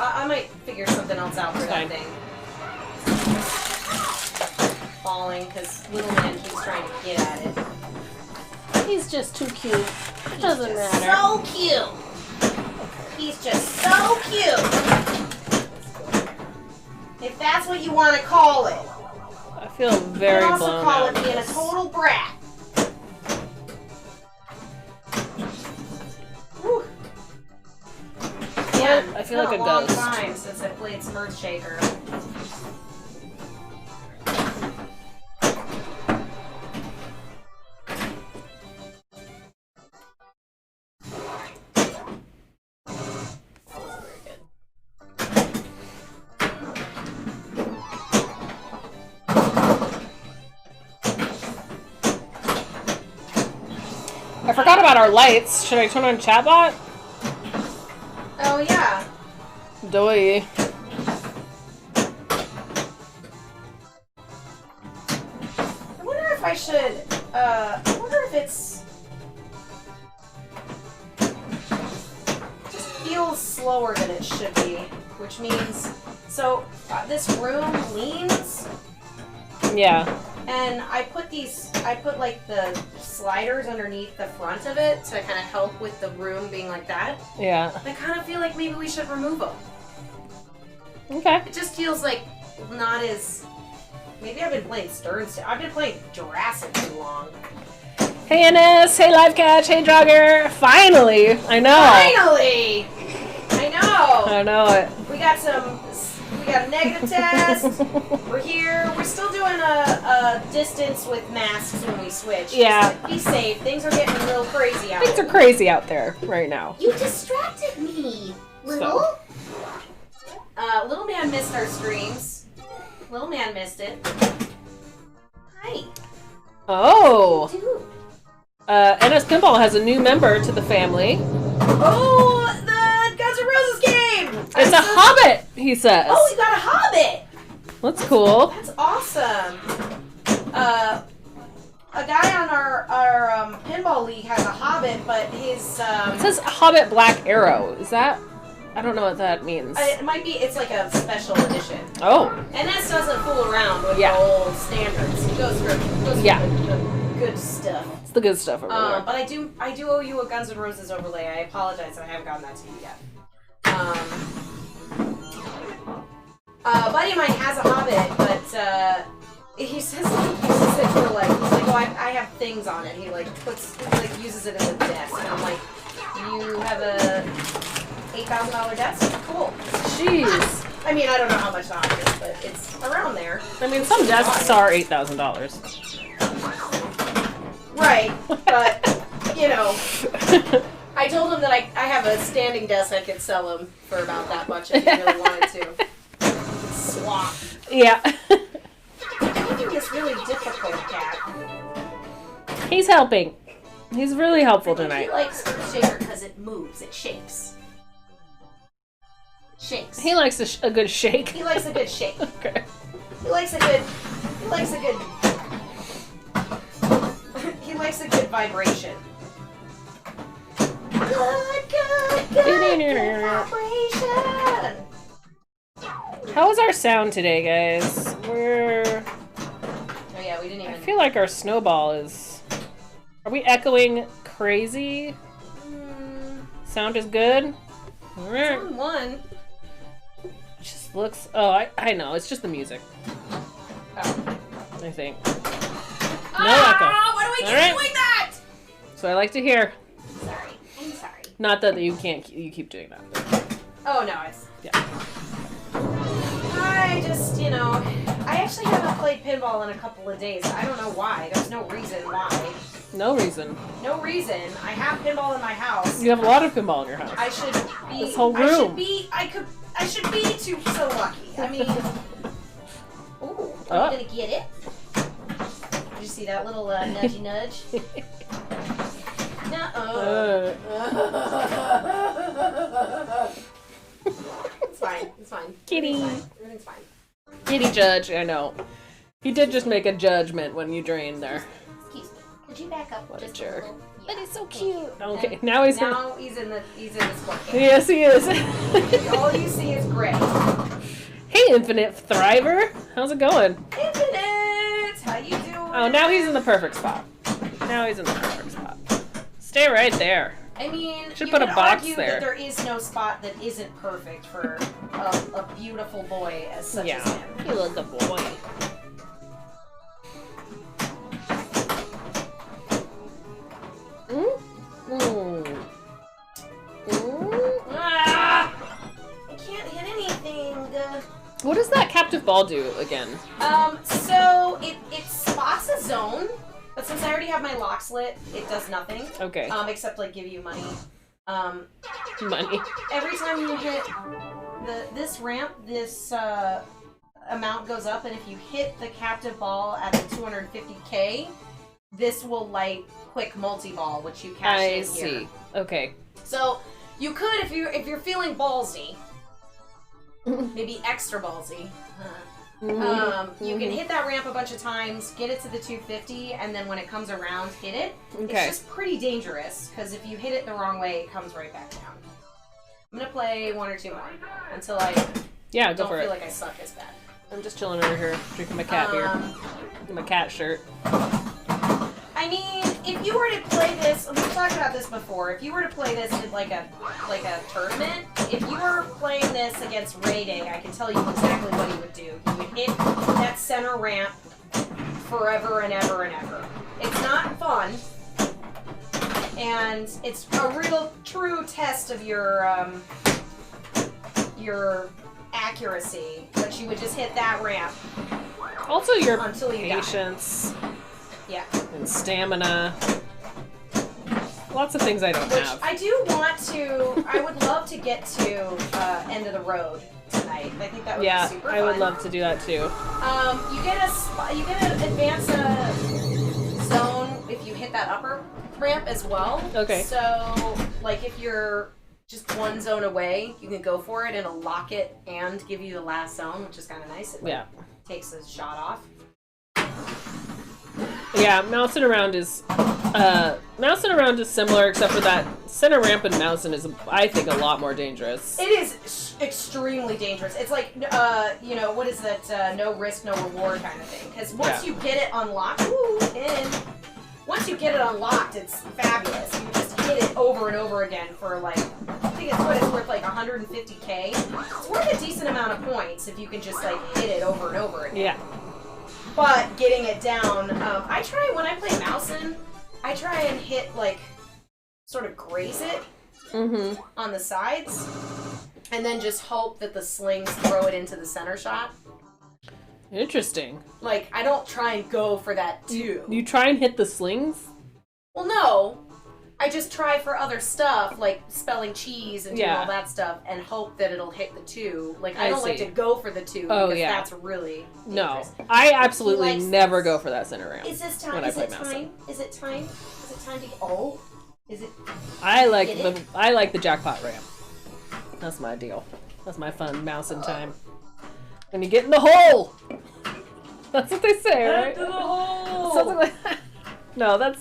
I might figure something else out for that thing. Falling, because little man keeps trying to get at it. He's just too cute. It doesn't matter. So cute. He's just so cute. If that's what you want to call it. I feel very blown out. You can also call it being a total brat. Whew. Yeah, I feel like a ghost. It's been a long time since I played some Earthshaker. I forgot about our lights. Should I turn on chatbot? Oh, yeah. Doy. I wonder if I should, I wonder if it's... just feels slower than it should be, which means... So, this room leans... Yeah. And I put like the sliders underneath the front of it to kind of help with the room being like that. Yeah. I kind of feel like maybe we should remove them. Okay. It just feels like not as... Maybe I've been playing Stern's... I've been playing Jurassic too long. Hey Ennis! Hey Live Catch! Hey Jogger! Finally! I know! Finally! I know! I know it. We got a negative test. We're here. We're still doing a distance with masks when we switch. Yeah. Just be safe. Things are getting real crazy out there. Things are crazy out there right now. You distracted me, Little. So. Little man missed our streams. Little man missed it. Hi. Oh. Dude. Ennis Pinball has a new member to the family. Oh, the Guns N' Roses game! It's a hobbit, he says. Oh, you got a hobbit! That's cool. That's awesome. A guy on our pinball league has a hobbit, but his It says Hobbit Black Arrow. Is that? I don't know what that means. it might be. It's like a special edition. Oh. And this doesn't fool around with the old standards. It goes for the good stuff. It's the good stuff over there. But I do owe you a Guns N' Roses overlay. I apologize that I haven't gotten that to you yet. A buddy of mine has a hobbit, but he says he uses it for like, he's like, oh, I have things on it. He uses it as a desk, and I'm like, you have a $8,000 desk? Cool. Jeez. I mean, I don't know how much the hobbit is, but it's around there. I mean, some desks are $8,000. Right, but you know, I told him that I have a standing desk I could sell him for about that much if he really wanted to. Swap. Yeah. Making this really difficult, Cat. He's helping. He's really helpful He tonight. likes Earthshaker because it moves, it shakes. Shakes. He likes a good shake. He likes a good shake. Okay. He likes a good he likes a good vibration. Good vibration. How was our sound today, guys? Oh yeah, we didn't even. I feel like our snowball is. Are we echoing crazy? Sound is good. It's on one. Just looks. Oh, I know. It's just the music. Oh. I think. No echo. Why do we keep doing that? So I like to hear. Sorry. I'm sorry. Not that you can't. You keep doing that. Oh no, it's. Yeah. I just, I actually haven't played pinball in a couple of days. I don't know why. There's no reason why. No reason. No reason. I have pinball in my house. You have a lot of pinball in your house. I should be. This whole room. I should be so lucky. I mean. Ooh, are you gonna get it? Did you see that little nudgy nudge? No. It's fine. It's fine. Kitty. Everything's fine. Kitty judge. I know. He did just make a judgment when you drained there. Excuse me. Could you back up? What a just jerk. little? But Yeah, he's so thank cute. you. Okay, now he's in the squad game. Yes, he is. All you see is gray. Hey, Infinite Thriver. How's it going? Infinite! How you doing? Oh, now he's in the perfect spot. Now he's in the perfect spot. Stay right there. I mean, Should you put a could box argue there. that there is no spot that isn't perfect for a beautiful boy as such as him. He was a boy. Ah! I can't hit anything. What does that captive ball do again? So it spots a zone, but since I already have my locks lit, it does nothing. Okay. Except like give you money. Money. Every time you hit this ramp, this amount goes up, and if you hit the captive ball at the 250K, this will light quick multi-ball, which you cash in here. I see. Okay. So you could, if you're feeling ballsy, maybe extra ballsy. You can hit that ramp a bunch of times, get it to the 250, and then when it comes around, hit it. Okay. It's just pretty dangerous, because if you hit it the wrong way, it comes right back down. I'm gonna play one or two more, until I Yeah, go don't for feel it. like I suck as bad. I'm just chilling over here, drinking my cat beer. My cat shirt. I mean, if you were to play this, we've talked about this before, if you were to play this in like a tournament, if you were playing this against Ray Day, I can tell you exactly what he would do. He would hit that center ramp forever and ever and ever. It's not fun, and it's a real true test of your accuracy, but you would just hit that ramp. Also your Until you die. patience Yeah. and stamina. Lots of things I don't Which have. I do want to. I would love to get to end of the road tonight. I think that would be super fun. I would love to do that too. You get an advance zone if you hit that upper ramp as well. Okay. So like if you're just one zone away, you can go for it and it'll lock it and give you the last zone, which is kind of nice. It like, takes a shot off. Yeah, mousing around is similar, except for that center ramp and mousing is, I think, a lot more dangerous. It is extremely dangerous. It's like, what is that? No risk, no reward kind of thing. Because once you get it unlocked, once you get it unlocked, it's fabulous. You just hit it over and over again for like, I think it's worth like 150K. It's worth a decent amount of points if you can just like hit it over and over again. Yeah. But getting it down, when I play Mousin', I try and hit, like, sort of graze it on the sides, and then just hope that the slings throw it into the center shot. Interesting. Like, I don't try and go for that, too. You try and hit the slings? Well, no. I just try for other stuff, like spelling cheese and doing all that stuff, and hope that it'll hit the 2. Like, I don't like to go for the 2 because that's really dangerous. No. I absolutely never go for that center ramp. Is this time? Is it time? Is it time? Is it time to get... Oh. Is it... I like the jackpot ramp. That's my deal. That's my fun mousing time. When you get in the hole! That's what they say, right? Head to the hole! Something like that. No, that's...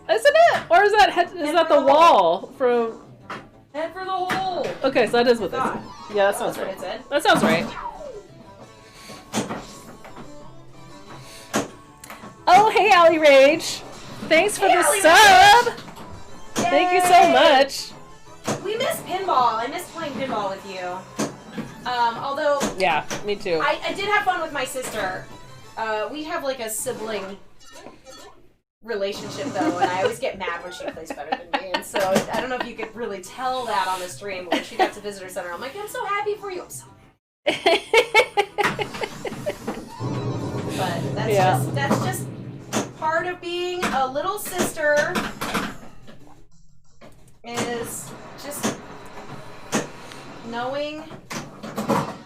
Isn't it? Or is that the wall from... Head for the hole! Okay, so that is what they said. Yeah, that sounds right. What it said. That sounds right. Oh, hey, Allie Rage! Thanks for the sub! Yay! Thank you so much! We miss pinball. I miss playing pinball with you. Although... Yeah, me too. I did have fun with my sister. We have like a sibling relationship though, and I always get mad when she plays better than me, and so I don't know if you could really tell that on the stream, but when she got to visitor center, I'm like, I'm so happy for you. I'm so but that's just part of being a little sister, is just knowing,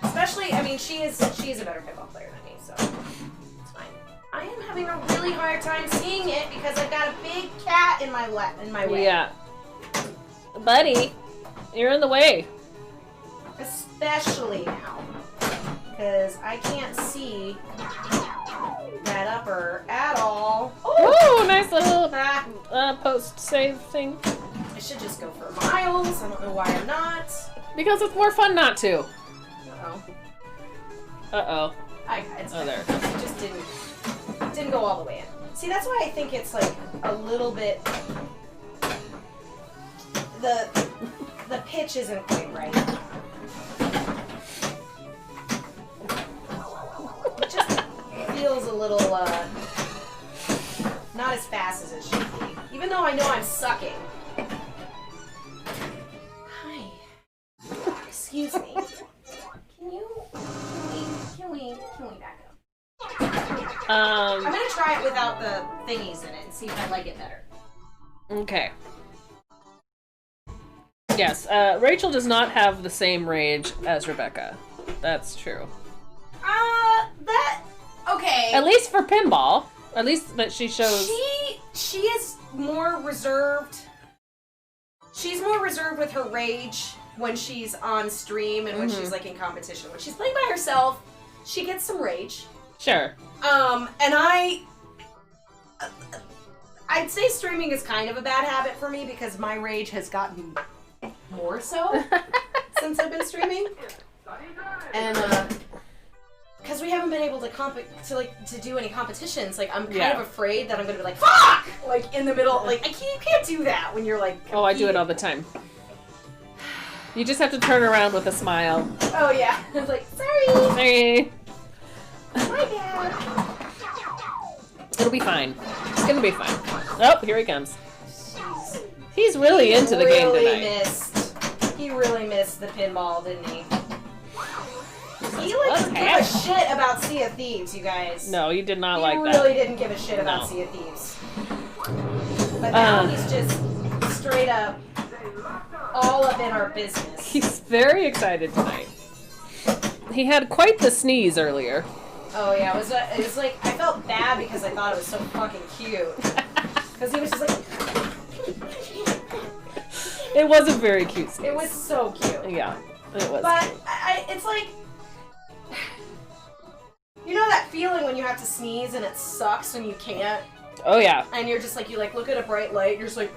especially, I mean, she is a better pinball player than me, so it's fine. I am having a really hard time seeing it because I've got a big cat in my way. Yeah. Buddy, you're in the way. Especially now. Because I can't see that upper at all. Oh, nice little post-save thing. I should just go for miles. I don't know why I'm not. Because it's more fun not to. Uh-oh. Uh-oh. It's oh, there. It just didn't go all the way in. See, that's why I think it's like a little bit... The pitch isn't quite right. It just feels a little, not as fast as it should be. Even though I know I'm sucking. Hi. Excuse me. Can we back up? I'm gonna try it without the thingies in it and see if I like it better. Okay. Yes, Rachel does not have the same rage as Rebecca. That's true. Okay. At least for pinball. At least that she shows... She is more reserved. She's more reserved with her rage when she's on stream and when she's like in competition. When she's playing by herself, she gets some rage. Sure. And I'd say streaming is kind of a bad habit for me because my rage has gotten more so since I've been streaming. And because we haven't been able to do any competitions, like I'm kind of afraid that I'm gonna be like fuck, like in the middle, like you can't do that when you're like competing. Oh, I do it all the time. You just have to turn around with a smile. Oh yeah, it's like sorry. My bad. It'll be fine. It's gonna be fine. Oh, here he comes. He's really into the game tonight. He really missed the pinball, didn't he? He didn't give a shit about Sea of Thieves, you guys. No, he did not like that. He really didn't give a shit about Sea of Thieves. But now he's just straight up all up in our business. He's very excited tonight. He had quite the sneeze earlier. Oh yeah, it was like, I felt bad because I thought it was so fucking cute. Because he was just like... It was a very cute sneeze. It was so cute. Yeah, it was. But it's like... You know that feeling when you have to sneeze and it sucks when you can't? Oh yeah. And you're just like, you like look at a bright light, you're just like...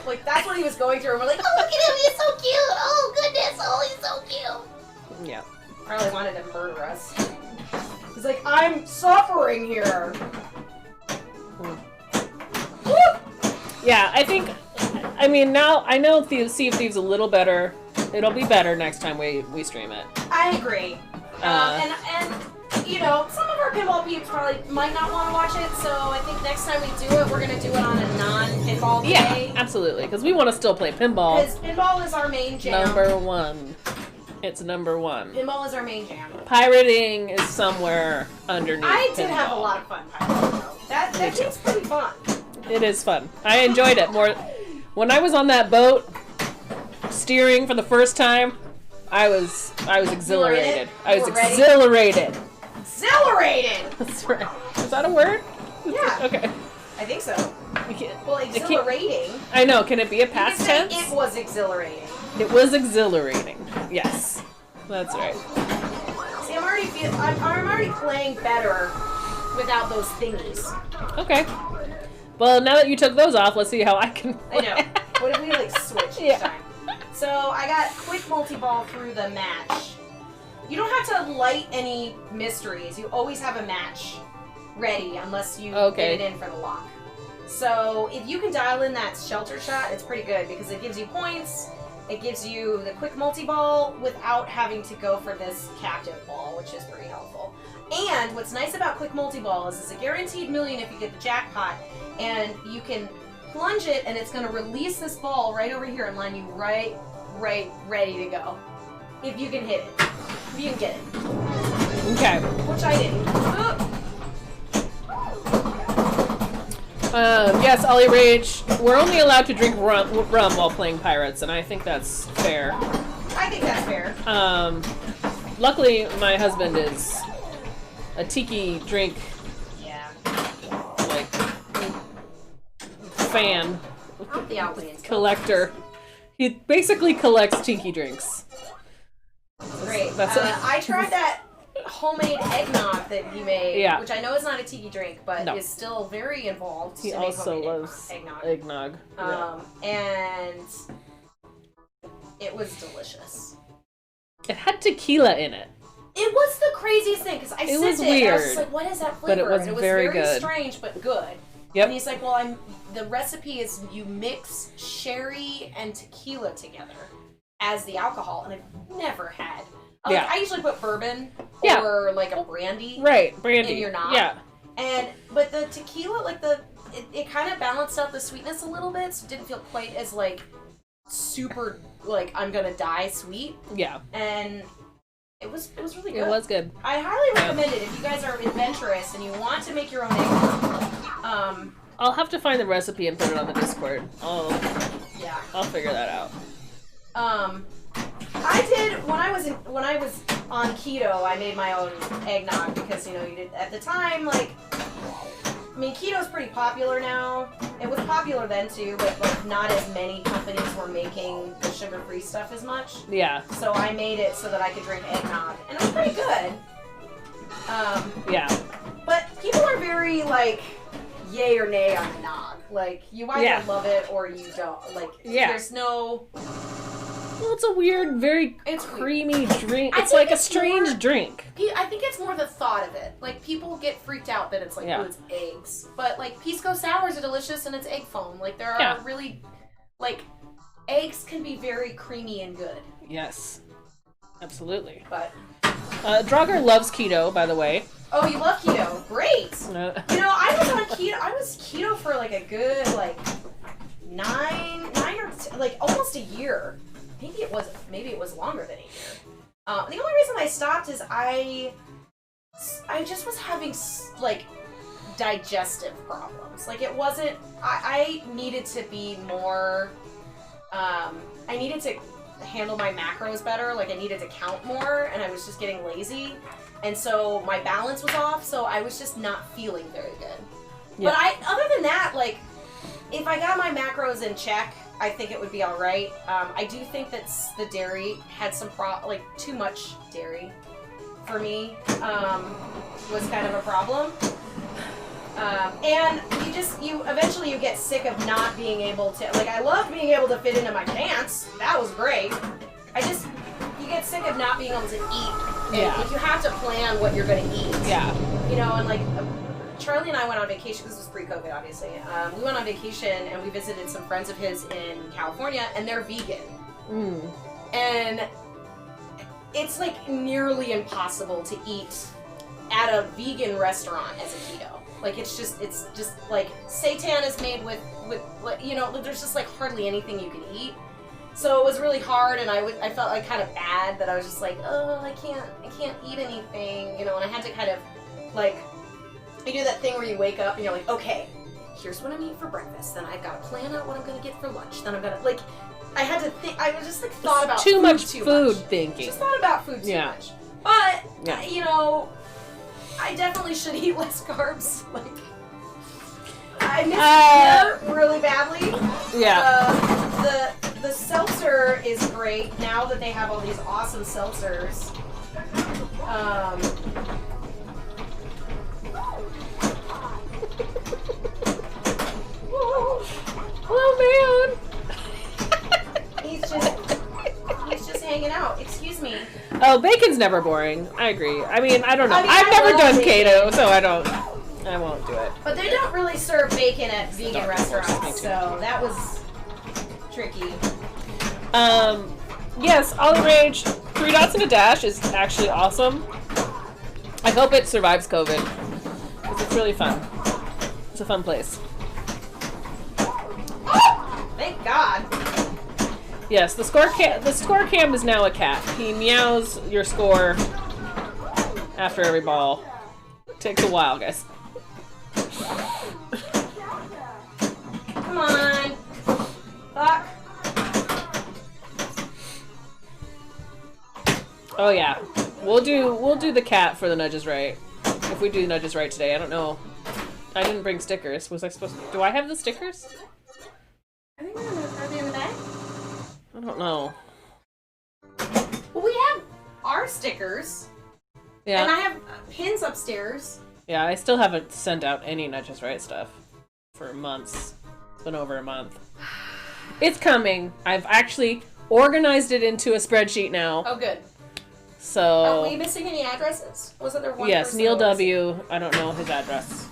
Like, that's what he was going through, and we're like, oh, look at him, he's so cute! Oh, goodness, oh, he's so cute! Yeah. Probably wanted to murder us. He's like, I'm suffering here! Yeah, I mean, now, I know Sea of Thieves a little better. It'll be better next time we stream it. I agree. And you know, some of our pinball peeps probably might not want to watch it, so I think next time we do it, we're going to do it on a non-pinball day. Yeah, absolutely, because we want to still play pinball. Because pinball is our main jam. Number one. It's number one. Pinball is our main jam. Pirating is somewhere underneath I did pinball. have a lot of fun pirating, though. That game's pretty fun. It is fun. I enjoyed it more. When I was on that boat, steering for the first time, I was exhilarated. I was exhilarated. Exhilarated! That's right. Is that a word? Yeah. Okay. I think so. Well, exhilarating. I know. Can it be a past tense? It was exhilarating. It was exhilarating. Yes. That's right. See, I'm already playing better without those thingies. Okay. Well, now that you took those off, let's see how I can play. I know. What if we like switch each time? So I got quick multi-ball through the match. You don't have to light any mysteries. You always have a match ready unless you get it in for the lock. So if you can dial in that shelter shot, it's pretty good because it gives you points. It gives you the quick multi-ball without having to go for this captive ball, which is pretty helpful. And what's nice about quick multi-ball is it's a guaranteed million if you get the jackpot, and you can plunge it and it's going to release this ball right over here and line you right ready to go. If you can hit it. If you can get it. Okay. Which I didn't. Yes, Ollie Rage. We're only allowed to drink rum while playing Pirates, and I think that's fair. I think that's fair. Luckily, my husband is a tiki drink like fan collector. He basically collects tiki drinks. Great. I tried that homemade eggnog that he made, which I know is not a tiki drink, but is still very involved. He also loves eggnog. And it was delicious. It had tequila in it. It was the craziest thing because I sipped it and I was just like, "What is that flavor?" But it was, and it was very very strange but good. Yep. And he's like, "Well, the recipe is you mix sherry and tequila together as the alcohol, and I've never had." I usually put bourbon or like a brandy, brandy in your knob. But the tequila, like it kind of balanced out the sweetness a little bit, so it didn't feel quite as like super like I'm gonna die sweet. Yeah. And it was really good. It was good. I highly recommend it if you guys are adventurous and you want to make your own eggnog. I'll have to find the recipe and put it on the Discord. I'll figure that out. I did when I was on keto. I made my own eggnog because you did at the time. Keto's pretty popular now. It was popular then too, but not as many companies were making the sugar-free stuff as much. Yeah. So I made it so that I could drink eggnog, and it was pretty good. But people are very yay or nay on the nog. You either love it or you don't. There's no. Well, it's a weird, very creamy drink. It's like a strange drink. I think it's more the thought of it. People get freaked out that it's oh, it's eggs. But, Pisco Sours are delicious and it's egg foam. There are really, eggs can be very creamy and good. Yes. Absolutely. But. Draugr loves keto, by the way. Oh, you love keto. Great. I was on keto. I was keto for, a good, 9 or almost a year. Maybe it was longer than a year. The only reason I stopped is I just was having digestive problems. It wasn't. I needed to be more. I needed to handle my macros better. I needed to count more, and I was just getting lazy, and so my balance was off. So I was just not feeling very good. Yeah. But other than that, if I got my macros in check, I think it would be all right. I do think that the dairy had some too much dairy for me was kind of a problem. And you eventually get sick of not being able to, I loved being able to fit into my pants. That was great. You get sick of not being able to eat. And you have to plan what you're going to eat. Yeah. And Charlie and I went on vacation, because this was pre-COVID, obviously. We went on vacation, and we visited some friends of his in California, and they're vegan. Mm. And it's, nearly impossible to eat at a vegan restaurant as a keto. It's just seitan is made with there's just, hardly anything you can eat. So it was really hard, and I felt, kind of bad that I was just oh, I can't eat anything, and I had to kind of, you do that thing where you wake up and you're okay, here's what I'm eating for breakfast. Then I've got to plan out what I'm going to get for lunch. Then I'm going to, like, I had to think, I just, like, thought about too food much too food much. thinking. Just thought about food too much. But, you know, I definitely should eat less carbs. Like, I miss beer really badly. Yeah. The seltzer is great now that they have all these awesome seltzers. Oh man. He's just hanging out. Excuse me. Oh, bacon's never boring. I agree. I mean, I don't know. I mean, I've I never love done bacon. keto, so I won't do it. But they don't really serve bacon at vegan Dark Horse, me restaurants, too. so that was tricky. Yes, Ollie Rage, 3 dots and a dash is actually awesome. I hope it survives COVID, because it's really fun. It's a fun place. Thank God. Yes, the score cam is now a cat. He meows your score after every ball. Takes a while, guys. Come on. Fuck. Oh yeah, we'll do the cat for the nudges right. If we do nudges right today, I don't know. I didn't bring stickers. Was I supposed to? Do I have the stickers? I think are they in the bag? I don't know. Well, we have our stickers. Yeah. And I have pins upstairs. Yeah, I still haven't sent out any nudges right stuff for months. It's been over a month. It's coming. I've actually organized it into a spreadsheet now. Oh, good. So. Are we missing any addresses? Wasn't there one? Yes, person Neil that was- W. I don't know his address.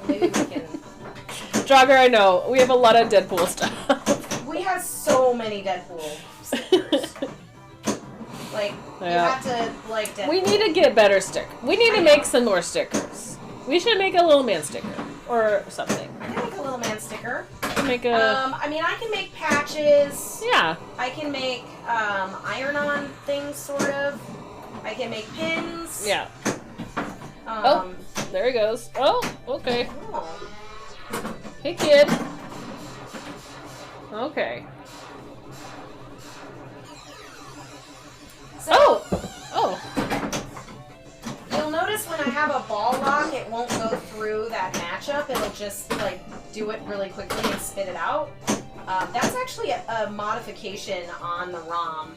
Maybe we can. Jogger, I know. We have a lot of Deadpool stuff. We have so many Deadpool stickers. Like, you Yeah. have to like Deadpool. We need to get better stick. We need to make some more stickers. We should make a little man sticker or something. I can make a little man sticker. Make a I mean, I can make patches. yeah. I can make iron-on things, sort of. I can make pins. Yeah. Oh, there he goes. Oh, okay. Oh. Hey, kid. Okay. So, Oh. you'll notice when I have a ball lock, it won't go through that matchup. It'll just, like, do it really quickly and spit it out. That's actually a modification on the ROM.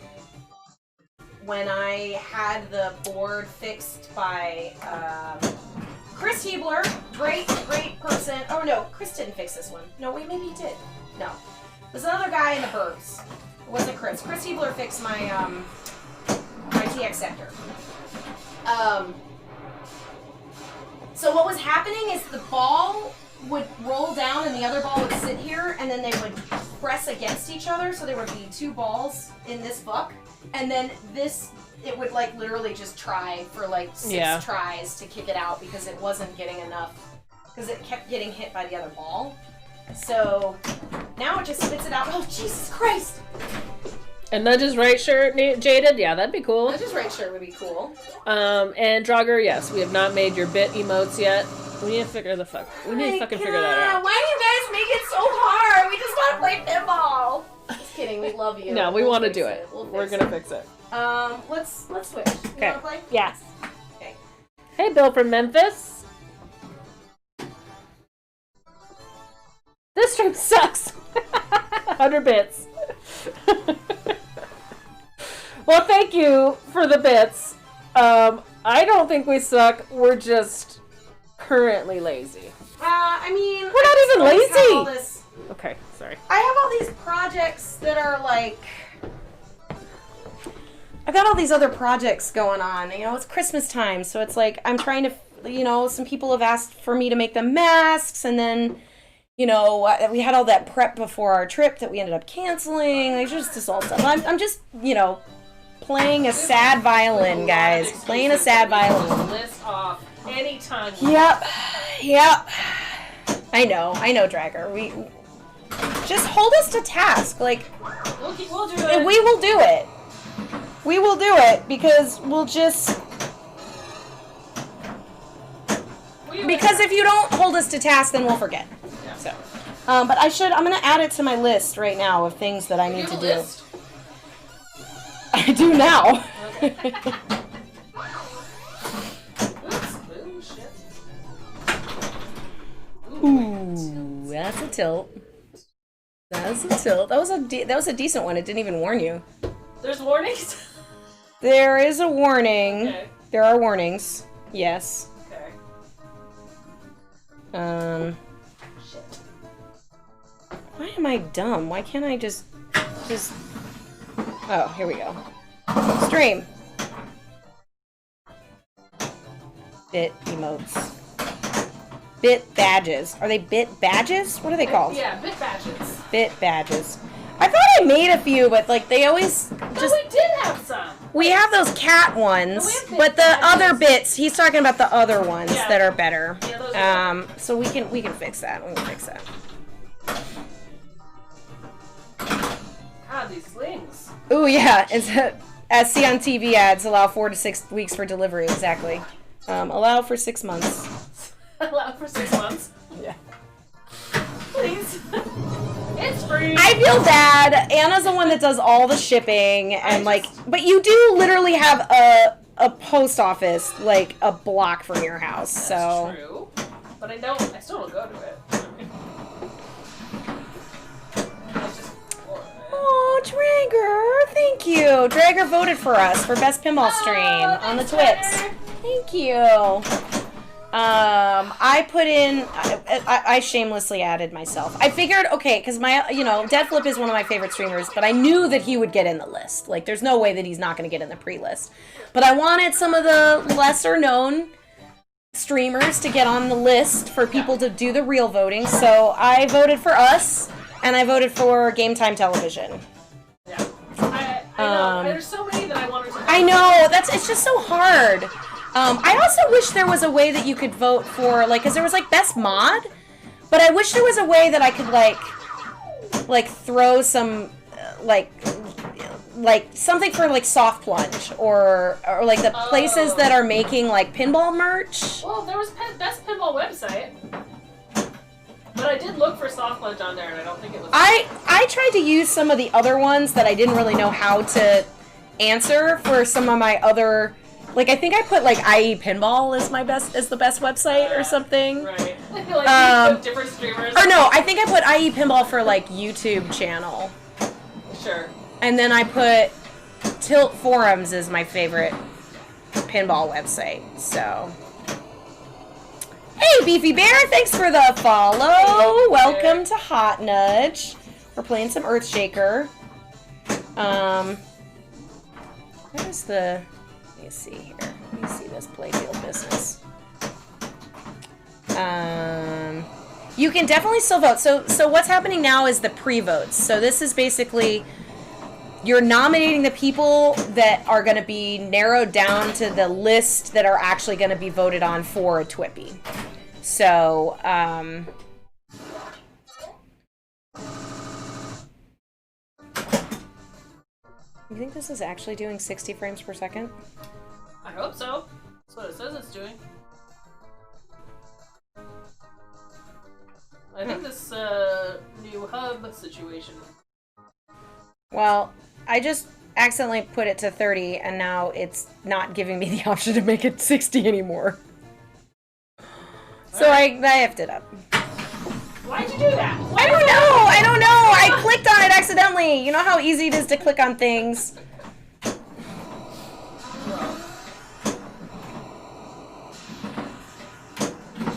When I had the board fixed by Chris Hebler, great person. Oh no, Chris didn't fix this one. No, wait, maybe he did. No, it was another guy in the burbs. It wasn't Chris. Chris Hebler fixed my my TX sector. So what was happening is the ball would roll down and the other ball would sit here, and then they would press against each other, so there would be 2 balls in this book, and then this, it would like literally just try for like 6 tries to kick it out because it wasn't getting enough, because it kept getting hit by the other ball. So now it just spits it out. Oh, Jesus Christ! And Nudge's right shirt, Jaded? Yeah, that'd be cool. Nudge's right shirt would be cool. And Draugr, yes, we have not made your bit emotes yet. We need to figure the fuck. We need to fucking figure that out. Why do you guys make it so hard? We just want to play pinball. Just kidding. We love you. No, we We'll want to fix do it. We'll We're fix gonna fix it. Let's switch. You Okay. wanna play? Yes. Okay. Hey, Bill from Memphis. This stream sucks. 100 bits. Well, thank you for the bits. I don't think we suck. We're just currently lazy. I mean, We're not even lazy. All this, Okay, sorry. I have all these projects that are like. I've got all these other projects going on. You know, it's Christmas time, so it's like I'm trying to. You know, some people have asked for me to make them masks, and then. You know, we had all that prep before our trip that we ended up canceling. Like, just this all stuff. I'm just, you know, playing a sad violin, guys. Playing a sad violin. List off anytime. Yep. I know, Dragger. We just hold us to task. Like, We'll do it. we will do it. We will do it because we'll just Because if you don't hold us to task, then we'll forget. Yeah. So, but I'm gonna add it to my list right now of things that I need to do. List? I do now. Okay. Ooh, that's a tilt. That's a tilt. That was a decent one. It didn't even warn you. There's warnings? There is a warning. Okay. There are warnings. Yes. Okay. Shit. Why am I dumb? Why can't I just... Oh, here we go. Stream. Bit emotes. Bit badges. Are they bit badges? What are they called? Yeah, bit badges. Bit badges. I thought I made a few, but like they always just... No, we did have some. We have those cat ones, No, but the badges. other bits, he's talking about the other ones Yeah. that are better. Yeah, those are So we can fix that. We can fix that. God, these slings. Ooh, yeah. As see on TV ads, allow 4 to 6 weeks for delivery. Exactly. Allow for 6 months. Allow for 6 months. Yeah. Please. It's free. I feel bad. Anna's the one that does all the shipping and but you do literally have a post office like a block from your house. That's so true. But I still don't go to it. Oh, Drager, thank you. Drager voted for us for best pinball stream on the Twits. Drager. Thank you. I put in, I shamelessly added myself. I figured, okay, because Dead Flip is one of my favorite streamers, but I knew that he would get in the list. Like, there's no way that he's not going to get in the pre-list. But I wanted some of the lesser known streamers to get on the list for people to do the real voting. So I voted for us, and I voted for Game Time Television. Yeah. I know. There's so many that I wanted to vote. I know, it's just so hard. I also wish there was a way that you could vote for, because there was, Best Mod, but I wish there was a way that I could, throw some, something for, Soft Plunge, or the places that are making, pinball merch. Well, there was Best Pinball website. But I did look for Soft Plunge on there, and I don't think it was... I tried to use some of the other ones that I didn't really know how to answer for some of my other... I think I put, IE Pinball is the best website or something. Right. I feel like you put different streamers. Or no, I think I put IE Pinball for, YouTube channel. Sure. And then I put Tilt Forums is my favorite pinball website, so... Hey, Beefy Bear, thanks for the follow. Welcome to Hot Nudge. We're playing some Earthshaker. What is the... Let me see here. Let me see this playfield business. You can definitely still vote. So what's happening now is the pre-votes. So this is basically... You're nominating the people that are going to be narrowed down to the list that are actually going to be voted on for a Twippy. So, you think this is actually doing 60 frames per second? I hope so. That's what it says it's doing. I think this new hub situation. Well, I just accidentally put it to 30, and now it's not giving me the option to make it 60 anymore. So I effed it up. Why'd you do that? I don't know! I clicked on it accidentally! You know how easy it is to click on things?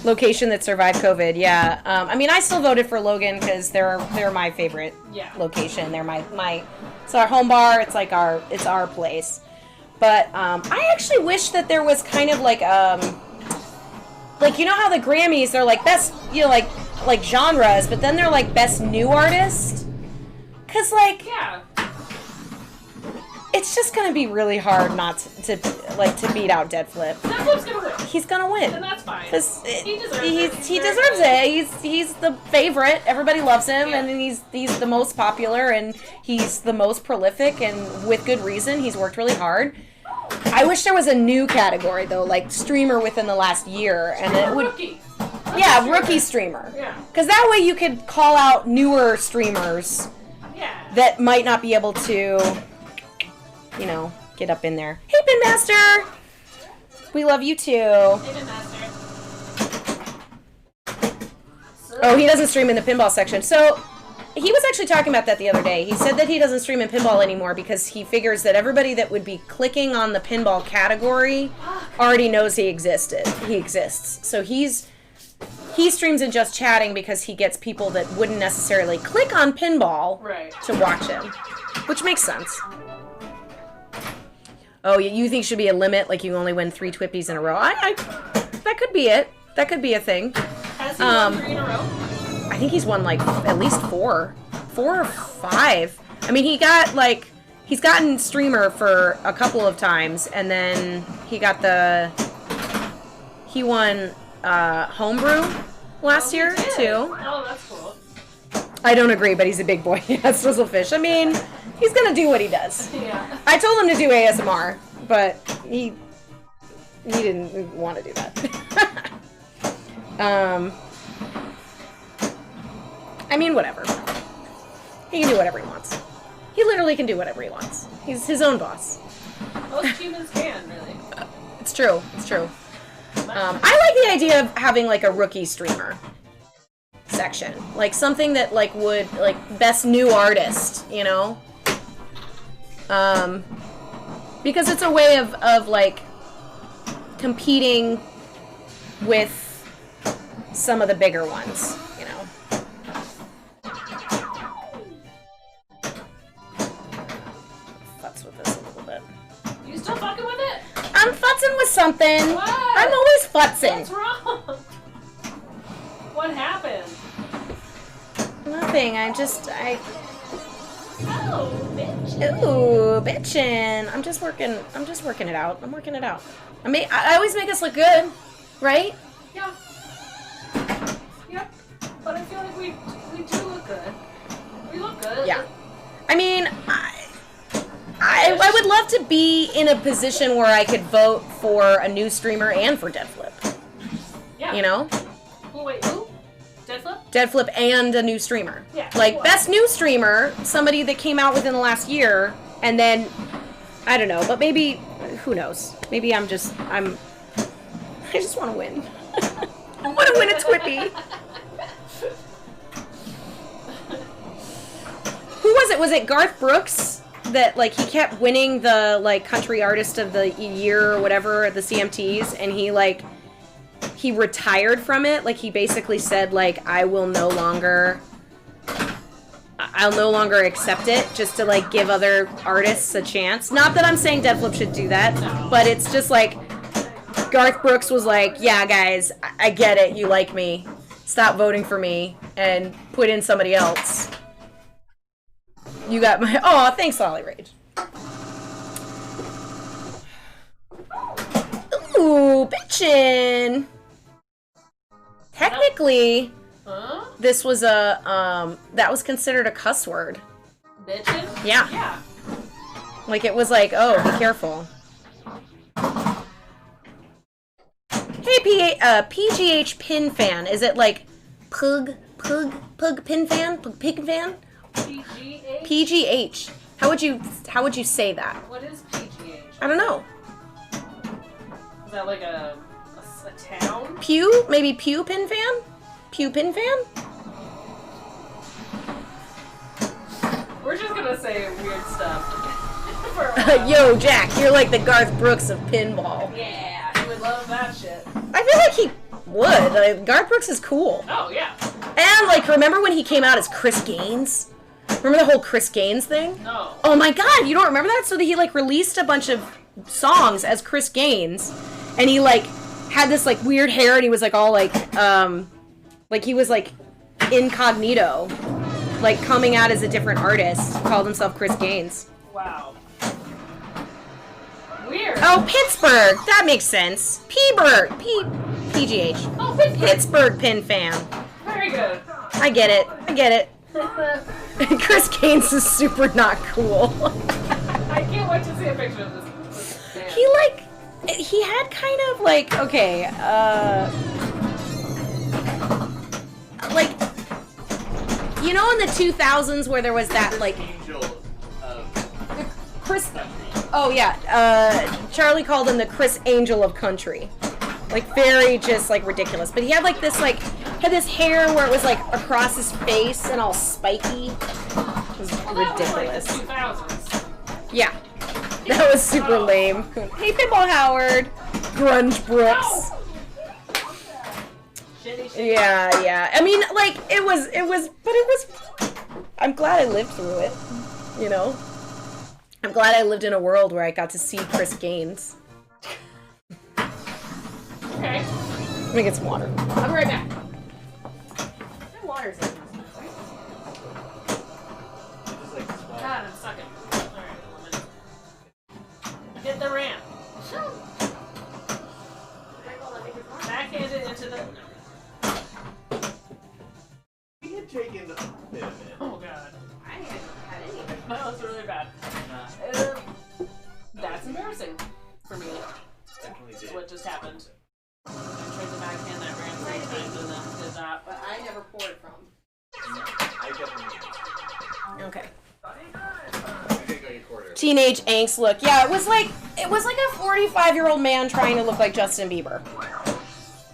Location that survived COVID, yeah. I mean, I still voted for Logan because they're my favorite location. They're my it's our home bar. It's it's our place. But I actually wish that there was kind of you know how the Grammys, they're best, like genres, but then they're best new artist? Cause yeah. It's just gonna be really hard not to beat out Dead Flip. Dead Flip's gonna win. He's gonna win. And that's fine. Cause he deserves it. He deserves it. He's the favorite. Everybody loves him, and he's the most popular, and he's the most prolific, and with good reason. He's worked really hard. I wish there was a new category though, like streamer within the last year, and it would. Rookie. Yeah, rookie streamer. Yeah. Because that way you could call out newer streamers. Yeah. That might not be able to, you know, get up in there. Hey, Pinmaster! We love you too. Hey, Master. Oh, he doesn't stream in the pinball section. So, he was actually talking about that the other day. He said that he doesn't stream in pinball anymore because he figures that everybody that would be clicking on the pinball category already knows he existed. He exists. So he streams in just chatting because he gets people that wouldn't necessarily click on pinball to watch him, which makes sense. Oh, you think should be a limit, like you only win 3 Twippies in a row? That could be it. That could be a thing. Has he won 3 in a row? I think he's won like at least 4 or 5. I mean, he's gotten streamer for a couple of times, and then he won homebrew last year too. Oh, that's cool. I don't agree, but he's a big boy. Yes, Swizzlefish. I mean, he's gonna do what he does. Yeah. I told him to do ASMR, but he didn't want to do that. I mean, whatever. He can do whatever he wants. He literally can do whatever he wants. He's his own boss. Most humans can, really. It's true. It's true. I like the idea of having like a rookie streamer section, like something that like would like best new artist, you know, because it's a way of like competing with some of the bigger ones, you know. Futz with this a little bit. You still fucking with it? I'm futzing with something. What? I'm always futzing. What's wrong? What happened? Nothing. Oh, bitch. Ooh, bitchin'. I'm just working it out. I'm working it out. I always make us look good, right? Yeah. Yep. But I feel like we do look good. We look good. Yeah. I mean, I would love to be in a position where I could vote for a new streamer and for Deadflip. Yeah. You know? Oh, wait, who? Deadflip? Deadflip and a new streamer. Yeah. Like, Cool. best new streamer, somebody that came out within the last year, and then, I don't know, but maybe, who knows? Maybe I just want to win. I want to win a Twippy. Who was it? Was it Garth Brooks that, like, he kept winning the, like, country artist of the year or whatever at the CMTs, and he retired from it? Like, he basically said, like, I'll no longer accept it, just to, like, give other artists a chance. Not that I'm saying Deadflip should do that, but it's just, like, Garth Brooks was like, yeah, guys, I get it, you like me. Stop voting for me, and put in somebody else. You got my... Oh, thanks, Ollie Rage. Ooh, bitchin'. Technically, Huh? this was that was considered a cuss word. Bitchin'? Yeah. Yeah. Like, it was like, oh, be careful. Hey, PGH Pin Fan. Is it like Pug Pin Fan? Pig Fan? PGH? PGH. How would you say that? What is PGH? I don't know. Is that like a town? Pew? Maybe Pew Pin Fan? Pew Pin Fan? We're just gonna say weird stuff. For a while. Yo, Jack, you're like the Garth Brooks of pinball. Yeah, he would love that shit. I feel like he would. Garth Brooks is cool. Oh, yeah. And, like, remember when he came out as Chris Gaines? Remember the whole Chris Gaines thing? No. Oh my god, you don't remember that? So that he, like, released a bunch of songs as Chris Gaines, and he, like, had this, like, weird hair, and he was, like, all, like, he was, like, incognito, like, coming out as a different artist, called himself Chris Gaines. Wow. Weird. Oh, Pittsburgh! That makes sense. PGH. Oh, Pittsburgh. Pittsburgh Pin Fan. Very good. I get it. Chris Gaines is super not cool. I can't wait to see a picture of this man. He had kind of like, okay, like, you know in the 2000s where there was that, like, Chris, oh yeah, Charlie called him the Chris Angel of country. Like, very just, like, ridiculous. But he had, like, this, like, had this hair where it was, like, across his face and all spiky. It was ridiculous. That was like the 2000s. Yeah. That was super lame. Hey, Pinball Howard. Grunge Brooks. Yeah, yeah. I mean, like, it was, I'm glad I lived through it, you know? I'm glad I lived in a world where I got to see Chris Gaines. Okay. Let me get some water. I'll be right back. My water's in. God, I'm sucking. Alright, woman. Hit the ramp. Backhand it into the... We had taken the... Oh god. I haven't had any. That was really bad. That's embarrassing for me. Definitely did. What just happened. I tried to backhand that ramp 3 times and then did that. But I never poured from. I definitely did. Okay. I think I got your quarter. Teenage angst look. Yeah, it was like a 45-year-old man trying to look like Justin Bieber.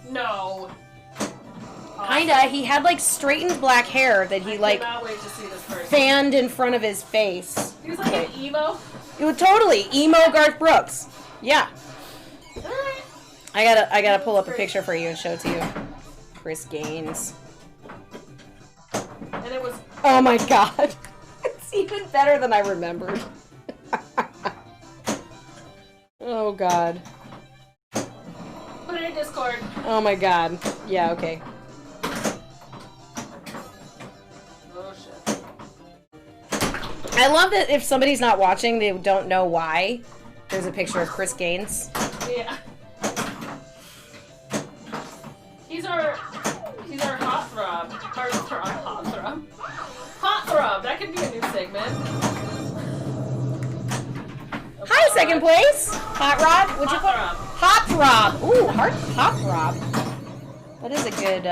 No. Kinda. He had like straightened black hair that he like cannot wait to see this person. fanned in front of his face. He was like an emo. It was totally emo Garth Brooks. Yeah. Alright. I gotta pull up a picture for you and show it to you. Chris Gaines. And it was... Oh my god. It's even better than I remembered. Oh god. Put it in Discord. Oh my god. Yeah, okay. Oh shit. I love that if somebody's not watching, they don't know why. There's a picture of Chris Gaines. Yeah. He's our hot throb. Hot throb. Hot throb. That could be a new segment. Hi, second place. Hot Rod. What'd you put? Hot throb. Hot Throb. Ooh, Hot Throb. That is a good,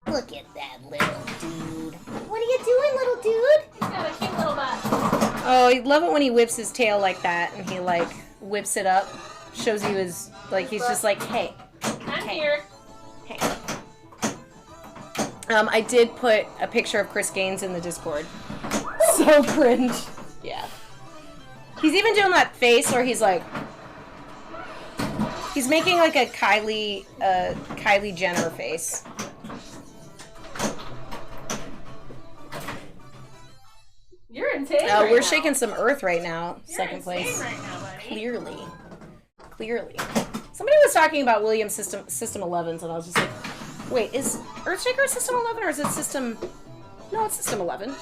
Look at that little dude. What are you doing, little dude? He's got a cute little butt. Oh, I love it when he whips his tail like that and he, like, whips it up. Shows you his, like, he's just like, hey. I'm Hey. here. Hey. I did put a picture of Chris Gaines in the Discord. So cringe. Yeah. He's even doing that face where he's like... He's making like a Kylie Jenner face. You're insane. We're right shaking now. some earth right now. You're Second insane place. right now, buddy. Clearly. Somebody was talking about Williams System 11s, and I was just like, wait, is Earthshaker System 11 or is it System... No, it's System 11.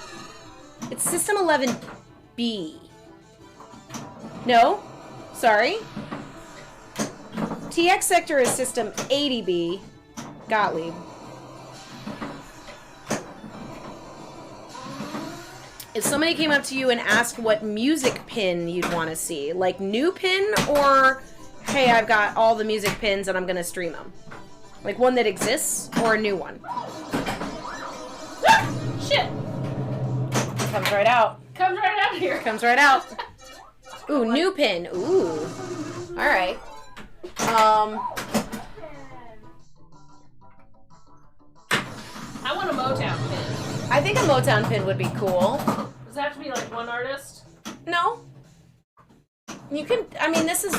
It's System 11B. No? Sorry. TX Sector is System 80B. Gottlieb. If somebody came up to you and asked what music pin you'd want to see, like new pin or, hey, I've got all the music pins and I'm going to stream them. Like one that exists or a new one. Shit. Comes right out. Comes right out here. Comes right out. Ooh, new pin. Ooh. All right. I want a Motown pin. I think a Motown pin would be cool. Does it have to be like one artist? No. You can, I mean, this is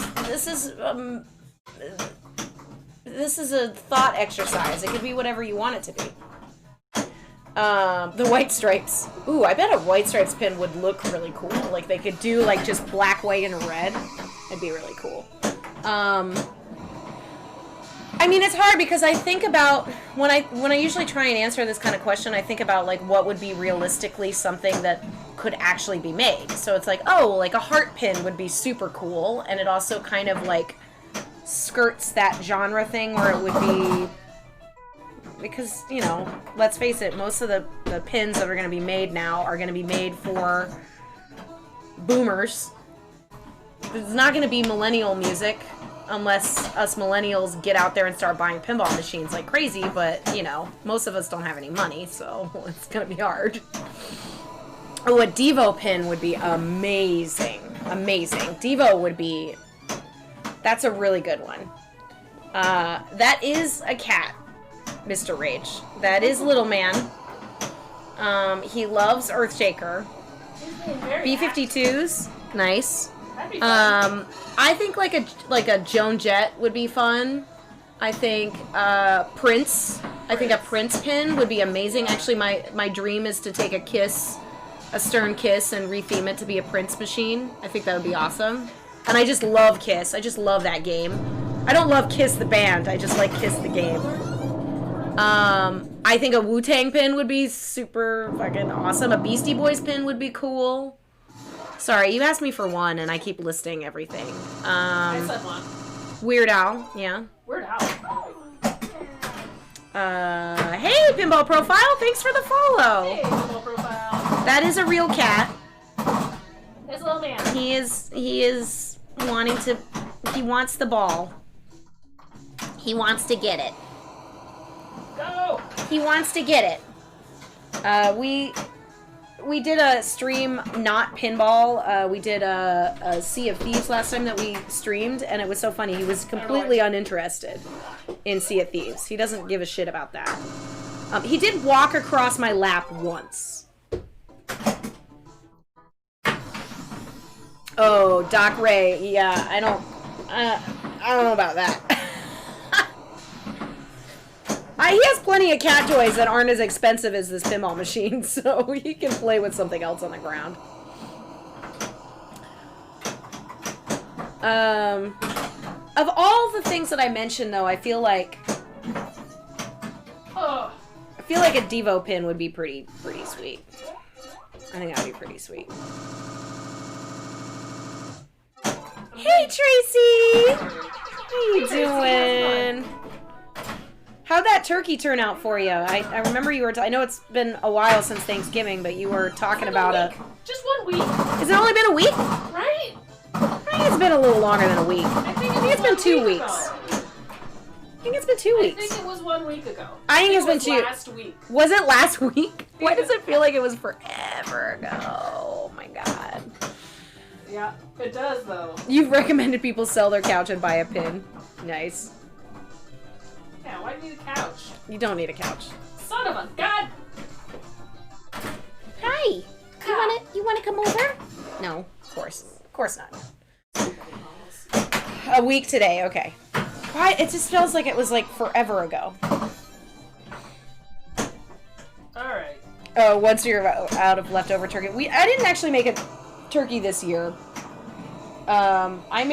a thought exercise. It could be whatever you want it to be. The white stripes. Ooh, I bet a white stripes pin would look really cool. Like they could do like just black, white, and red. It'd be really cool. I mean, it's hard because I think about when I usually try and answer this kind of question, I think about like what would be realistically something that could actually be made. So it's like, oh, like a heart pin would be super cool, and it also kind of like skirts that genre thing where it would be because, you know, let's face it, most of the pins that are going to be made now are going to be made for boomers. It's not going to be millennial music unless us millennials get out there and start buying pinball machines like crazy, but, you know, most of us don't have any money, so it's going to be hard. Oh, a Devo pin would be amazing. Amazing. Devo would be... That's a really good one. That is a cat, Mr. Rage. That is Little Man. He loves Earthshaker. B-52s. Nice. I think like a Joan Jett would be fun. I think Prince. I think a Prince pin would be amazing. Actually, my dream is to take a Stern Kiss, and retheme it to be a Prince machine. I think that would be awesome. And I just love Kiss. I just love that game. I don't love Kiss the band. I just like Kiss the game. I think a Wu-Tang pin would be super fucking awesome. A Beastie Boys pin would be cool. Sorry, you asked me for one, and I keep listing everything. I said one. Weird Al, yeah. Weird Al. Hey, Pinball Profile, thanks for the follow. Hey, Pinball Profile. That is a real cat. There's a little man. He is wanting to, he wants the ball. He wants to get it. Go! He wants to get it. We did a stream, not pinball. We did a Sea of Thieves last time that we streamed, and it was so funny. He was completely uninterested in Sea of Thieves. He doesn't give a shit about that. He did walk across my lap once. Oh, Doc Ray. Yeah, I don't know about that. He has plenty of cat toys that aren't as expensive as this pinball machine, so he can play with something else on the ground. Of all the things that I mentioned, though, I feel like a Devo pin would be pretty sweet. I think that would be pretty sweet. Hey, Tracy! How you doing? How'd that turkey turn out for you? I remember you were... I know it's been a while since Thanksgiving, but you were talking about Just 1 week. Has it only been a week? Right? I think it's been a little longer than a week. I think it's been 2 weeks. Ago. I think it's been 2 weeks. I think it was 1 week ago. I think it's been it was 2. last week. Was it last week? Why does it feel like it was forever ago? Oh my god. Yeah, it does though. You've recommended people sell their couch and buy a pin. Nice. Yeah, why do you need a couch? You don't need a couch. Son of a god! Hi. You wanna come over? No, of course not. A week today, okay. Why? It just feels like it was like forever ago. Alright. Oh, once you're out of leftover turkey. I didn't actually make a turkey this year. I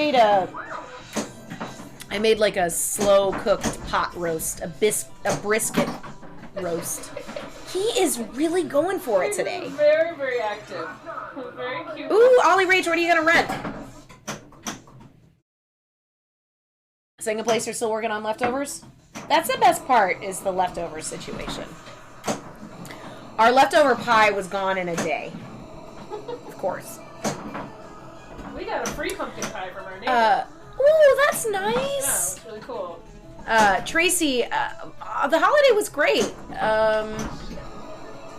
made like a slow cooked pot roast, a brisket roast. He is really going for it today. Very, very active. Very cute. Ooh, Ollie Rage, what are you gonna rent? Single place, you're still working on leftovers? That's the best part, is the leftover situation. Our leftover pie was gone in a day. Of course. We got a free pumpkin pie from our neighbor. Ooh, that's Yeah, nice. it's really cool. Tracy, the holiday was great.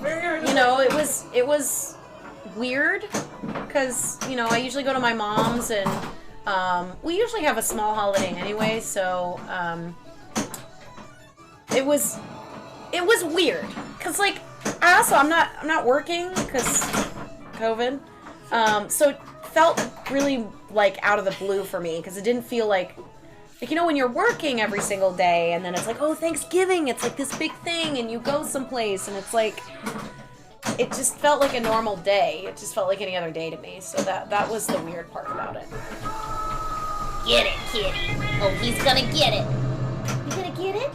You know, it was weird because, you know, I usually go to my mom's, and we usually have a small holiday anyway, so it was weird because, like, I'm not working because COVID, so it felt really like out of the blue for me because it didn't feel like, you know, when you're working every single day and then it's like, oh, Thanksgiving, it's like this big thing and you go someplace and it's like, it just felt like a normal day. It just felt like any other day to me. So that was the weird part about it. Get it, kitty. Oh, he's gonna get it. You gonna get it?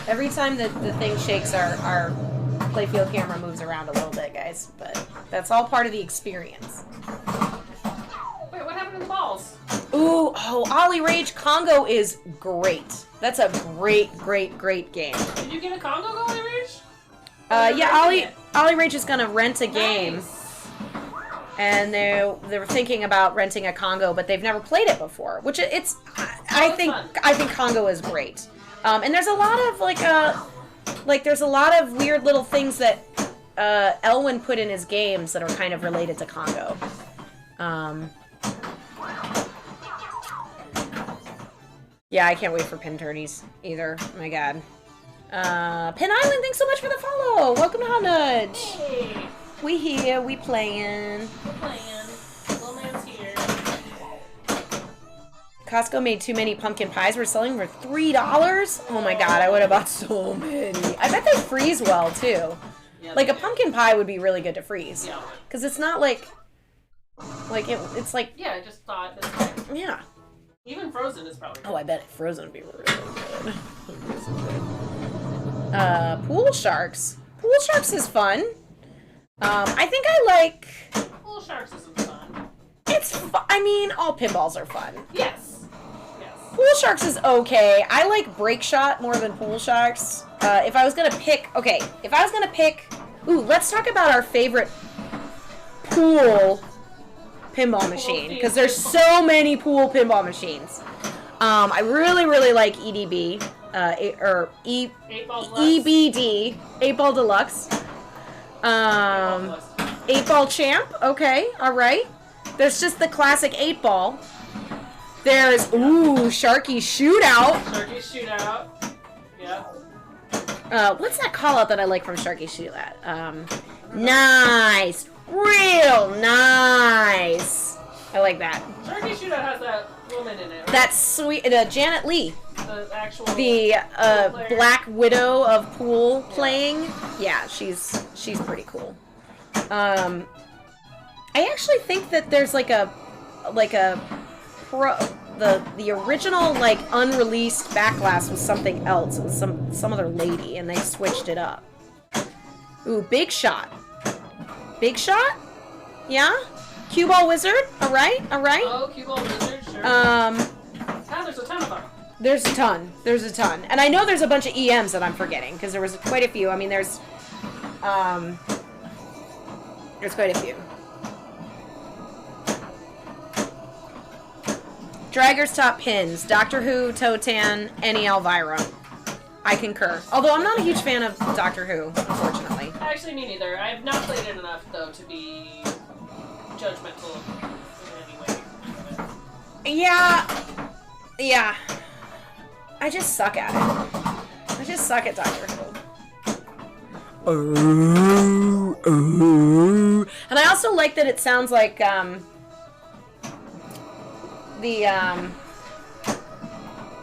Every time the thing shakes, our playfield camera moves around a little bit, guys. But that's all part of the experience. Wait, what happened to the balls? Ooh, oh, Ollie Rage Congo is great. That's a great, great, great game. Did you get a Congo going, Rich? Yeah, Ollie Rage is gonna rent a game, Nice. and they were thinking about renting a Congo, but they've never played it before. Which I think Congo is great. And there's a lot of there's a lot of weird little things that Elwin put in his games that are kind of related to Congo. Yeah, I can't wait for Pin Tourneys either. Oh my god. Pin Island, thanks so much for the follow. Welcome to Hot Nudge. Hey, We here, we playing. we're playing. Little man's here. Costco made too many pumpkin pies. We're selling for $3. Oh my god, I would have bought so many. I bet they freeze well too. Yeah, Like a pumpkin pie would be really good to freeze. Yeah. Cause it's not like it's like Yeah, I just thought this time. yeah. Even frozen is probably. Oh, I bet frozen would be really good. Pool sharks. Pool sharks is fun. I think I like. Little sharks isn't fun. It's. I mean, all pinballs are fun. Yes. Yes. Pool sharks is okay. I like break shot more than pool sharks. If I was gonna pick, ooh, let's talk about our favorite pool pinball machine, because there's so many pool pinball machines. I really, really like EDB, or 8-ball deluxe. EBD, 8-Ball Deluxe. 8-Ball Champ, okay, alright. There's just the classic 8-Ball. There's, ooh, Sharky Shootout. Sharky shootout. Yeah. What's that call out that I like from Sharky Shootout? Nice. Real nice. I like that. Sharky shootout has that woman in it. Right? That's sweet. Janet Lee, The actual. the player. Black Widow of pool playing. Yeah, she's pretty cool. I actually think that there's like a the original like unreleased Backlash was something else. It was some other lady, and they switched it up. Ooh, Big Shot. Big Shot? Yeah? Cue Ball Wizard? Alright, alright. Oh, cue ball wizard, sure. There's a ton of them. There's a ton. There's a ton. And I know there's a bunch of EMs that I'm forgetting, because there was quite a few. I mean, there's quite a few. Dragger's Top Pins. Doctor Who, Totan, any Elvira. I concur. Although I'm not a huge fan of Doctor Who, unfortunately. Actually, me neither. I have not played it enough, though, to be judgmental in any way. Yeah. I just suck at it. I just suck at Doctor Who. And I also like that it sounds like,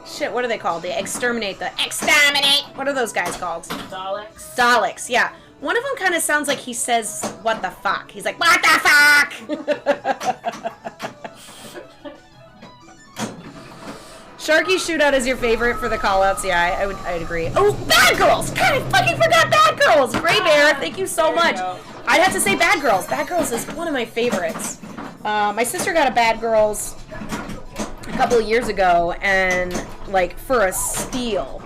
shit, what are they called? The Exterminate. What are those guys called? Daleks. Daleks, yeah. One of them kind of sounds like he says, what the fuck? He's like, what the fuck? Sharky Shootout is your favorite for the callouts. Yeah, I'd agree. Oh, Bad Girls! God, I fucking forgot Bad Girls! Gray Bear, thank you so much. I'd have to say Bad Girls. Bad Girls is one of my favorites. My sister got a Bad Girls a couple of years ago, and like for a steal.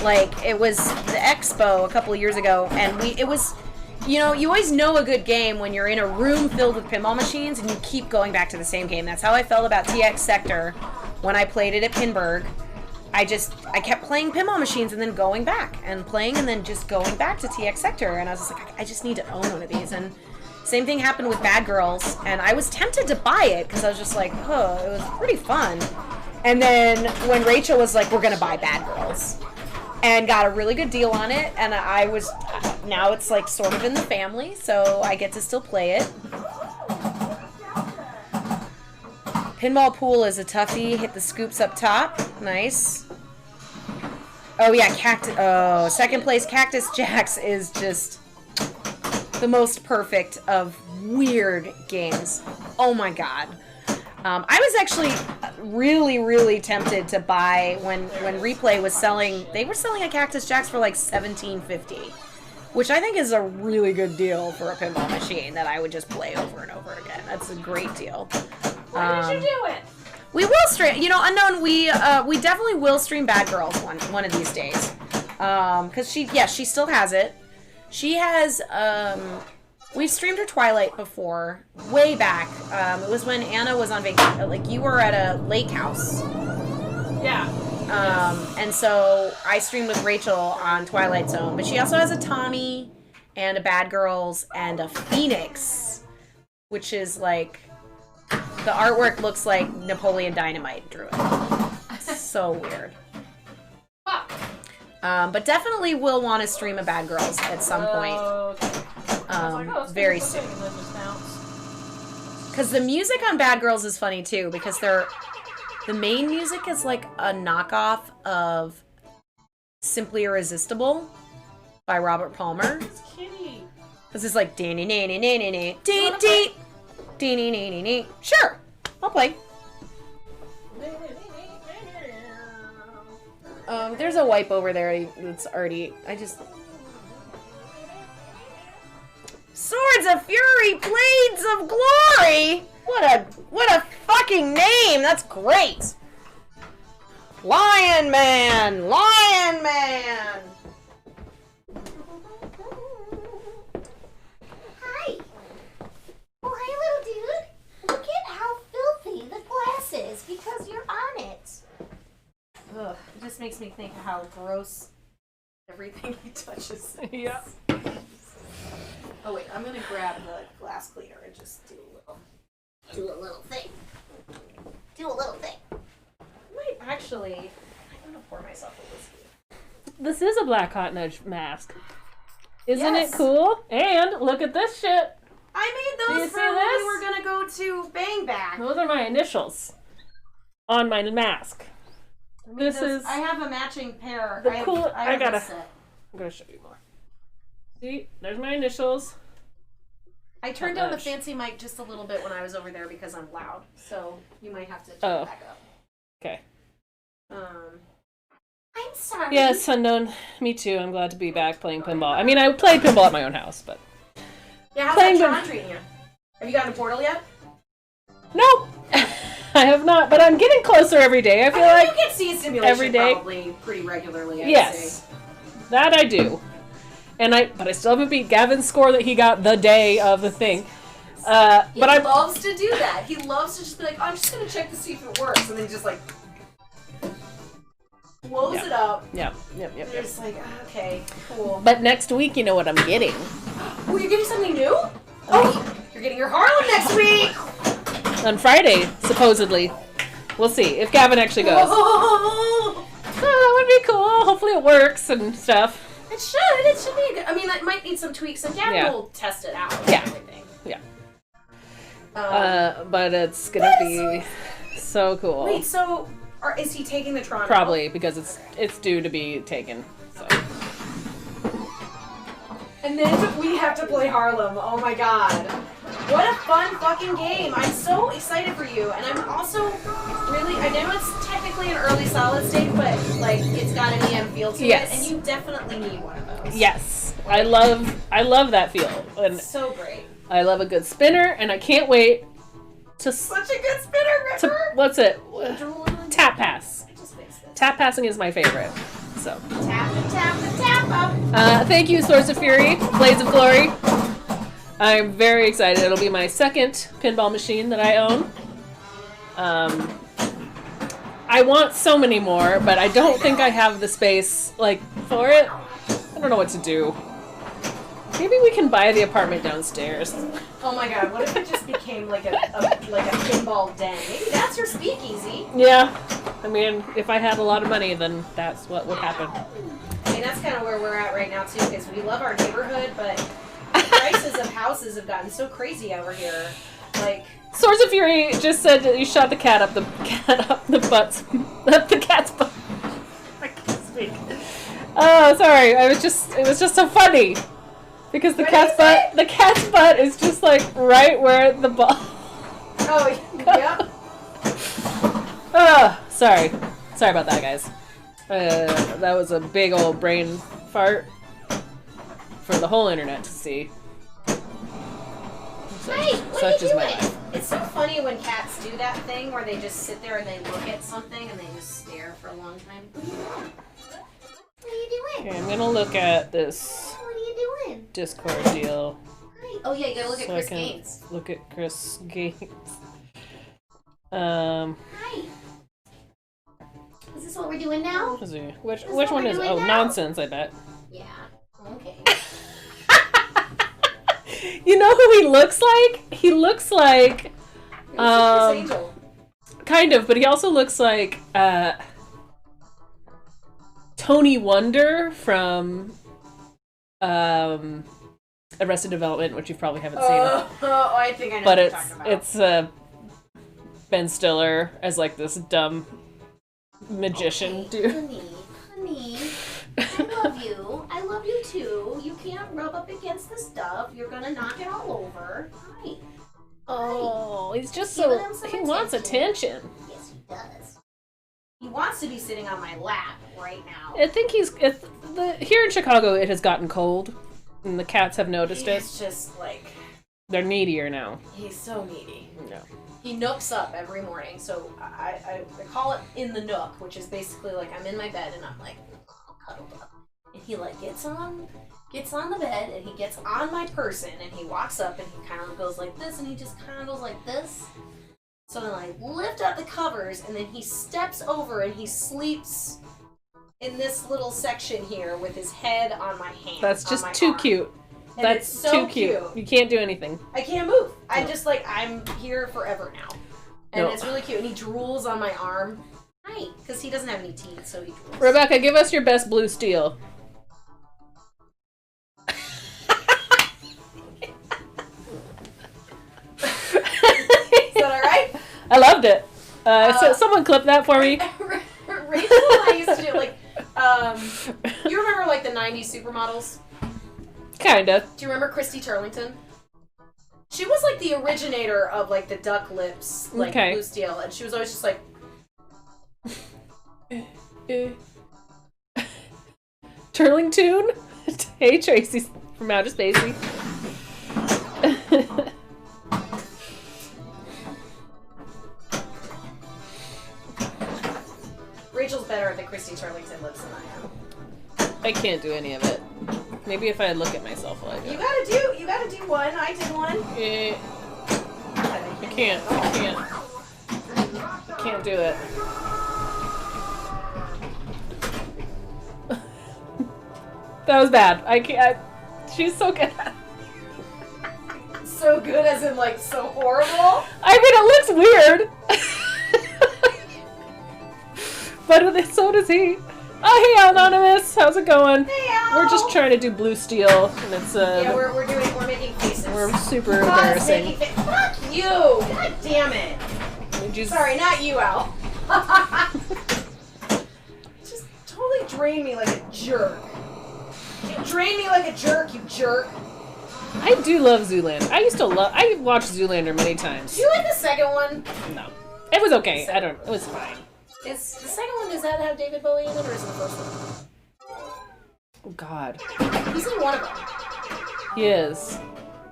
Like it was the expo a couple of years ago, and it was, you know, you always know a good game when you're in a room filled with pinball machines and you keep going back to the same game. That's how I felt about TX Sector when I played it at Pinburg. I kept playing pinball machines and then going back and playing and then just going back to TX Sector, and I was just like, I just need to own one of these. And same thing happened with Bad Girls, and I was tempted to buy it because I was just like, oh, it was pretty fun. And then when Rachel was like, we're gonna buy Bad Girls, and got a really good deal on it, and now it's like sort of in the family, so I get to still play it. Pinball Pool is a toughie. Hit the scoops up top. Nice. Oh yeah, second place Cactus Jacks is just the most perfect of weird games. Oh my god. I was actually really, really tempted to buy when Replay was selling. They were selling a Cactus Jacks for like $17.50, which I think is a really good deal for a pinball machine that I would just play over and over again. That's a great deal. Why did you do it? We will stream. You know, Unknown. We definitely will stream Bad Girls one of these days. Because she still has it. She has. We've streamed her Twilight before, way back. It was when Anna was on vacation. Like you were at a lake house. Yeah. And so I streamed with Rachel on Twilight Zone. But she also has a Tommy and a Bad Girls and a Phoenix, which is like. The artwork looks like Napoleon Dynamite drew it. So weird. Fuck. But definitely will want to stream a Bad Girls at some point. Very soon. Because the music on Bad Girls is funny too, because the main music is like a knockoff of Simply Irresistible by Robert Palmer. It's kitty. Because it's like dee dee dee dee dee dee dee dee. Sure, I'll play. There's a wipe over there that's already. Swords of Fury, Blades of Glory. What a fucking name. That's great. Lion Man. Hi. Oh, hi, little dude. Look at how filthy the glass is because you're on it. Ugh, it just makes me think of how gross everything he touches. Yeah. Oh wait, I'm gonna grab the glass cleaner and just do Do a little thing. Do a little thing. I might actually. I'm gonna pour myself a whiskey. This is a Black Hot Nudge mask. Isn't Yes. it cool? And look at this shit. I made Do you those see for when this? we were gonna go to Bang Back. Those are my initials on my mask. This is. I have a matching pair. the cool. I have gotta. a set. I'm gonna show you more. See, there's my initials. I turned down the Nudge. fancy mic just a little bit when I was over there because I'm loud. So you might have to turn Oh. it back up. Okay. I'm sorry. Yes, Unknown. Me too. I'm glad to be back playing pinball. I mean, I played pinball at my own house, but Yeah, how's Playing that the- Tron treating you? Have you gotten a portal yet? no, I have not. But I'm getting closer every day. I feel I mean, like you get seed stimulation every day. probably pretty regularly. I'd yes, say. that I do. But I still haven't beat Gavin's score that he got the day of the thing. But He I loves to do that. He loves to just be like, I'm just gonna check to see if it works, and then just like blows Yeah. it up. Yep. And you're just like, okay, cool. But next week, you know what I'm getting. Oh, you're getting something new? Oh, you're getting your Harlem next week. On Friday, supposedly. We'll see if Gavin actually goes. Oh, that would be cool. Hopefully it works and stuff. it should. It should be a good. I mean, it might need some tweaks. So Gavin Yeah. will test it out. Yeah. And everything. Yeah. Um, But it's gonna be so cool. wait, so is he taking the Tron? Probably because it's due to be taken. So And then we have to play Harlem. Oh my god. What a fun fucking game. I'm so excited for you. And I'm also really, I know it's technically an early solid state, but like it's got an EM feel to Yes. it. And you definitely need one of those. yes, I love that feel, and So great. I love a good spinner, and I can't wait to Such a good spinner, Ripper. what's it? Drooling. Tap pass. I just fixed it. Tap passing is my favorite. So Tap and tap and tap up. thank you, Swords of Fury, Blades of Glory. I'm very excited. It'll be my second pinball machine that I own. I want so many more, but I don't think I have the space for it. I don't know what to do. Maybe we can buy the apartment downstairs. Oh my god, what if it just became like a pinball den? Maybe that's your speakeasy. Yeah, I mean, if I had a lot of money, then that's what would happen. I mean, that's kind of where we're at right now, too, because we love our neighborhood, but the prices of houses have gotten so crazy over here. Like, Swords of Fury just said that you shot the cat up the butt, up the cat's butt. I can't speak. Oh, sorry. It was just so funny because the cat's butt is just right where the ball. oh, yeah. Oh, sorry about that, guys. That was a big old brain fart for the whole internet to see. Hey, what are Such you is my doing? life. It's so funny when cats do that thing where they just sit there and they look at something and they just stare for a long time. What are you doing? Okay, I'm gonna look at this What are you doing? Discord deal. Hi. Oh yeah, you gotta look at So I Chris can Gaines. look at Chris Gaines. Hi. Is this what we're doing now? Is he? Which Is that one what is? we're Oh, doing now? nonsense. I bet. Yeah. Okay. You know who he looks like? He looks like It was Chris Angel. kind of, but he also looks like Tony Wonder from Arrested Development, which you probably haven't seen. Oh, I think I know But what you're talking about. it's Ben Stiller as like this dumb magician Okay, dude. honey, I love you. I love you too. You can't rub up against the stuff. You're gonna knock it all over. Hi. Oh, he's just Giving so him some he wants attention. attention. Yes, he does. He wants to be sitting on my lap right now. I think here in Chicago it has gotten cold, and the cats have noticed it. He's just like, They're needier now. he's so needy. No. He nooks up every morning, so I call it in the nook, which is basically like I'm in my bed and I'm like cuddled up, and he like gets on the bed and he gets on my person and he walks up and he kind of goes like this and he just kind of goes like this. So then I lift up the covers and then he steps over and he sleeps in this little section here with his head on my hand. That's on just my too arm. cute. And That's it's so too cute. You can't do anything. I can't move. I'm here forever now. And No. it's really cute. And he drools on my arm. Hi. Because he doesn't have any teeth, so he drools. Rebecca, give us your best blue steel. Is that alright? I loved it. So someone clip that for me. Rachel and I used to do, like, you remember, like, the 90s supermodels? Kinda. Do you remember Christy Turlington? She was, like, the originator of, like, the duck lips, like, Okay. blue steel. And she was always just like, Turlington? Hey, Tracy from Outer Spacey. Rachel's better at the Christy Turlington lips than I am. I can't do any of it. Maybe if I look at myself while I do You it. gotta do one. I did one. I can't do it. That was bad. I can't. She's so good at it. So good as in, like, so horrible. I mean, it looks weird. But so does he. Oh, hey, Anonymous. How's it going? Hey, Al. We're just trying to do blue steel, and it's Yeah, we're making faces. we're super God's embarrassing. making Fuck you! God damn it! We just- Sorry, not you, Al. Just totally drain me like a jerk. You drain me like a jerk, you jerk. I do love Zoolander. I watched Zoolander many times. Do you like the second one? No. It was okay. It was fine. Is the second one, does that have David Bowie in it, or is it the first one? Oh, God. He's in one of them. He is.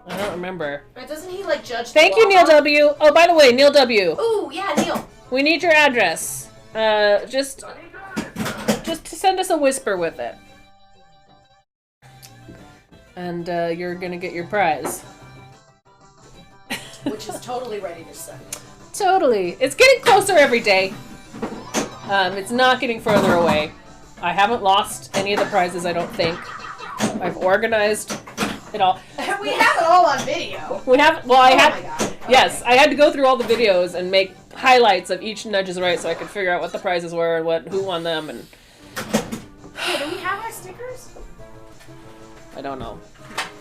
I don't remember. Doesn't he, like, judge the Thank you, Neil Wawa? W. Oh, by the way, Neil W. Ooh, yeah, Neil. We need your address. Just to send us a whisper with it. And, you're gonna get your prize. Which is totally ready to send. Totally. It's getting closer every day. It's not getting further away. I haven't lost any of the prizes, I don't think. I've organized it all. We have it all on video. We have, well, I Oh had, my god. yes, I had to go through all the videos and make highlights of each Nudge is Right so I could figure out what the prizes were and who won them, and Hey, do we have our stickers? I don't know.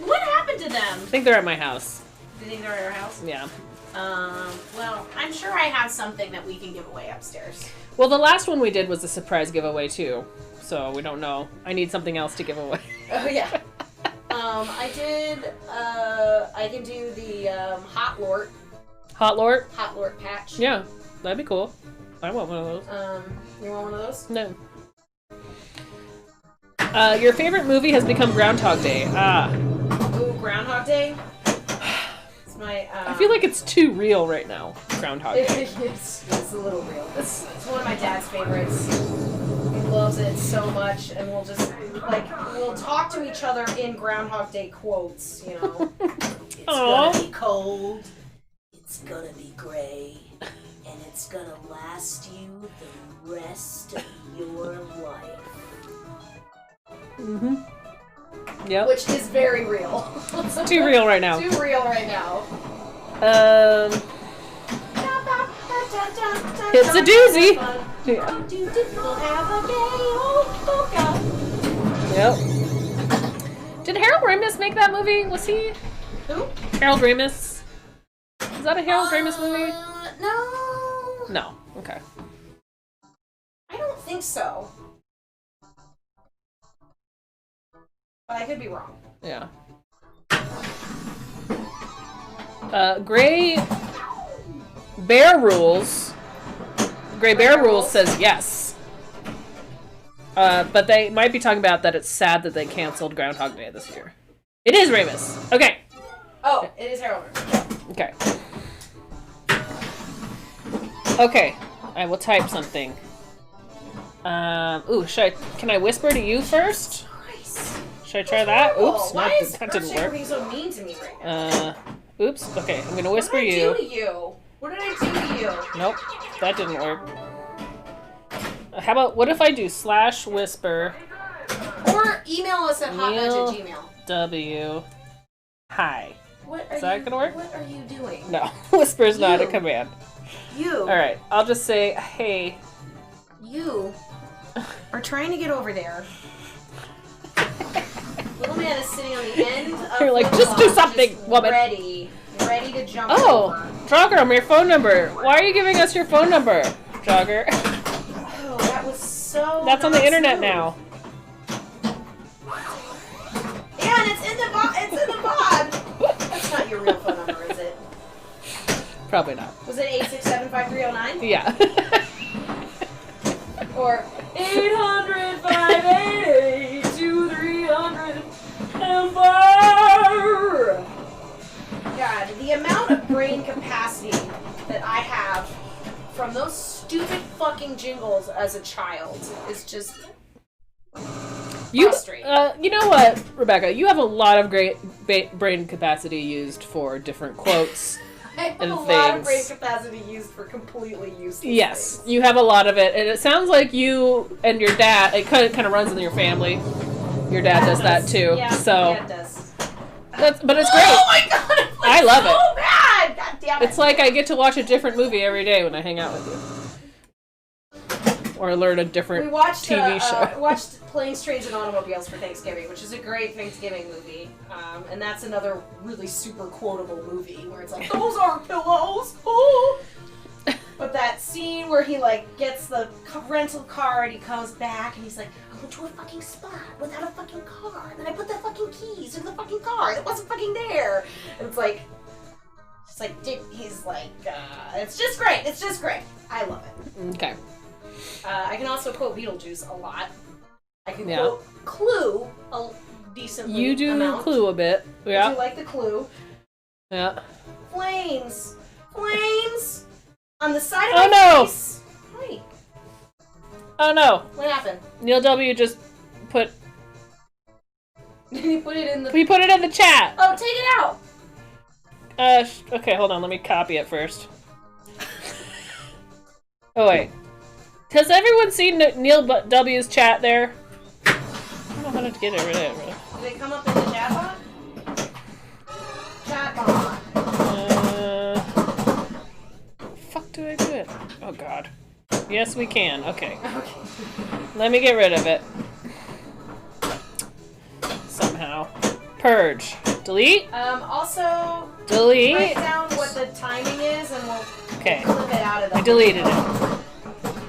What happened to them? I think they're at my house. Do you think they're at our house? Yeah. Well, I'm sure I have something that we can give away upstairs. Well, the last one we did was a surprise giveaway too, so we don't know. I need something else to give away. Oh, yeah. I can do the, Hot Lort Hot Lort? patch. Yeah, that'd be cool. I want one of those. You want one of those? No. Your favorite movie has become Groundhog Day. Ah. Ooh, Groundhog Day? It's my. I feel like it's too real right now. Groundhog Day. It's a little real. It's one of my dad's favorites. He loves it so much, and we'll just we'll talk to each other in Groundhog Day quotes. You know, it's gonna be cold. It's gonna be gray, and it's gonna last you the rest of your life. Mm-hmm. Yep. Which is very real. It's too real right now. Too real right now. It's a doozy. Yeah. We'll have a day old polka. Yep. Did Harold Ramis make that movie? Was he? Who? Harold Ramis. Is that a Harold Ramis movie? No. No. Okay. I don't think so. But I could be wrong. Yeah. Gray Bear Rules. Gray Bear Rules says yes. But they might be talking about that it's sad that they canceled Groundhog Day this year. It is Ramis. Okay. Oh, it is Harold Ramis. Okay. Okay. I will type something. Ooh, can I whisper to you first? Nice. Should I try that? Oops, Why is that didn't Earthshaker work. being so mean to me right now? Oops. Okay, I'm gonna whisper What did I you. do to you? What did I do to you? Nope, that didn't work. How about, what if I do /whisper Or email us at hotnudge@gmail. W hi. Is that gonna work? What are you doing? No, whisper is not a You. command. You. Alright, I'll just say, hey. You are trying to get over there. Little man is sitting on the end of You're like, the just do lawn, something, just woman. Ready to jump Oh, over. Jogger, your phone number. Why are you giving us your phone number, Jogger? Oh, that was so. That's on the not internet smooth. now. Yeah, and it's in the bod. That's not your real phone number, is it? Probably not. Was it 867-5309? Yeah. Or 800-588-2300 Ember. God, the amount of brain capacity that I have from those stupid fucking jingles as a child is just frustrating. You know what, Rebecca? You have a lot of great brain capacity used for different quotes. I have and a lot of brain things. capacity used for completely useless Yes, things. you have a lot of it, and it sounds like you and your dad. It kind of runs in your family. Your dad does that too. Yeah, so yeah, it does. but it's great. Oh my god! It I love so it. bad! God damn it. It's like I get to watch a different movie every day when I hang out with you, or learn a different We watched TV show. watched Planes, Trains, and Automobiles for Thanksgiving, which is a great Thanksgiving movie. And that's another really super quotable movie where it's like, those aren't pillows! Oh! But that scene where he gets the rental car and he comes back and he's like, I went to a fucking spot without a fucking car, and then I put the fucking keys in the fucking car that wasn't fucking there. And it's like, he's like, it's just great. It's just great. I love it. Okay. I can also quote Beetlejuice a lot. I can Yeah. quote Clue a decent You do amount. Clue a bit. I Yeah. do like the Clue. Yeah. Flames! Flames! On the side of Oh, my no. face! Hey, Oh no. what happened? Neil W. just put. Did he put it in the... We put it in the chat. Oh, take it out! Okay, hold on. Let me copy it first. Oh wait. Has everyone seen Neil W.'s chat there? I don't know how to get it rid of it. Did it come up in the chat bot? Chat bot. Fuck do I do it? Oh god. Yes, we can. Okay. Okay. Let me get rid of it. Somehow. Purge. Delete. Also, Delete. write down what the timing is and we'll Okay. clip it out of the I deleted it.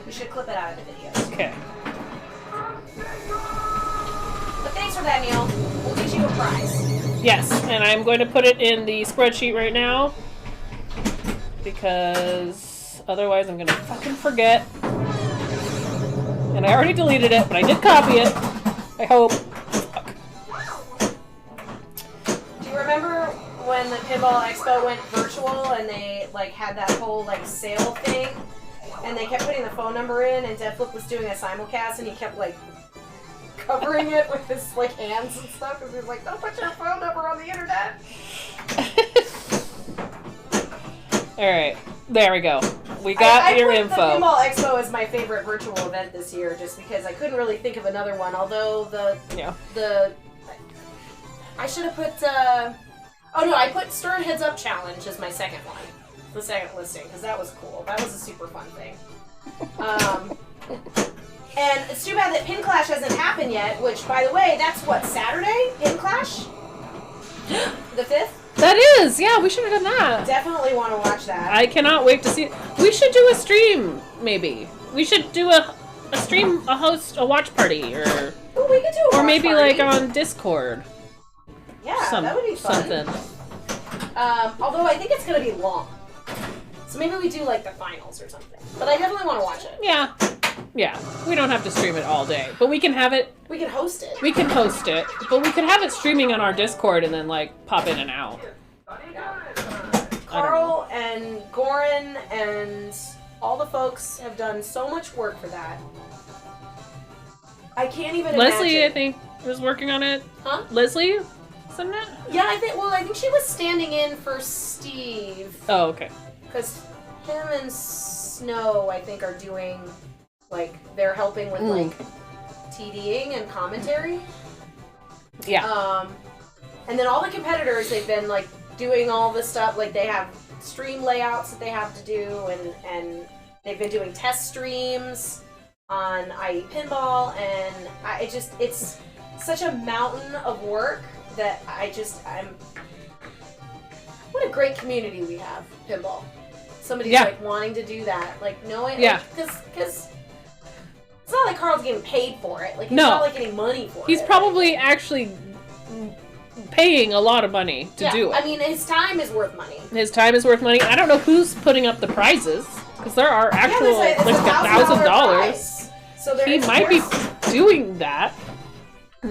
We should clip it out of the videos. Okay. But thanks for that, Neil. We'll get you a prize. Yes, and I'm going to put it in the spreadsheet right now because otherwise I'm going to fucking forget. And I already deleted it, but I did copy it. I hope. Fuck. Do you remember when the Pinball Expo went virtual and they like had that whole like sale thing, and they kept putting the phone number in, and Deadflip was doing a simulcast, and he kept like covering it with his like hands and stuff, because he was like, "Don't put your phone number on the internet." All right, there we go. We got your info. The Pinball Expo is my favorite virtual event this year, just because I couldn't really think of another one. Although I should have put. Oh no, I put Stern Heads Up Challenge as my second one, the second listing, because that was cool. That was a super fun thing. And it's too bad that Pin Clash hasn't happened yet. Which, by the way, that's what, Saturday? Pin Clash, the 5th. That is, yeah. We should have done that. Definitely want to watch that. I cannot wait to see it. We should do a stream, maybe. We should do a stream, a watch party, or Ooh, we could do a or watch maybe party. like on Discord. Yeah, that would be fun. Something. Although I think it's gonna be long, so maybe we do like the finals or something. But I definitely want to watch it. Yeah. Yeah. We don't have to stream it all day, but we can have it. We can host it. We can host it, but we could have it streaming on our Discord and then like pop in and out. Carl and Goran and all the folks have done so much work for that. I can't even Leslie, imagine. I think, was working on it. Huh? Leslie, isn't it? Yeah, I think she was standing in for Steve. Oh, okay. Because him and Snow, I think, are doing, like, they're helping with, like, TDing and commentary. Yeah. And then all the competitors, they've been, like, doing all this stuff. Like, they have stream layouts that they have to do, and they've been doing test streams on IE Pinball, and it's such a mountain of work that what a great community we have, Pinball. Somebody's like wanting to do that, like knowing, because it's not like Carl's getting paid for it. Like he's not like getting money for it. He's probably actually paying a lot of money to do it. I mean, his time is worth money. His time is worth money. I don't know who's putting up the prizes, because there are actual it's like $1,000. So he might be doing that.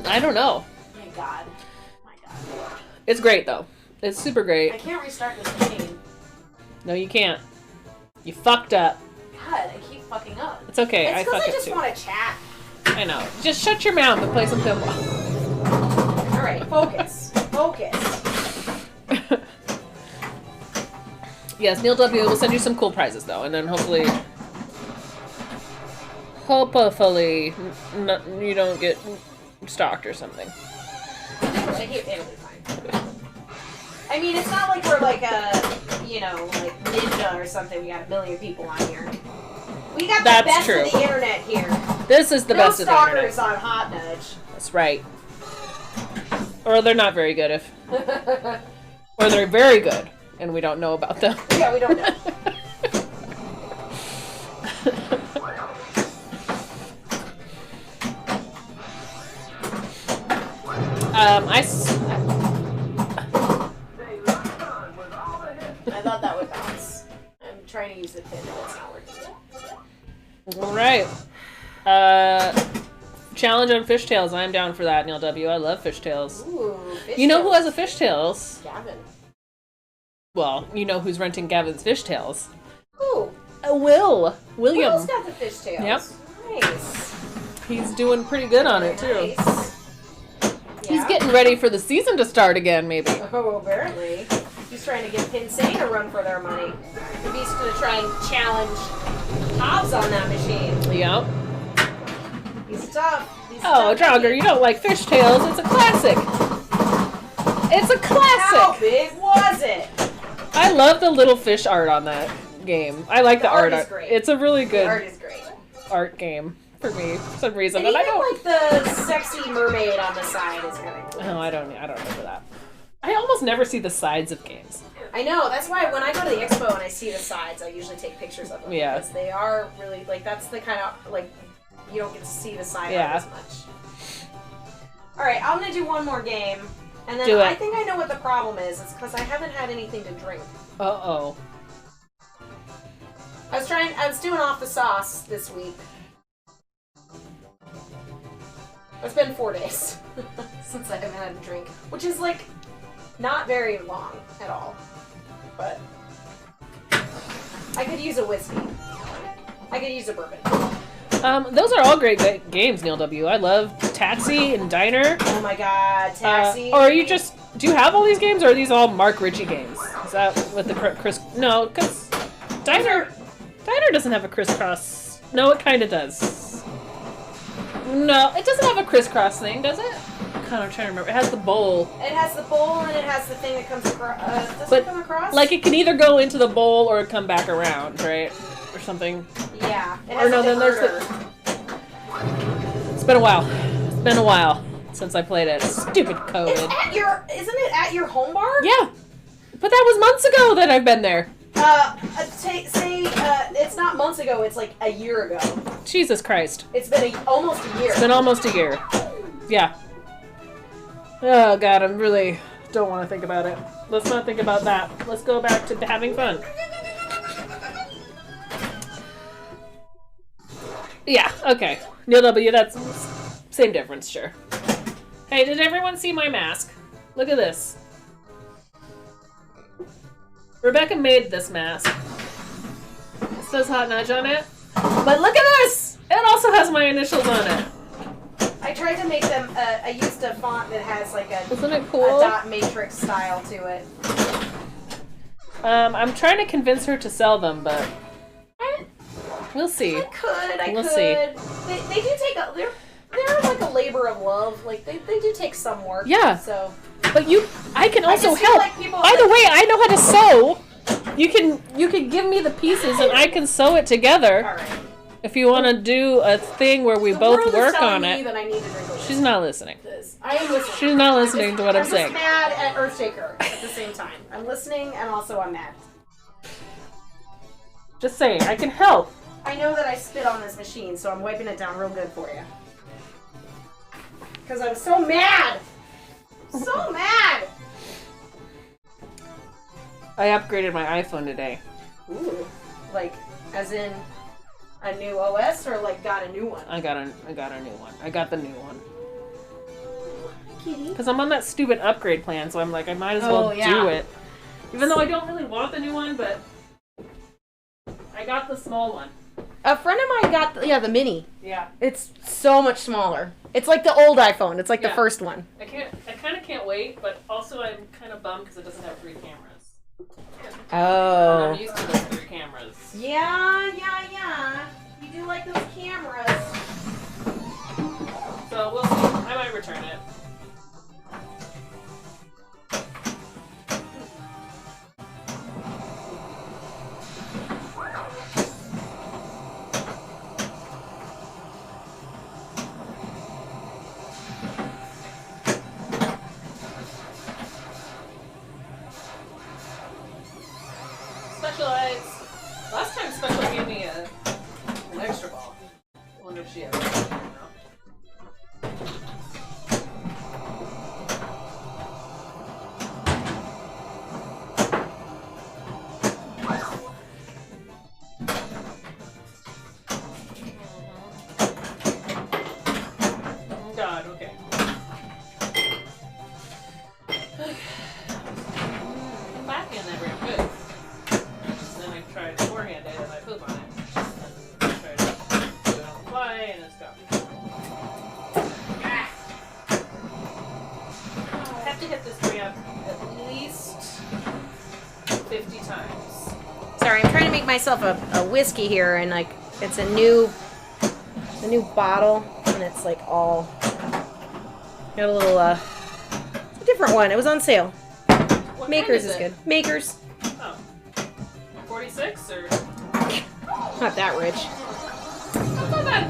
I don't know. My God. It's great though. It's super great. I can't restart this machine. No, you can't. You fucked up. God, I keep fucking up. It's okay. It's I because fuck I up just too. want to chat. I know. Just shut your mouth and play some pinball. All right, focus. Focus. Yes, Neil W. will send you some cool prizes though, and then hopefully you don't get stalked or something. It'll be fine. I mean, it's not like we're like a, like Ninja or something. We got a million people on here. We got the best of the internet here. This is the best of the internet. No stalkers on Hot Nudge. That's right. Or they're not very good or they're very good and we don't know about them. Yeah, we don't know. I thought that would bounce. I'm trying to use the pin, but it's not working. Alright. Challenge on fishtails. I'm down for that, Neil W. I love fishtails. Ooh, fishtails. You know who has a fishtails? Gavin. Well, you know who's renting Gavin's fishtails. Ooh. William. Will's got the fishtails. Yep. Nice. He's doing pretty good on it, too. Nice. He's getting ready for the season to start again, maybe. Oh, apparently. He's trying to give Pinsane a run for their money. Maybe he's going to try and challenge Hobbs on that machine. Yep. He's tough. Oh, Jogger, you don't like fishtails. It's a classic. It's a classic. How big was it? I love the little fish art on that game. I like the art. Is great. It's a really good The art is great. art game for me for some reason. And I even don't like the sexy mermaid on the side is kind of cool. Oh, I don't remember that. I almost never see the sides of games. I know. That's why when I go to the expo and I see the sides, I usually take pictures of them. Yeah. Because they are really, like, that's the kind of, like, you don't get to see the side art as much. Alright, I'm going to do one more game. And then I think I know what the problem is. It's because I haven't had anything to drink. Uh-oh. I was doing off the sauce this week. It's been 4 days since I haven't had a drink. Which is like Not very long at all. But I could use a whiskey. I could use a bourbon. Those are all great games, Neil W. I love Taxi and Diner. Oh my god, Taxi. Or are you just... Do you have all these games, or are these all Mark Ritchie games? Is that with the Chris... No, because Diner doesn't have a crisscross... No, it kind of does. No, it doesn't have a crisscross thing, does it? God, I'm trying to remember. It has the bowl. It has the bowl and it has the thing that comes across. Does But, it come across? Like, it can either go into the bowl or come back around, right? Or something. Yeah. It Or has no, a then there's diverter. It's been a while. It's been a while since I played it. Stupid It's COVID. at your. Isn't it at your home bar? Yeah. But that was months ago that I've been there. It's not months ago. It's like a year ago. Jesus Christ. It's been almost a year. It's been almost a year. Yeah. Oh god, I really don't want to think about it. Let's not think about that. Let's go back to having fun. Yeah, okay. Neil W, that's same difference, sure. Hey, did everyone see my mask? Look at this. Rebecca made this mask. It says Hot Nudge on it. But look at this! It also has my initials on it. I tried to make them. I used a font that has like a Isn't it cool? dot matrix style to it. I'm trying to convince her to sell them, but we'll see. I could. We'll see. They do take a. They're like a labor of love. Like they do take some work. Yeah. So. But I can also just feel help. like people- By the way, I know how to sew. You can give me the pieces and I can sew it together. All right. If you want to do a thing where we The both world is work telling on me it. that I need to drink a whiskey. She's not listening. I am listening. She's not listening to what I'm saying. I'm just mad at Earthshaker at the same time. I'm listening and also I'm mad. Just saying, I can help. I know that I spit on this machine, so I'm wiping it down real good for you. Because I was so mad! So mad! I upgraded my iPhone today. Ooh. Like, as in a new OS or like got a new one? I got a new one. I got the new one. Kitty. Because I'm on that stupid upgrade plan, so I'm like, I might as well do it. Even though I don't really want the new one, but I got the small one. A friend of mine got the mini. Yeah. It's so much smaller. It's like the old iPhone. It's like the Yeah. first one. I kind of can't wait, but also I'm kind of bummed because it doesn't have 3 cameras. Oh. I'm used to those 3 cameras. Yeah. You do like those cameras. So we'll see. I might return it. Specialized. Last time Special gave me an extra ball. I wonder if she has it. Oh God, okay. I'm back in that real good. Then I tried forehand it and I poop on it. And I tried to do it on the fly and it's gone. Ah. I have to hit this ramp at least 50 times. Sorry, I'm trying to make myself a whiskey here, and like it's a new bottle, and it's like all got a little it's a different one. It was on sale. What Makers kind is it? good. Makers, Oh. 46 or? not that rich. It's not bad.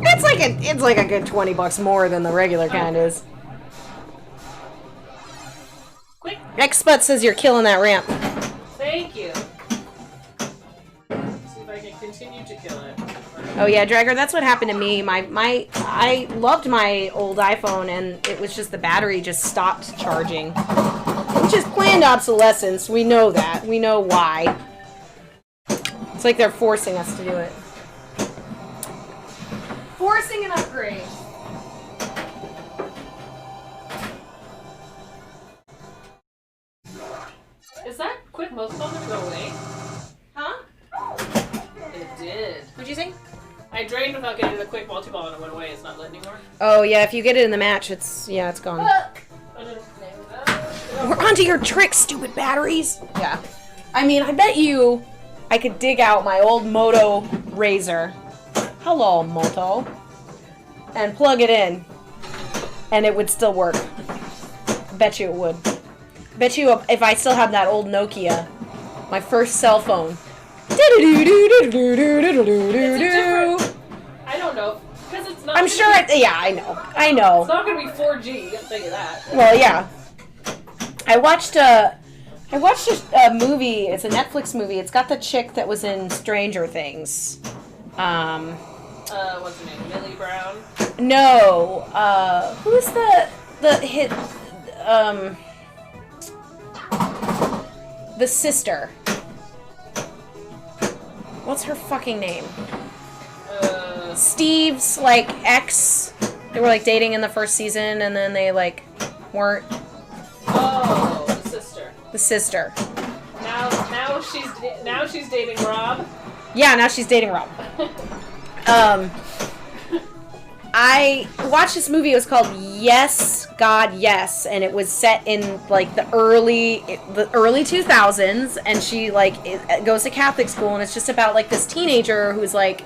It's like a good $20 more than the regular kind is. Quick. Xsput says you're killing that ramp. Thank you. See if I can continue to kill it. Oh yeah, Dragger, that's what happened to me. I loved my old iPhone, and it was just the battery just stopped charging. Which is planned obsolescence. We know that. We know why. It's like they're forcing us to do it. Forcing an upgrade. I drained without getting the quick multi-ball and it went away. It's not lit anymore. Oh yeah, if you get it in the match, it's gone. We're onto your trick, stupid batteries. Yeah. I mean, I bet you I could dig out my old Moto Razor. Hello, Moto. And plug it in. And it would still work. Bet you it would. Bet you if I still have that old Nokia, my first cell phone. It's a different... I don't know. Because it's not... I'm sure yeah, I know. It's not going to be 4G, you can think of that. Well, yeah. I watched a movie. It's a Netflix movie. It's got the chick that was in Stranger Things. What's her name? Millie Brown? No. Who's the hit? The sister. What's her fucking name? Steve's like ex. They were like dating in the first season, and then they like weren't. Oh, the sister. The sister. Now she's dating Rob. Yeah, now she's dating Rob. I watched this movie. It was called Yes, God, Yes, and it was set in like the early 2000s. And she like goes to Catholic school, and it's just about like this teenager who's like,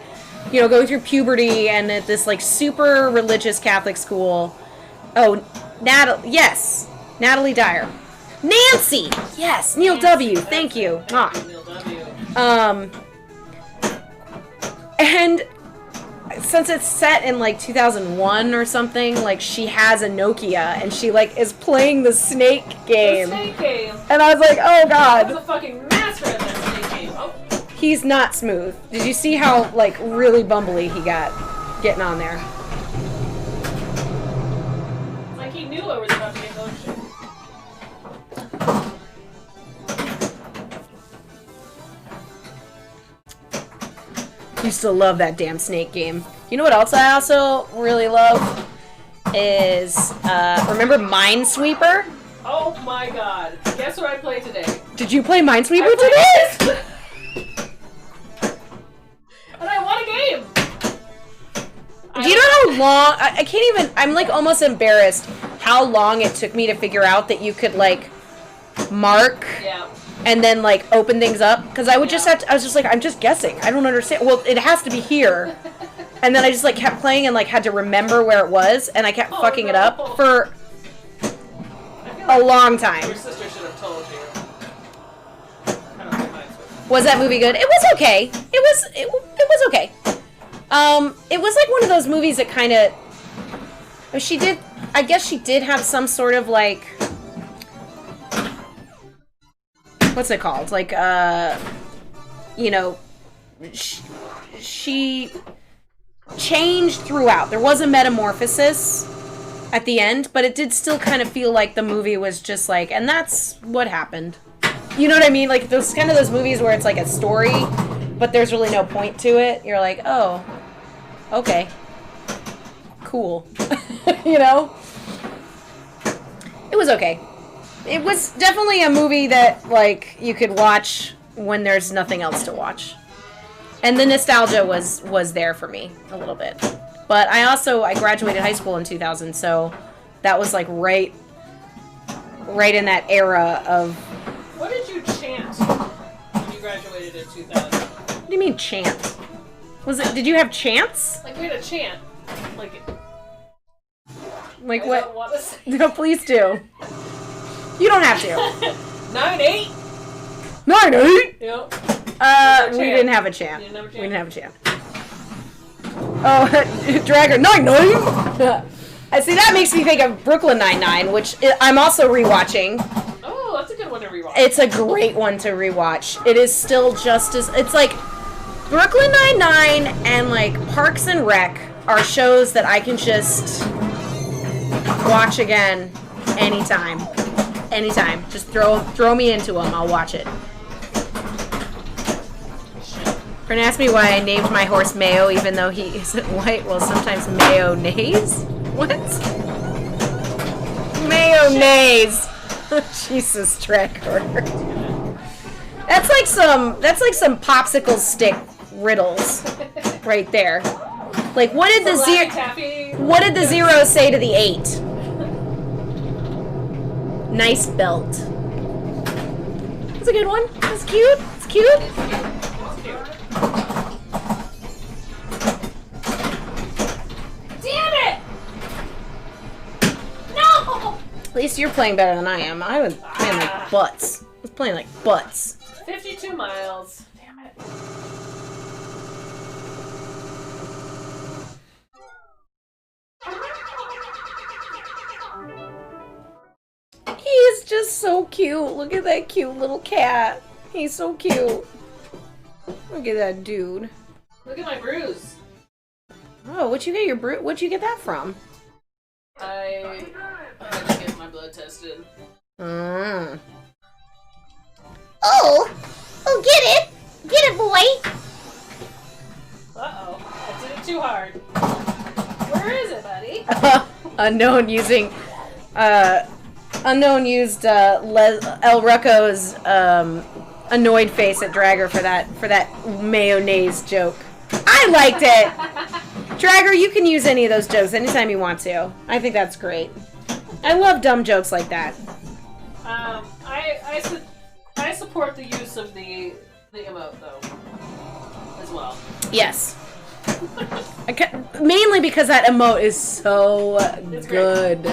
you know, going through puberty, and at this like super religious Catholic school. Oh, Natalie Dyer. Nancy! Yes, Neil W. Thank you. Neil W. And since it's set in like 2001 or something, like she has a Nokia and she like is playing the snake game. The snake game. And I was like, oh god. I was a fucking master at that snake game. Oh. He's not smooth. Did you see how like really bumbly he got getting on there? Like he knew I was about to get those shit. Used to love that damn snake game. You know what else I also really love? Is, remember Minesweeper? Oh my god. Guess what I played today? Did you play Minesweeper today? And I won a game! Do you know how long, I can't even, I'm like almost embarrassed how long it took me to figure out that you could like mark Yeah. and then like open things up, because I would just have to, I was just like, I'm just guessing, I don't understand. Well, it has to be here. And then I just like kept playing and like had to remember where it was, and I kept fucking it up for a long time. Your sister should have told you. I don't think mine's good. Was that movie good? It was okay. It was okay. It was like one of those movies that kind of, I guess she did have some sort of like, what's it called? Like, you know, she changed throughout. There was a metamorphosis at the end, but it did still kind of feel like the movie was just like, and that's what happened. You know what I mean? Like those kind of those movies where it's like a story, but there's really no point to it. You're like, oh, okay, cool. You know? It was okay. It was definitely a movie that like you could watch when there's nothing else to watch. And the nostalgia was there for me a little bit. But I graduated high school in 2000, so that was like right in that era of. What did you chant when you graduated in 2000? What do you mean chant? Did you have chants? Like we had a chant. Like Like I what? don't want to say. No, please do. You don't have to. 9-8. 9-8. Yep. We didn't have a chant. You didn't have a chant? We didn't have a chant. Oh, Dragger 9-9. I see. That makes me think of Brooklyn Nine-Nine, which I'm also rewatching. Oh, that's a good one to rewatch. It's a great one to rewatch. It is still just as it's like Brooklyn Nine-Nine and like Parks and Rec are shows that I can just watch again anytime. Anytime. Just throw me into them. I'll watch it. Friend asked me why I named my horse Mayo, even though he isn't white. Well, sometimes mayonnaise. What? Mayonnaise. Jesus, Trekker. That's like some popsicle stick riddles. right there. Like, what did the Laffy Taffy. What did the 0 say to the 8? Nice belt. That's a good one. That's cute. It's cute. It's cute. Damn it! No! At least you're playing better than I am. I was playing like butts. I was playing like butts. 52 miles. Damn it. He's just so cute. Look at that cute little cat. He's so cute. Look at that dude. Look at my bruise. Oh, what'd you get what'd you get that from? I had to get my blood tested. Mm. Oh! Oh, get it! Get it, boy! Uh-oh. I did it too hard. Where is it, buddy? Unknown used El Rucco's annoyed face at Dragger for that mayonnaise joke. I liked it. Dragger, you can use any of those jokes anytime you want to. I think that's great. I love dumb jokes like that. I support the use of the emote though, as well. Yes. Mainly because that emote is so good.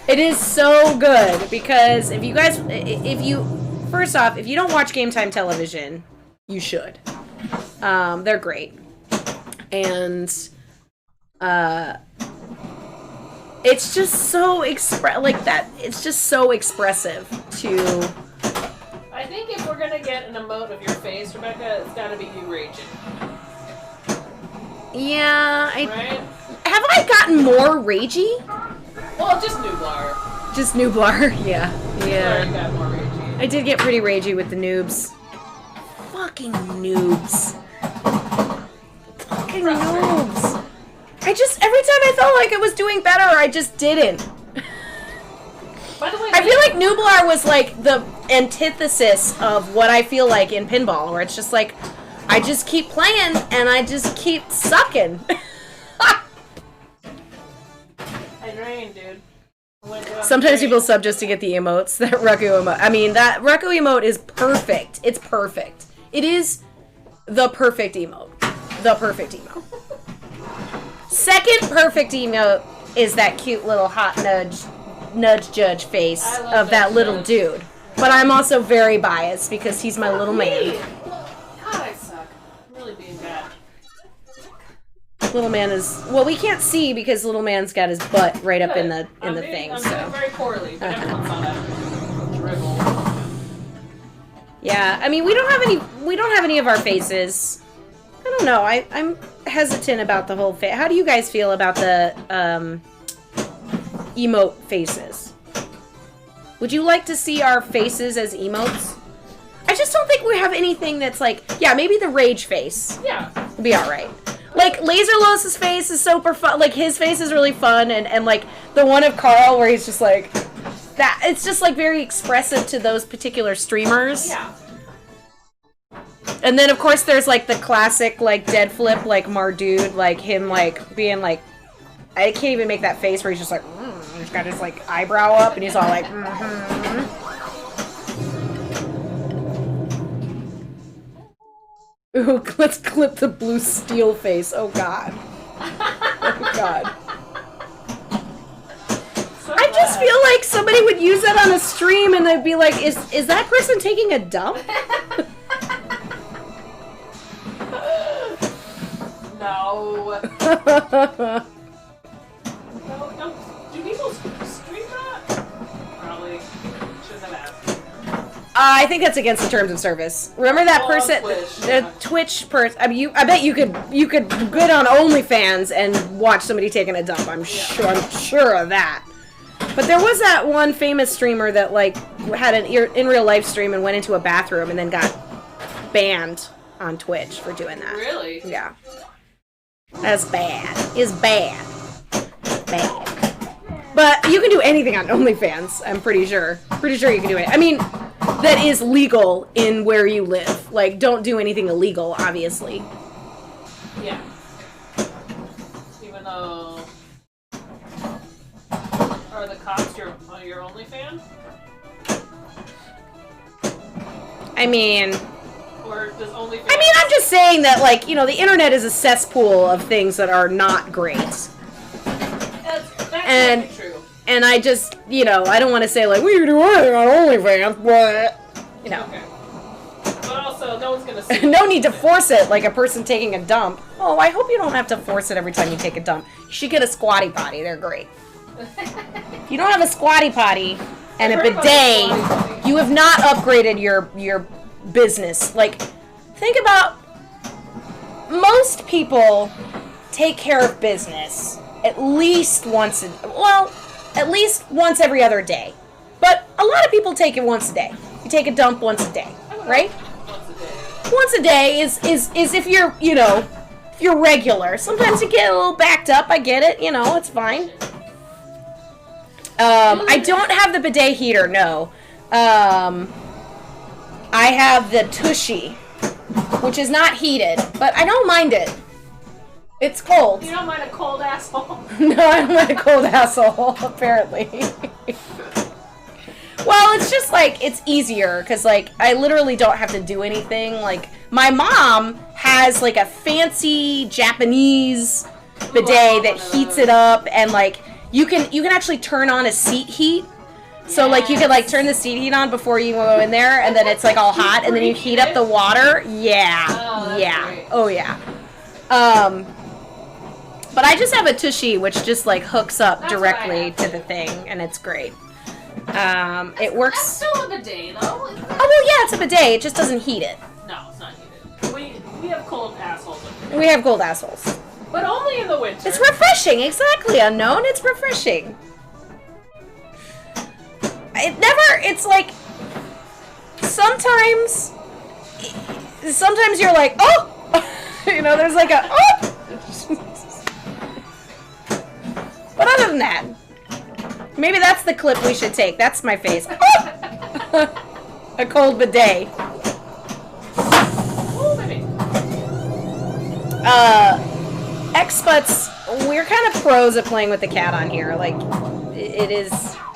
It is so good because first off, if you don't watch Game Time Television, you should. They're great. And it's just so it's just so expressive to. I think if we're gonna get an emote of your face, Rebecca, it's gotta be you raging. Yeah, Right? have I gotten more ragey? Well, just Nublar. Just Nublar, yeah. Nublar got more ragey. I did get pretty ragey with the noobs. Fucking noobs. Fucking noobs. Every time I felt like I was doing better, I just didn't. By the way, I feel like Nublar was like the antithesis of what I feel like in pinball, where it's just like, I just keep playing and I just keep sucking. I drained, dude. Sometimes people sub just to get the emotes. That Rucku emote. I mean, that Rucku emote is perfect. It's perfect. It is the perfect emote. The perfect emote. Second perfect emote is that cute little hot nudge judge face of that little dude. But I'm also very biased because he's my little man. God, I suck. I'm really being bad. Little man is we can't see because little man's got his butt right up in the I'm thing. I'm So doing very poorly, but everyone saw that dribble. yeah, I mean we don't have any of our faces. I don't know. I'm hesitant about the whole face. How do you guys feel about the emote faces? Would you like to see our faces as emotes? I just don't think we have anything that's like, yeah, maybe the rage face Yeah. would be all right. Like Laserlos's face is super fun. Like his face is really fun, and like the one of Carl where he's just like that. It's just like very expressive to those particular streamers. Yeah. And then of course there's like the classic like dead flip like Mardude, like him like being like, I can't even make that face where he's just like he's got his like eyebrow up and he's all like Ooh, let's clip the blue steel face. Oh god. Oh god. I just feel like somebody would use that on a stream and they'd be like, is that person taking a dump? No. No, do people stream that? Probably. Shouldn't have asked. I think that's against the terms of service. Remember that person, Twitch, the yeah. Twitch person. I mean, I bet you could good on OnlyFans and watch somebody taking a dump. I'm sure of that. But there was that one famous streamer that like had an in real life stream and went into a bathroom and then got banned on Twitch for doing that. Really? Yeah. That's bad. It's bad. Bad. But you can do anything on OnlyFans, I'm pretty sure. Pretty sure you can do it. I mean, that is legal in where you live. Like, don't do anything illegal, obviously. even though... Are the cops your only fan? I mean... Or does OnlyFans... I mean, I'm just saying that, like, you know, the internet is a cesspool of things that are not great. That's And- true. And I just, you know, I don't want to say, like, we do anything on OnlyFans, but, you know. Okay. But also, no one's gonna see No need to force it like a person taking a dump. Oh, I hope you don't have to force it every time you take a dump. You should get a squatty potty. They're great. If you don't have a squatty potty and a I've heard about the bidet, squatty potty. you have not upgraded your business. Like, think about most people take care of business at least once every other day. But a lot of people take it once a day. You take a dump once a day, right? Once a day. Once a day is if you're, you know, if you're regular. Sometimes you get a little backed up. I get it. You know, it's fine. I don't have the bidet heater. No. I have the Tushy, which is not heated, but I don't mind it. It's cold. You don't mind a cold asshole? No, I don't mind a cold asshole, apparently. Well, it's just, like, it's easier, because, like, I literally don't have to do anything. Like, my mom has, like, a fancy Japanese bidet that heats it up, and, like, you can actually turn on a seat heat. So, like, you can, like, turn the seat heat on before you go in there, and then it's, like, all hot, and then you heat up the water. Yeah. Oh, that's yeah. great. Oh, yeah. But I just have a Tushy, which just, like, hooks up That's directly what I to the thing, and it's great. It works... That's still a bidet, though. Isn't it? Oh, well, yeah, it's a bidet. It just doesn't heat it. No, it's not heated. We have cold assholes. We have cold assholes. But only in the winter. It's refreshing. Exactly, Unknown. It's refreshing. It's like... Sometimes you're like, oh! You know, there's like a, oh! But other than that, maybe that's the clip we should take. That's my face. Oh! A cold bidet. Ooh, baby. X-Butts, we're kind of pros at playing with the cat on here. Like,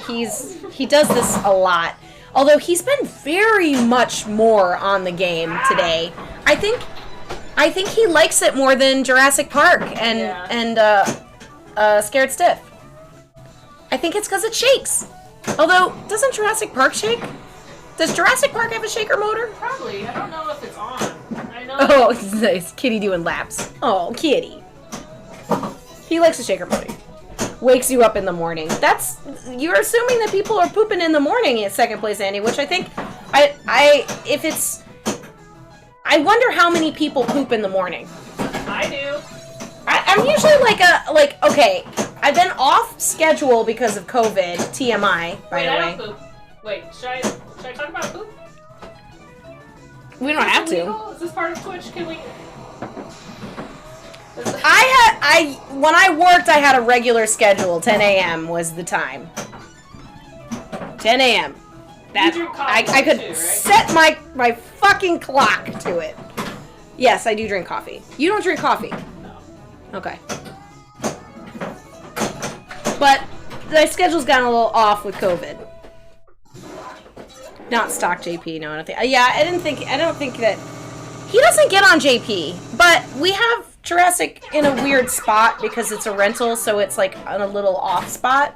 he does this a lot. Although he's been very much more on the game today. I think he likes it more than Jurassic Park and Scared Stiff. I think it's because it shakes. Although, doesn't Jurassic Park shake? Does Jurassic Park have a shaker motor? Probably. I don't know if it's on. I know. Oh, nice. Kitty doing laps. Oh, Kitty. He likes a shaker motor. Wakes you up in the morning. You're assuming that people are pooping in the morning at second place, Andy, which I think, I wonder how many people poop in the morning. I do. I'm usually okay, I've been off schedule because of COVID, TMI, by Wait, the I way. don't poop. Wait, should I talk about poop? We don't have to. Illegal? Is this part of Twitch? Can we... When I worked, I had a regular schedule. 10 a.m. was the time. 10 a.m. That You drink I coffee could too, right? set my fucking clock to it. Yes, I do drink coffee. You don't drink coffee? No. Okay. But my schedule's gotten a little off with COVID. Not stock JP, no, I don't think. Yeah, I don't think that he doesn't get on JP, but we have Jurassic in a weird spot because it's a rental, so it's like on a little off spot.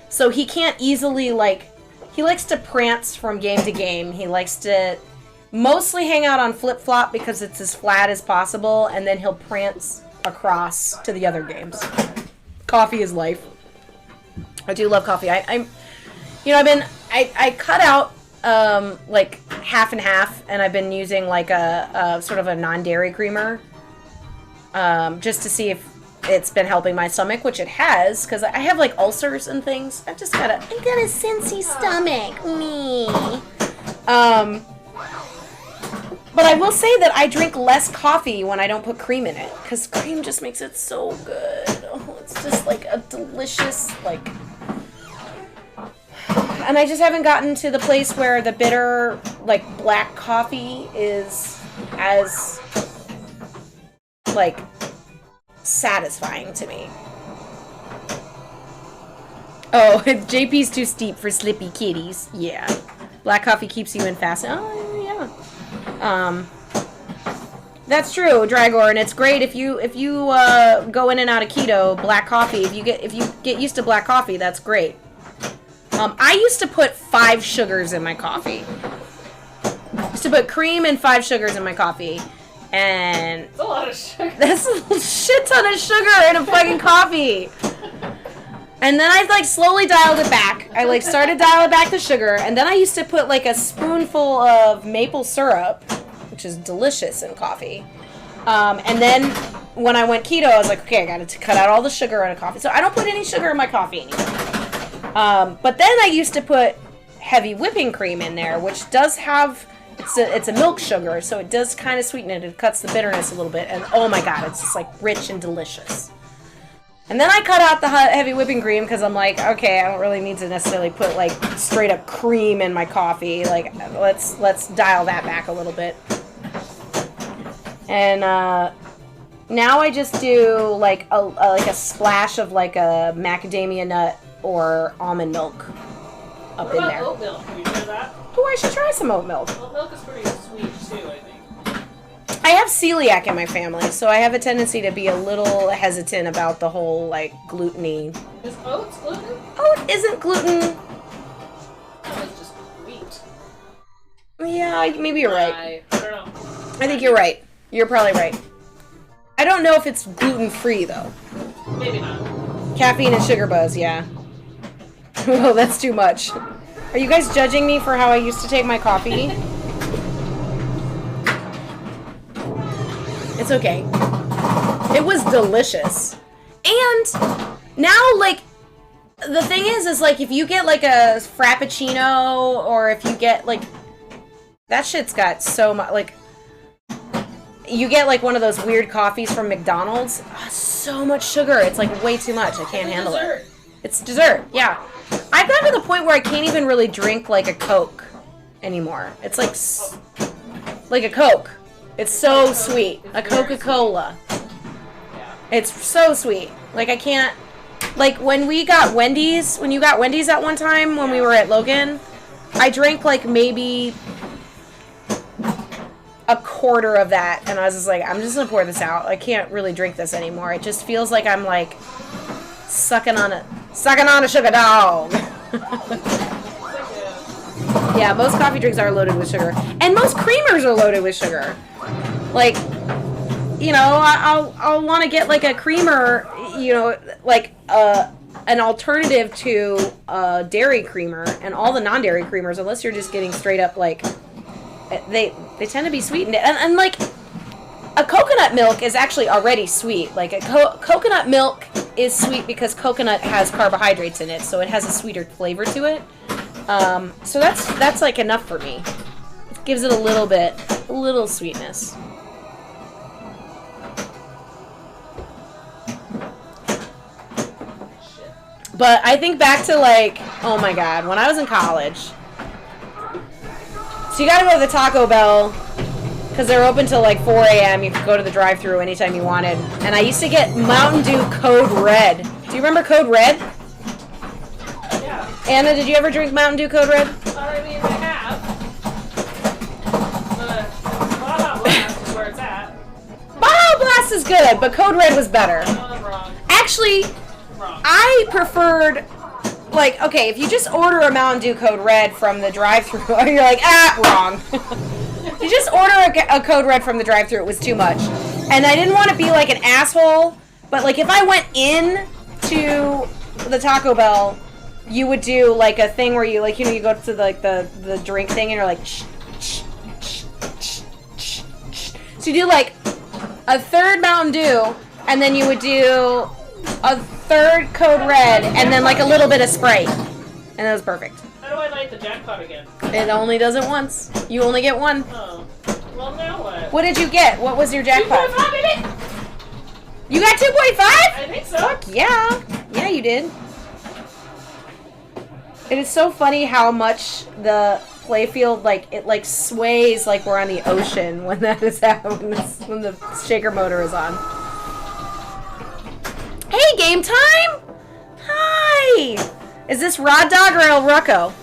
So he can't easily, like, he likes to prance from game to game. He likes to mostly hang out on flip-flop because it's as flat as possible, and then he'll prance across to the other games. Coffee is life. I do love coffee. I cut out like half and half, and I've been using like a sort of a non-dairy creamer just to see if it's been helping my stomach, which it has, because I have like ulcers and things. I got a sensey stomach, me. But I will say that I drink less coffee when I don't put cream in it, because cream just makes it so good. Oh, it's just like a delicious, like... And I just haven't gotten to the place where the bitter, like, black coffee is as, like, satisfying to me. Oh, JP's too steep for slippy kitties. Yeah. Black coffee keeps you in fast. Oh, yeah. That's true, Dragor, and it's great if you go in and out of keto. Black coffee, if you get used to black coffee, that's great. I used to put 5 sugars in my coffee. I used to put cream and 5 sugars in my coffee, and That's a lot of sugar. that's a shit ton of sugar in a fucking coffee. And then I like slowly dialed it back. I like started dialing back the sugar, and then I used to put like a spoonful of maple syrup, which is delicious in coffee. And then when I went keto, I was like, okay, I got to cut out all the sugar in a coffee. So I don't put any sugar in my coffee anymore. But then I used to put heavy whipping cream in there, which does have, it's a milk sugar, so it does kind of sweeten it. It cuts the bitterness a little bit, and oh my god, it's just like rich and delicious. And then I cut out the heavy whipping cream because I'm like, okay, I don't really need to necessarily put like straight up cream in my coffee. Like, let's dial that back a little bit. And now I just do like a splash of like a macadamia nut or almond milk up What in about there. oat milk? Can you do that? Oh, I should try some oat milk. Oat milk is pretty sweet too, I think. I have celiac in my family, so I have a tendency to be a little hesitant about the whole like gluten-y. Is oats gluten? Oat isn't gluten. That was just wheat. Yeah, maybe you're right. I don't know. I think you're right. You're probably right. I don't know if it's gluten-free though. Maybe not. Caffeine and sugar buzz, yeah. Well, that's too much. Are you guys judging me for how I used to take my coffee? It's okay. It was delicious. And now, like, the thing is like, if you get, like, a Frappuccino, or if you get, like, that shit's got so much, like, you get, like, one of those weird coffees from McDonald's, so much sugar. It's, like, way too much. I can't handle it. It's dessert, yeah. I've gotten to the point where I can't even really drink, like, a Coke anymore. It's, like a Coke. It's so sweet. A Coca-Cola. It's so sweet. Like, I can't... Like, when we got Wendy's, when you got Wendy's at one time, when we were at Logan, I drank, like, maybe a quarter of that, and I was just like, I'm just gonna pour this out. I can't really drink this anymore. It just feels like I'm, like, sucking on a sugar dog. Yeah, most coffee drinks are loaded with sugar. And most creamers are loaded with sugar. Like, you know, I'll want to get, like, a creamer, you know, like, an alternative to a dairy creamer. And all the non-dairy creamers, unless you're just getting straight up, like, they tend to be sweetened. And like, a coconut milk is actually already sweet. Like, a coconut milk is sweet because coconut has carbohydrates in it, so it has a sweeter flavor to it. So that's like enough for me. It gives it a little sweetness. But I think back to, like, oh my god, when I was in college. So you gotta go to the Taco Bell, because they're open till like 4 a.m. You could go to the drive-thru anytime you wanted. And I used to get Mountain Dew Code Red. Do you remember Code Red? Yeah. Anna, did you ever drink Mountain Dew Code Red? I mean, I have. But Baja Blast is where it's at. Baja Blast is good, but Code Red was better. I'm wrong. Actually, Wrong. I preferred, like, okay, if you just order a Mountain Dew Code Red from the drive-thru, you're like, wrong. If you just order a Code Red from the drive-thru, it was too much. And I didn't want to be like an asshole, but like if I went in to the Taco Bell, you would do like a thing where you, like, you know, you go to like the drink thing and you're like, shh, shh, shh, shh, shh, shh. So you do like a third Mountain Dew, and then you would do a third Code Red, and then like a little bit of Sprite. And that was perfect. How do I light the jackpot again? It only does it once. You only get one. Oh. Well, now what? What did you get? What was your jackpot? 2.5, baby! You got 2.5? I think so. Fuck yeah. Yeah, you did. It is so funny how much the playfield, like, it like sways like we're on the ocean when that is happening, when the shaker motor is on. Hey, game time! Hi! Is this Rod Dog or El Rucco?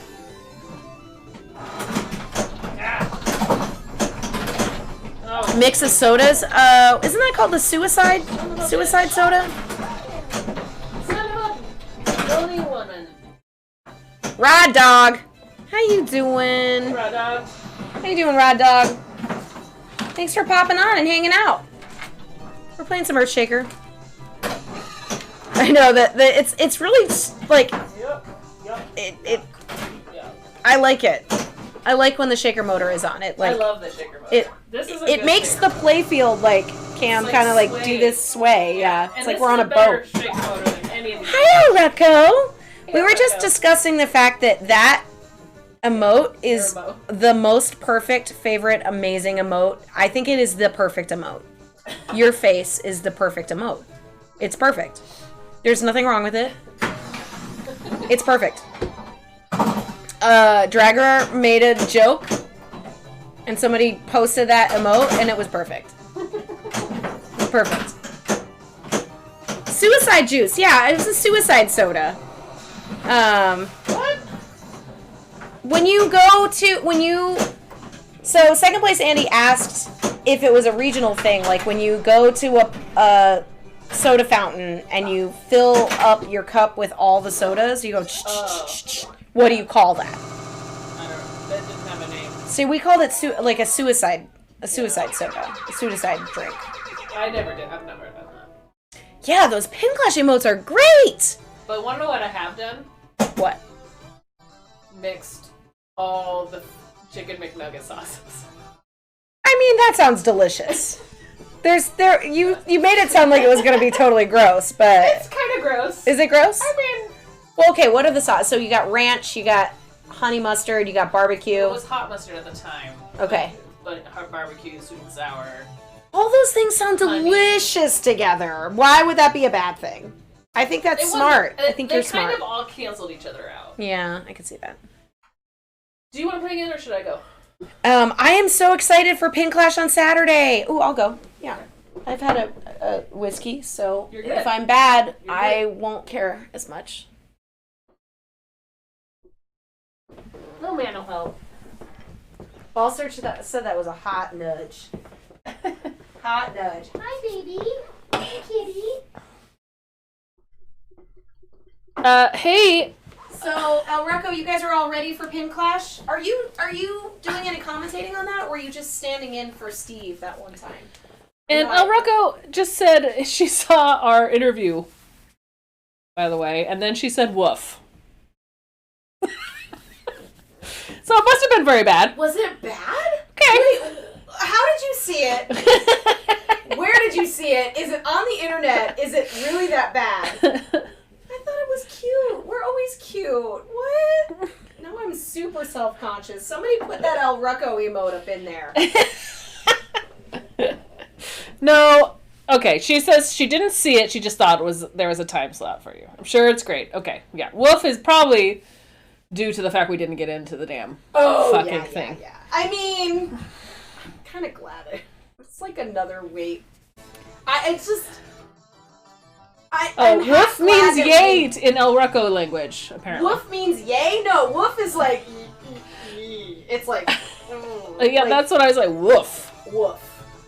Oh, Mix of sodas. Isn't that called the suicide soda? son of a lonely woman. Rod Dog. How you doing? Rod dog. How you doing, Rod Dog? Thanks for popping on and hanging out. We're playing some Earthshaker. I know that it's really like it. I like it. I like when the shaker motor is on it. Like I love the shaker motor. This is a it good makes shaker. the playfield like Cam It's like kind of like sway. do this sway. Yeah, And it's like this we're is on a better boat. shaker motor than any of these. Hi, Rocco. We were just Rocco. discussing the fact that emote is Emote. the most perfect, favorite, amazing emote. I think it is the perfect emote. Your face is the perfect emote. It's perfect. There's nothing wrong with it. It's perfect. Dragger made a joke, and somebody posted that emote, and it was perfect. Perfect. Suicide juice. Yeah, it was a suicide soda. What? So second place Andy asked if it was a regional thing, like when you go to a soda fountain and you fill up your cup with all the sodas, you go what do you call that? I don't know. That didn't have a name. See, we called it like a suicide soda, a suicide drink. I never did. I've never done that. Yeah, those pin clash emotes are great. But want to know what I have done? What? Mixed all the chicken McNugget sauces. I mean, that sounds delicious. You made it sound like it was gonna be totally gross, but It's kind of gross. is it gross? I mean, Well, okay, what are the sauces? So you got ranch, you got honey mustard, you got barbecue. it was hot mustard at the time. Okay. But hot barbecue, sweet and sour. All those things sound Honey. delicious together. Why would that be a bad thing? I think that's It wasn't- smart. I think you're They smart. kind of all canceled each other out. Yeah, I can see that. Do you want to bring it in or should I go? I am so excited for Pin Clash on Saturday. Ooh, I'll go. Yeah. I've had a whiskey, so You're good. if I'm bad, You're I won't care as much. No man will help. Ball search said that was a hot nudge. Hot nudge. Hi, baby. Hey, kitty. Hey, So, El Rucco, you guys are all ready for Pin Clash? Are you doing any commentating on that, or were you just standing in for Steve that one time? and No, El Rocco just said she saw our interview, by the way, and then she said woof. So it must have been very bad. Was it bad? Okay. Wait, how did you see it? Where did you see it? Is it on the internet? Is it really that bad? I thought it was cute. We're always cute. What? Now I'm super self-conscious. Somebody put that El Rucco emote up in there. No. Okay, she says she didn't see it. She just thought there was a time slot for you. I'm sure it's great. Okay, yeah. Woof is probably due to the fact we didn't get into the damn fucking thing. Yeah. I mean, I'm kind of glad it's like another weight. I'm Woof half glad means that yay in El Rucco language, apparently. Woof means yay? No, woof is like, it's like, Yeah, that's what I was like, woof. woof.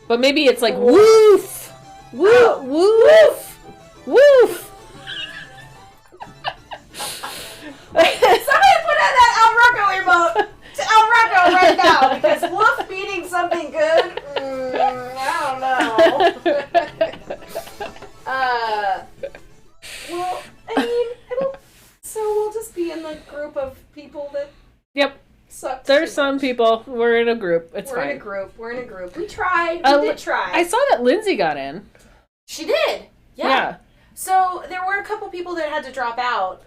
But maybe it's like woof. Woof. Oh. Woof. Woof. Somebody put in that El Rucco emote to El Rucco right now, because woof meaning something good, I don't know. Well, I mean, so we'll just be in the group of people that Yep. suck. There's some people. We're in a group. It's We're fine. in a group. We're in a group. We tried. We did try. I saw that Lindsay got in. She did. Yeah. So there were a couple people that had to drop out.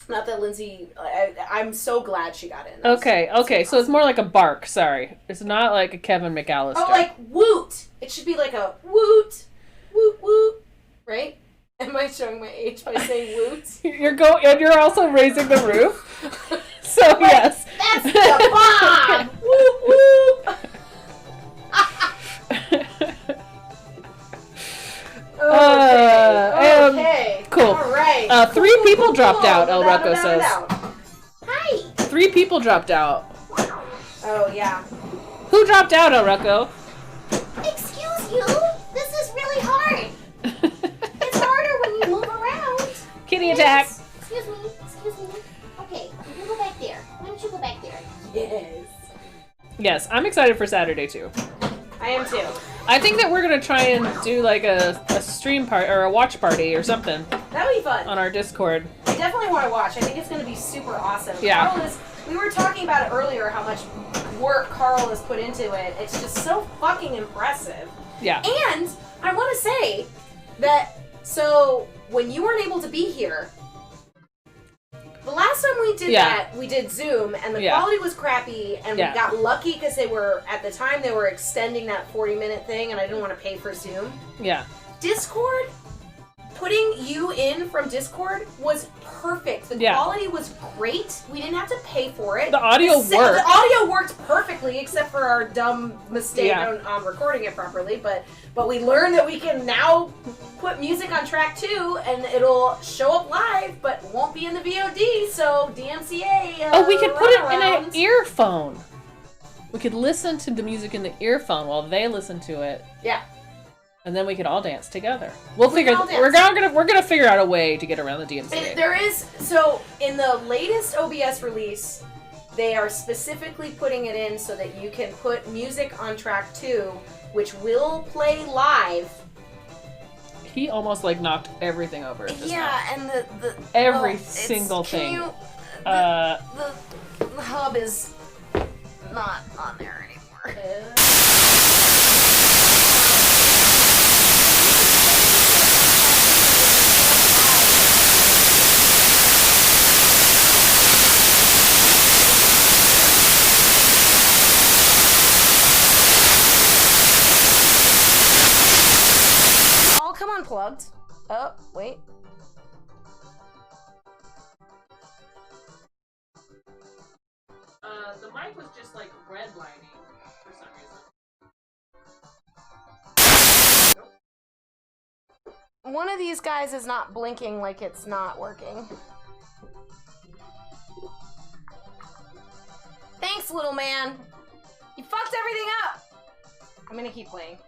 Not that Lindsay. I'm so glad she got in. Okay. So it's more like a bark. Sorry, it's not like a Kevin McAllister. Oh, like woot. It should be like a woot, woot, woot. Right? Am I showing my age by saying woot? and you're also raising the roof. So yes. That's the bomb. Woot woot. Okay. Cool. All right. 3 people dropped out, El Without a Rucco says. doubt. Hi. 3 people dropped out. Oh, yeah. Who dropped out, El Rucco? Excuse you. This is really hard. It's harder when you move around. Kitty attack. Yes. Excuse me. Excuse me. Okay, you can go back there. Why don't you go back there? Yes. Yes, I'm excited for Saturday too. I am too. I think that we're gonna try and do like a stream part or a watch party or something That would be fun. on our Discord. I definitely want to watch. I think it's going to be super awesome. Yeah. We were talking about it earlier, how much work Carl has put into it. It's just so fucking impressive. Yeah. And I want to say that, so when you weren't able to be here, the last time we did that, we did Zoom, and the quality was crappy, and we got lucky because they were, at the time, they were extending that 40-minute thing, and I didn't want to pay for Zoom. Yeah. Discord, putting you in from Discord was perfect. The quality was great. We didn't have to pay for it. The audio worked. The audio worked perfectly, except for our dumb mistake on recording it properly. But we learned that we can now put music on track 2, and it'll show up live, but won't be in the VOD. So DMCA. Oh, we could put it in an earphone. We could listen to the music in the earphone while they listen to it. Yeah. And then we could all dance together. We're gonna figure out a way to get around the DMCA. There is, so in the latest OBS release, they are specifically putting it in so that you can put music on track 2, which will play live. He almost like knocked everything over. And the every single thing. The hub is not on there anymore. Come unplugged. Oh, wait. The mic was just like redlining for some reason. One of these guys is not blinking like it's not working. Thanks, little man. You fucked everything up. I'm gonna keep playing.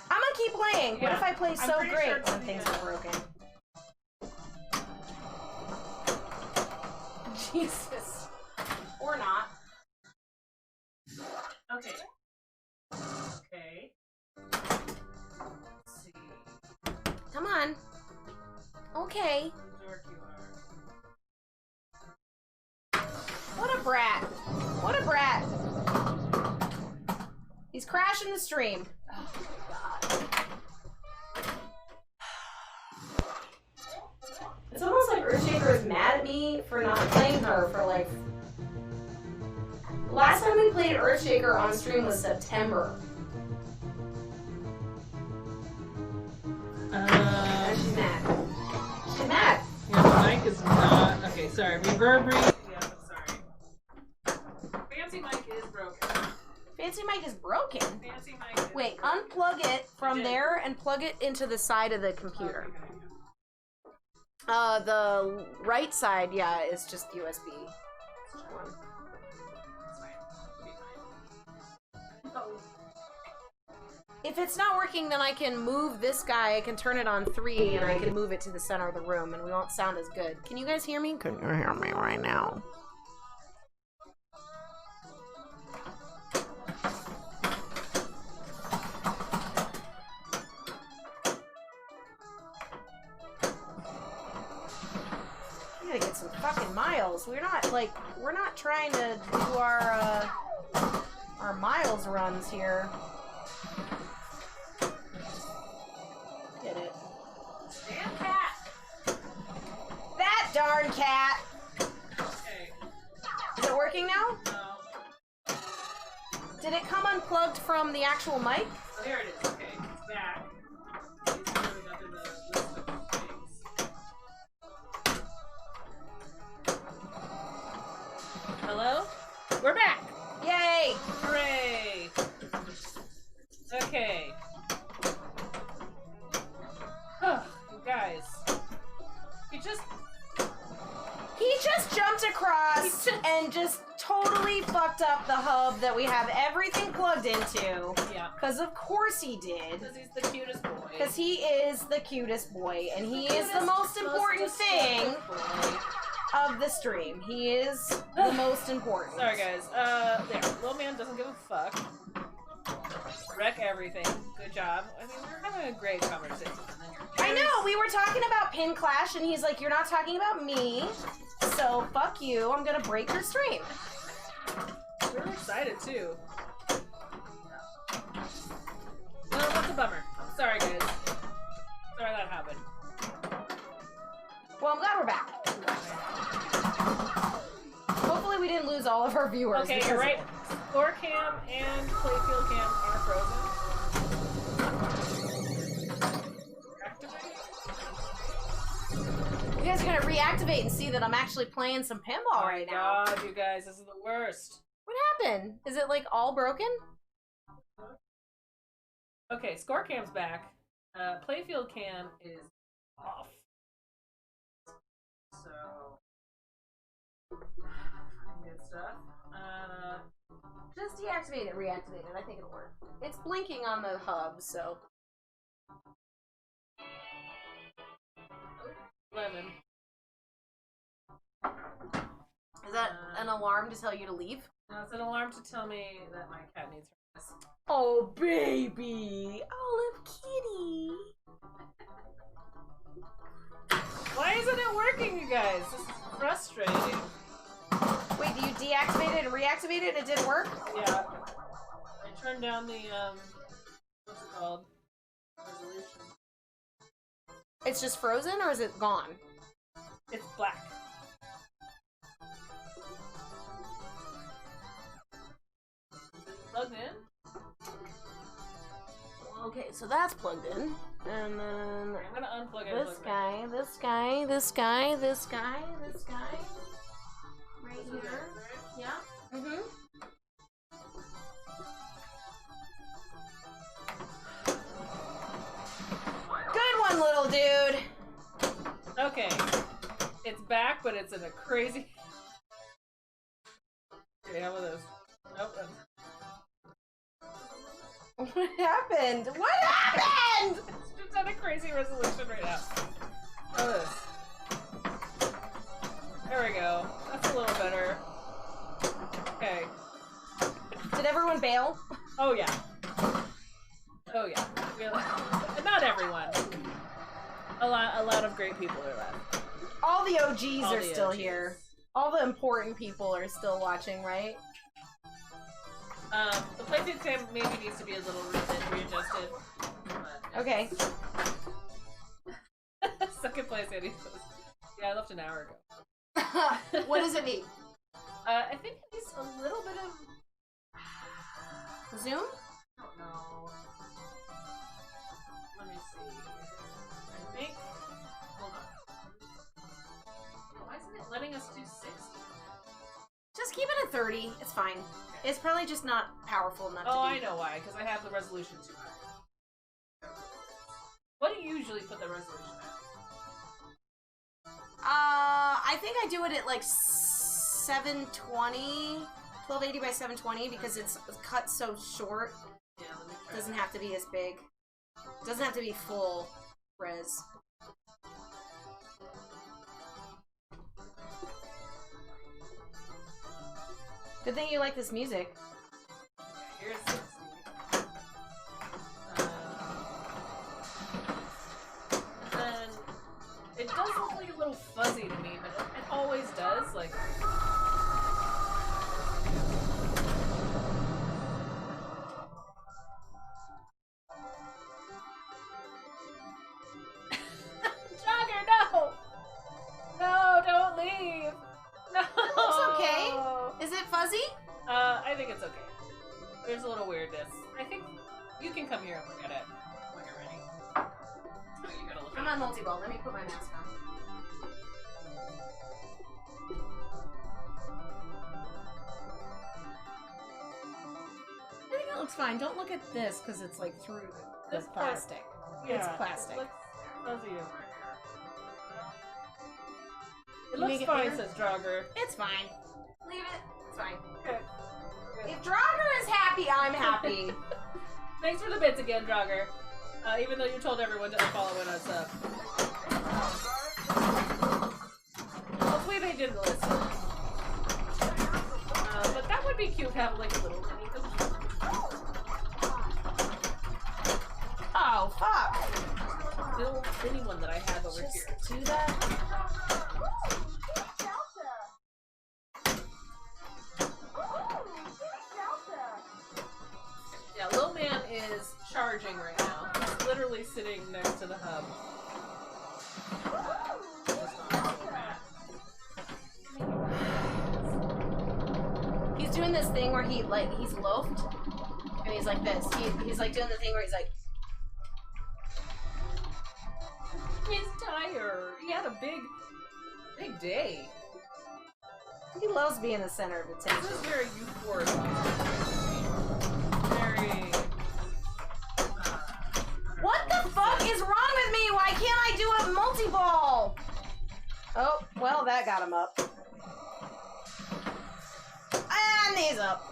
I'm gonna keep playing. What if I play so great when things are broken? Jesus. Or not. Okay. Okay. Let's see. Come on. Okay. Dork you are. What a brat. What a brat. He's crashing the stream. Oh my god. It's almost like Earthshaker is mad at me for not playing her for like... Last time we played Earthshaker on stream was September. She's mad. She's mad. Yeah, the mic is not... Okay, sorry. Reverberate. Yeah, I'm sorry. Fancy mic is broken. Fancy mic is broken? Fancy mic is Wait, broken. unplug it from there and plug it into the side of the computer. The right side, yeah, is just USB. If it's not working, then I can move this guy. I can turn it on 3, and I can move it to the center of the room, and we won't sound as good. Can you guys hear me? Can you hear me right now? We gotta get some fucking miles. We're not trying to do our miles runs here. Get it. Damn cat! That darn cat! Okay. Is it working now? No. Did it come unplugged from the actual mic? Oh, there it is. Okay. It's back. It's moving under the list of things. Hello? We're back! Yay! Hooray! Okay. You guys. He just jumped across and just totally fucked up the hub that we have everything plugged into. Yeah. Because of course he did. Because he's the cutest boy. Because he is the cutest boy, and he is the most important thing of the stream. He is the most important. Sorry, guys. There. Little man doesn't give a fuck. Wreck everything. Good job. I mean, we're having a great conversation. I know, we were talking about Pin Clash, and he's like, you're not talking about me, so fuck you, I'm gonna break your stream. We're excited, too. Well, that's a bummer. I'm sorry, guys. Sorry that happened. Well, I'm glad we're back. Hopefully we didn't lose all of our viewers. Okay, you're right. Score cam and playfield cam are frozen. You guys are gonna reactivate and see that I'm actually playing some pinball right now. God, you guys, this is the worst. What happened? Is it like all broken? Okay, score cam's back. Playfield cam is off. So, good stuff. Just deactivate it, reactivate it. I think it'll work. It's blinking on the hub, so. 11. Is that an alarm to tell you to leave? Now it's an alarm to tell me that my cat needs her rest. Oh, baby! Olive Kitty! Why isn't it working, you guys? This is frustrating. Wait, do you deactivate it and reactivate it and it didn't work? Yeah. I turned down the, what's it called? Resolution. It's just frozen, or is it gone? It's black. Plugged in? Okay, so that's plugged in. And then I'm gonna unplug it. this guy, this guy, this guy, this guy, this guy. Right here. Yeah. Mm-hmm. Good one, little dude. Okay. It's back, but it's in a crazy... Okay, how about this? Nope. What happened? What happened? It's just at a crazy resolution right now. How about this? There we go. That's a little better. Okay. Did everyone bail? Oh yeah. Oh yeah. Really? Not everyone. A lot of great people are left. All the OGs All are the still OGs. here. All the important people are still watching, right? The playfield cam maybe needs to be a little readjusted. But, Okay. Second place, Andy. Yeah, I left an hour ago. What does it need? I think it needs a little bit of... Zoom? I don't know. Let me see. I think... Hold on. Why isn't it letting us do 60? Just keep it at 30. It's fine. It's probably just not powerful enough Oh, to be. I know why. Because I have the resolution too high. What do you usually put the resolution at? I think I do it at like 720, 1280 by 720 because it's cut so short. Yeah, let me It try. doesn't have to be as big. It doesn't have to be full res. Good thing you like this music. Here's 60. And then it does look like a little fuzzy to me, but it always does. Like. Jogger, no! No, don't leave! No! It looks okay. Is it fuzzy? I think it's okay. There's a little weirdness. I think you can come here and look at it when you're ready. Oh, you gotta look I'm at on multi-ball. Let me put my mask on. I think it looks fine. Don't look at this because it's like through the This part. plastic. Yeah, It's plastic. It looks fuzzy over here. looks fine, says Draugr. It's fine. Leave it. It's fine. Okay. If Draugr is happy, I'm happy. Thanks for the bits again, Draugr. Even though you told everyone to unfollow when I was up. Hopefully they didn't listen. But that would be cute to have like a little mini computer. Oh, fuck. Little mini one that I have over Just here. do that. Yeah, Lil Man is charging right now. He's literally sitting next to the hub. He's doing this thing where he's loafed. And he's like this. He's like doing the thing where he's like, He's tired. He had a big day. he loves being the center of This attention. is very euphoric. Very. What the fuck is wrong with me? Why can't I do a multi-ball? Oh, well, that got him up. And he's up.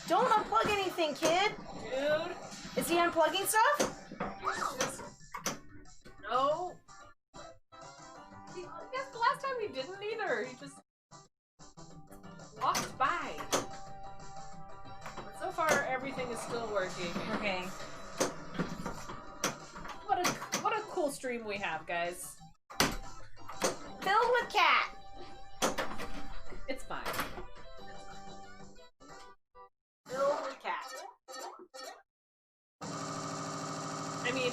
Don't unplug anything, kid. Dude. Is he unplugging stuff? No. I guess the last time he didn't either. He just walked by. But so far, everything is still working. Okay. What a cool stream we have, guys. Filled with cat. It's fine. Filled with cat. I mean,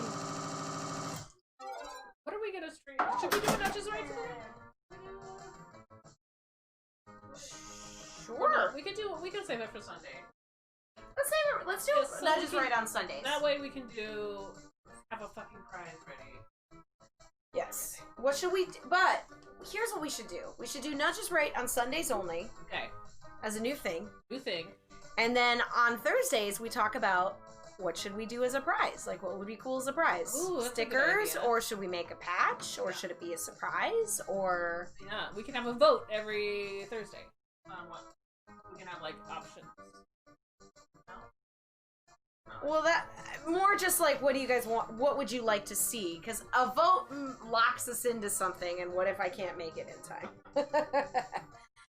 what are we gonna stream? Should we do Not Just Right today? Or not? We can save it for Sunday. Let's do Just so Not we Just can- Right on Sundays. That way we can have a fucking prize ready. Yes. What should we do? But here's what we should do. We should do Not Just Right on Sundays only Okay. as a new thing. New thing. And then on Thursdays we talk about what should we do as a prize? Like what would be cool as a prize? Ooh, that's a good Stickers, idea. or should we make a patch, or should it be a surprise, or Yeah, we can have a vote every Thursday on what we can have like options. well, that more just like what do you guys want? What would you like to see? Because a vote locks us into something, and what if I can't make it in time?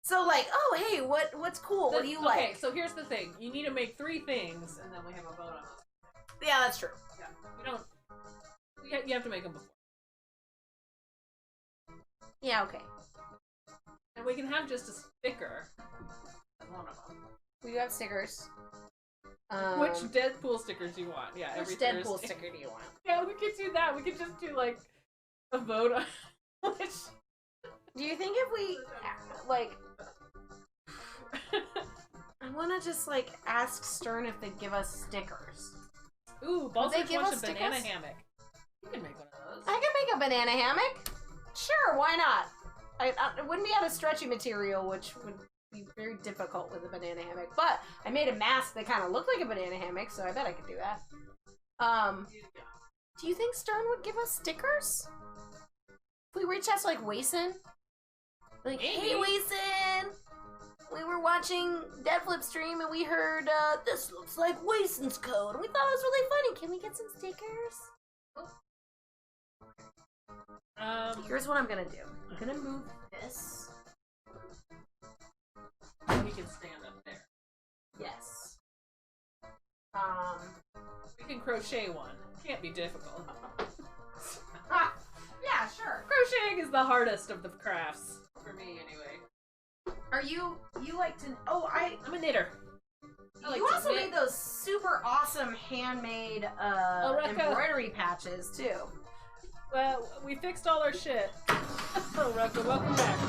So like, oh hey, what's cool? What do you like? Okay, so here's the thing: you need to make 3 things, and then we have a vote on those. Yeah, that's true. Yeah, you don't. You have to make them before, Yeah, okay. and we can have just a sticker as one of them. We do have stickers. Which Deadpool stickers do you want? Yeah, Which every Deadpool Thursday. sticker do you want? Yeah, we could do that. We could just do like a vote on which. Do you think if we like? I want to just like ask Stern if they'd give us stickers. Ooh, Will they Baltic give wants us a banana stickers? hammock. You can make one of those. I can make a banana hammock. Sure, why not? It wouldn't be out of stretchy material, which would be very difficult with a banana hammock. But I made a mask that kind of looked like a banana hammock, so I bet I could do that. Do you think Stern would give us stickers? If we reach out to like Wason, like, hey Maybe. Wason, we were watching Deadflip stream and we heard this looks like Wason's code, and we thought it was really funny. Can we get some stickers? Here's what I'm gonna do. I'm gonna move this. We can stand up there. Yes. We can crochet one. Can't be difficult. Yeah, sure. Crocheting is the hardest of the crafts for me, anyway. Are you like to? Oh, I'm a knitter. I like you to also knit. made those super awesome handmade Rekka. embroidery patches too. Well, we fixed all our shit. Oh, Rekka, welcome back.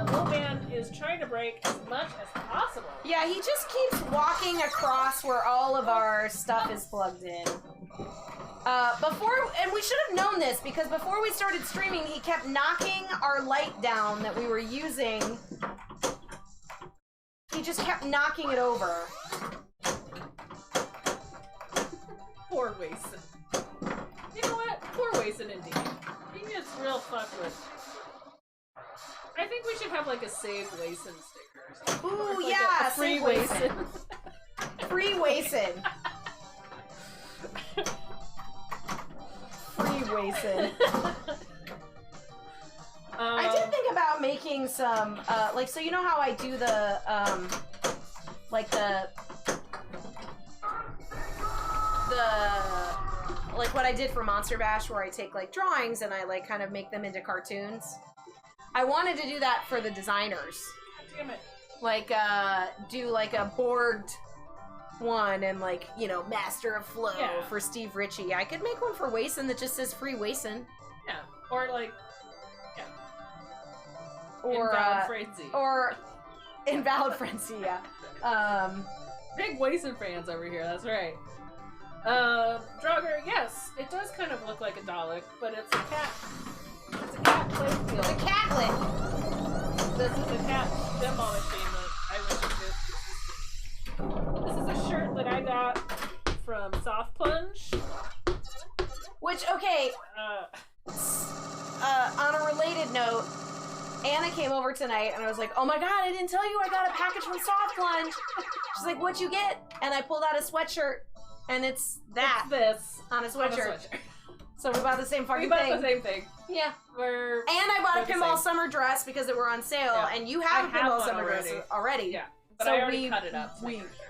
Little Man is trying to break as much as possible. Yeah, he just keeps walking across where all of our stuff is plugged in. And we should have known this because before we started streaming, he kept knocking our light down that we were using. He just kept knocking it over. Poor Wason. You know what? Poor Wason indeed. He gets real fucked with. I think we should have like a save Wason sticker or something. Ooh, Like yeah, a free save Wason. Free Wason. Free Wason. I did think about making some, like, so you know how I do the, like like what I did for Monster Bash where I take like drawings and I like kind of make them into cartoons. I wanted to do that for the designers. Damn it. Like, do like a board one and like, you know, Master of Flow for Steve Ritchie. I could make one for Wason that just says Free Wason. Yeah. Or like, Or Invalid Frenzy. Or Invalid Frenzy, yeah. Big Wason fans over here, that's right. Draugr, yes, it does kind of look like a Dalek, but it's a cat. It's a cat playfield. It's a catlet. This is a cat pinball machine that I wish existed. This is a shirt that I got from Soft Plunge. Which, okay, on a related note, Anna came over tonight and I was like, oh my god, I didn't tell you I got a package from Soft Plunge. She's like, what'd you get? And I pulled out a sweatshirt and it's that. It's this. On a sweatshirt. So we bought the same fucking We bought thing. the same thing. Yeah. We're And I bought a the pinball same. summer dress because they were on sale, Yeah. and you have I a have pinball one summer dress already. Yeah, but So I already we- cut it up. To we- make it short.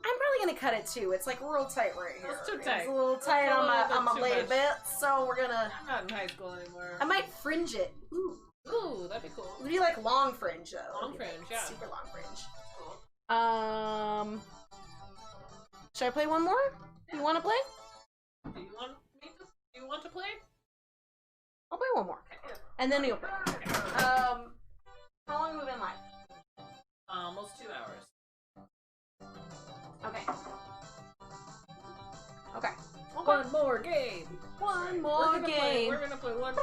I'm probably gonna cut it too. It's like real tight right here. It's too tight. It's a little tight It's a on little my bit too lady much. bit, so we're gonna. I'm not in high school anymore. I might fringe it. Ooh, Ooh, that'd be cool. it'd be like long fringe though. Long It'd be fringe, like yeah. Super long fringe. Cool. Should I play one more? You want to play? Do you want me to? Do you want to play? I'll play one more, and then you'll play. How long have we been live? Almost 2 hours. Okay. Okay. One more game. One We're more gonna play- game. We're gonna play one.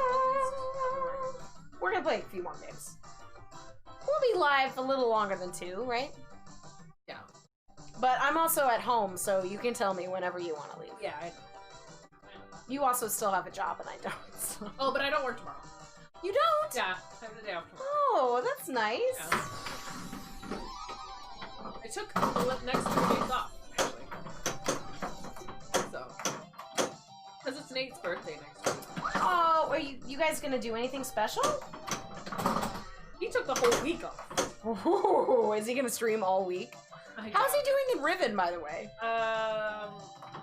We're gonna play a few more games. We'll be live a little longer than 2, right? Yeah. But I'm also at home, so you can tell me whenever you want to leave. Yeah. You also still have a job, and I don't. So. Oh, but I don't work tomorrow. You don't? Yeah, I have the day off tomorrow. Oh, that's nice. Yeah. I took the next 2 days off, actually. So, because it's Nate's birthday next week. Oh, are you guys gonna do anything special? He took the whole week off. Ooh, is he gonna stream all week? How's he doubt doing in Riven, by the way? I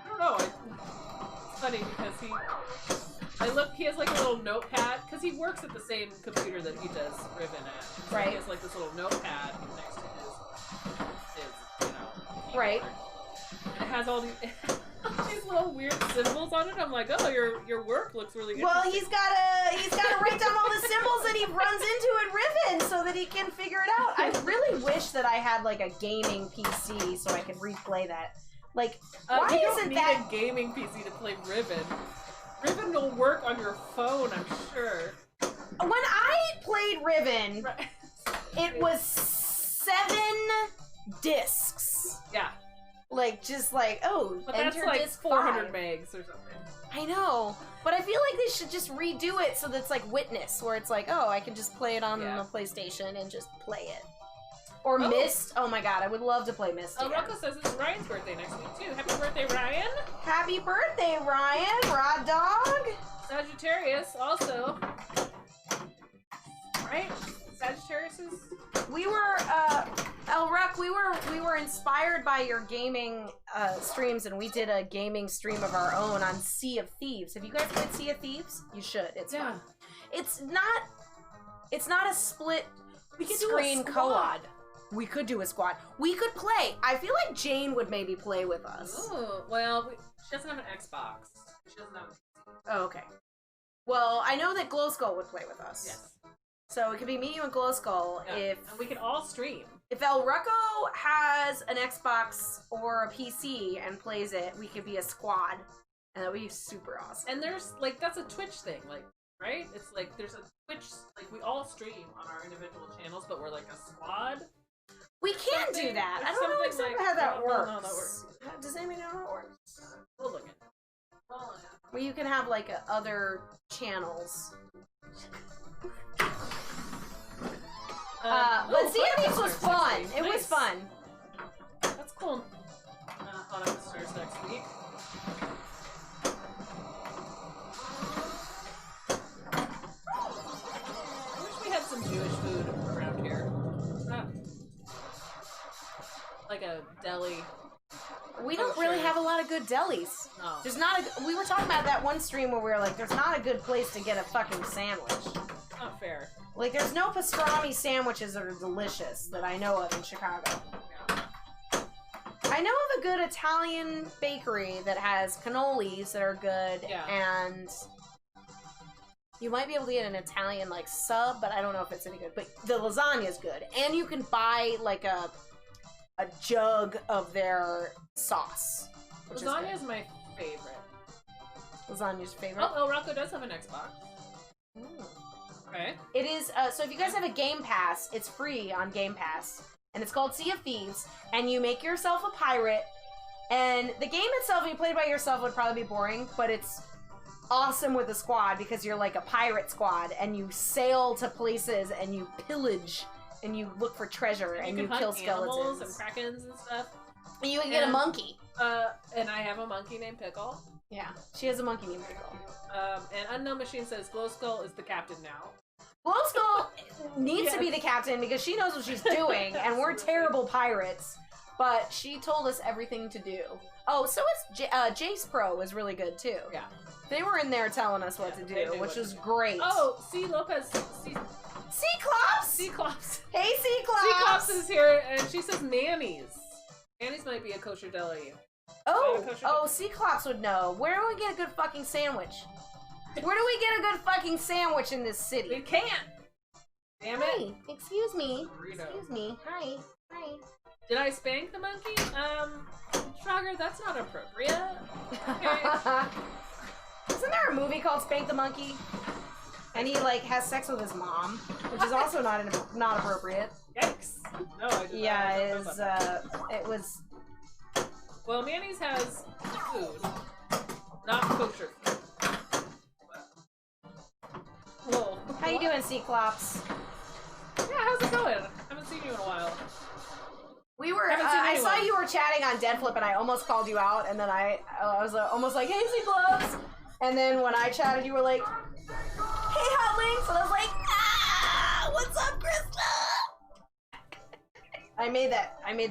don't know. It's funny because he has like a little notepad because he works at the same computer that he does Riven at. So Right. He has like this little notepad next to his keyboard. Right. It has all these these little weird symbols on it. I'm like, oh, your work looks really good. Well, he's gotta write down all the symbols that he runs into in Riven so that he can figure it out. I really wish that I had like a gaming PC so I could replay that. Like, why you don't isn't need that a gaming PC to play Riven? Riven will work on your phone, I'm sure. when I played Riven? Right. It was 7 discs. Yeah, Like, just like, oh, but that's enter like disc 400 5. megs or something. I know, but I feel like they should just redo it so that's like Witness, where it's like, oh, I can just play it on Yeah. the PlayStation and just play it. Or Oh. Myst. Oh my god, I would love to play Myst. Oh, again. Rocco says it's Ryan's birthday next week too. Happy birthday, Ryan! Happy birthday, Ryan! Rod Dog! Sagittarius also. Right? Sagittarius is. We were, El Ruck, we were inspired by your gaming streams, and we did a gaming stream of our own on Sea of Thieves. Have you guys played Sea of Thieves? You should. It's fun. It's not a split We could do a screen squad. co-op. We could do a squad. We could play. I feel like Jane would maybe play with us. Oh, well, she doesn't have an Xbox. She doesn't have. Oh, okay. Well, I know that Glow Skull would play with us. Yes. So it could be me, you, and Glow Skull. Yeah. If And we can all stream. El Rucco has an Xbox or a PC and plays it, we could be a squad, and that would be super awesome. And there's like that's a Twitch thing, like right? It's like there's a Twitch like we all stream on our individual channels, but we're like a squad. We can do something- that. I there's don't know something exactly like- how I that don't know works. how that works. Does anybody know how it works? We'll look at it. Where you can have like other channels. But Sea of Thieves was fun. It was Nice. fun. That's cool. On starts next week. I wish we had some Jewish food around here. Not like a deli. We don't Kosher. really have a lot of good delis. No. There's not a, we were talking about that one stream where we were like, there's not a good place to get a fucking sandwich. Not fair. Like, there's no pastrami sandwiches that are delicious that I know of in Chicago. I know of a good Italian bakery that has cannolis that are good, Yeah. and you might be able to get an Italian, like, sub, but I don't know if it's any good. But the lasagna's good. And you can buy, like, a jug of their sauce. Which Lasagna is is my favorite. good. Lasagna's favorite. Oh, Rocco does have an Xbox. Okay. It is, so if you guys have a Game Pass, it's free on Game Pass. And it's called Sea of Thieves. And you make yourself a pirate. And the game itself, if you play by yourself, would probably be boring. But it's awesome with a squad because you're like a pirate squad. And you sail to places and you pillage. And you look for treasure and you can kill hunt animals skeletons. and krakens and stuff. And you can get a And- monkey. And I have a monkey named Pickle. Yeah, she has a monkey named Pickle. And Unknown Machine says Glow Skull is the captain now. Glow Skull needs to be the captain because she knows what she's doing, and we're terrible pirates. But she told us everything to do. Oh, so is Jace Pro is really good too. Yeah. They were in there telling us what Yeah, to they do, knew which what was to do. great. Oh, C. Lopez. Cyclops! Cyclops. Hey, Cyclops! Cyclops is here, and she says Manny's. Manny's might be a kosher deli. Oh, Cyclops would know. Where do we get a good fucking sandwich? Where do we get a good fucking sandwich in this We city? can't. Damn it. Hi, excuse me. Burrito. Excuse me. Hi. Hi. Did I spank the monkey? Schrager, that's not appropriate. Okay. Isn't there a movie called Spank the Monkey? And he like has sex with his mom, which is also not appropriate. Yikes. No, I did Yeah, not. it was. Well, Manny's has food, not kosher food. Whoa. How you doing, Cyclops? Yeah, how's it going? Haven't seen you in a while. We were. Haven't seen I saw anyone. you were chatting on Dead Flip, and I almost called you out, and then I was almost like, "Hey, Cyclops," and then when I chatted, you were like, "Hey, Hot Links," and I was like, "Ah, what's up, Krista?" I made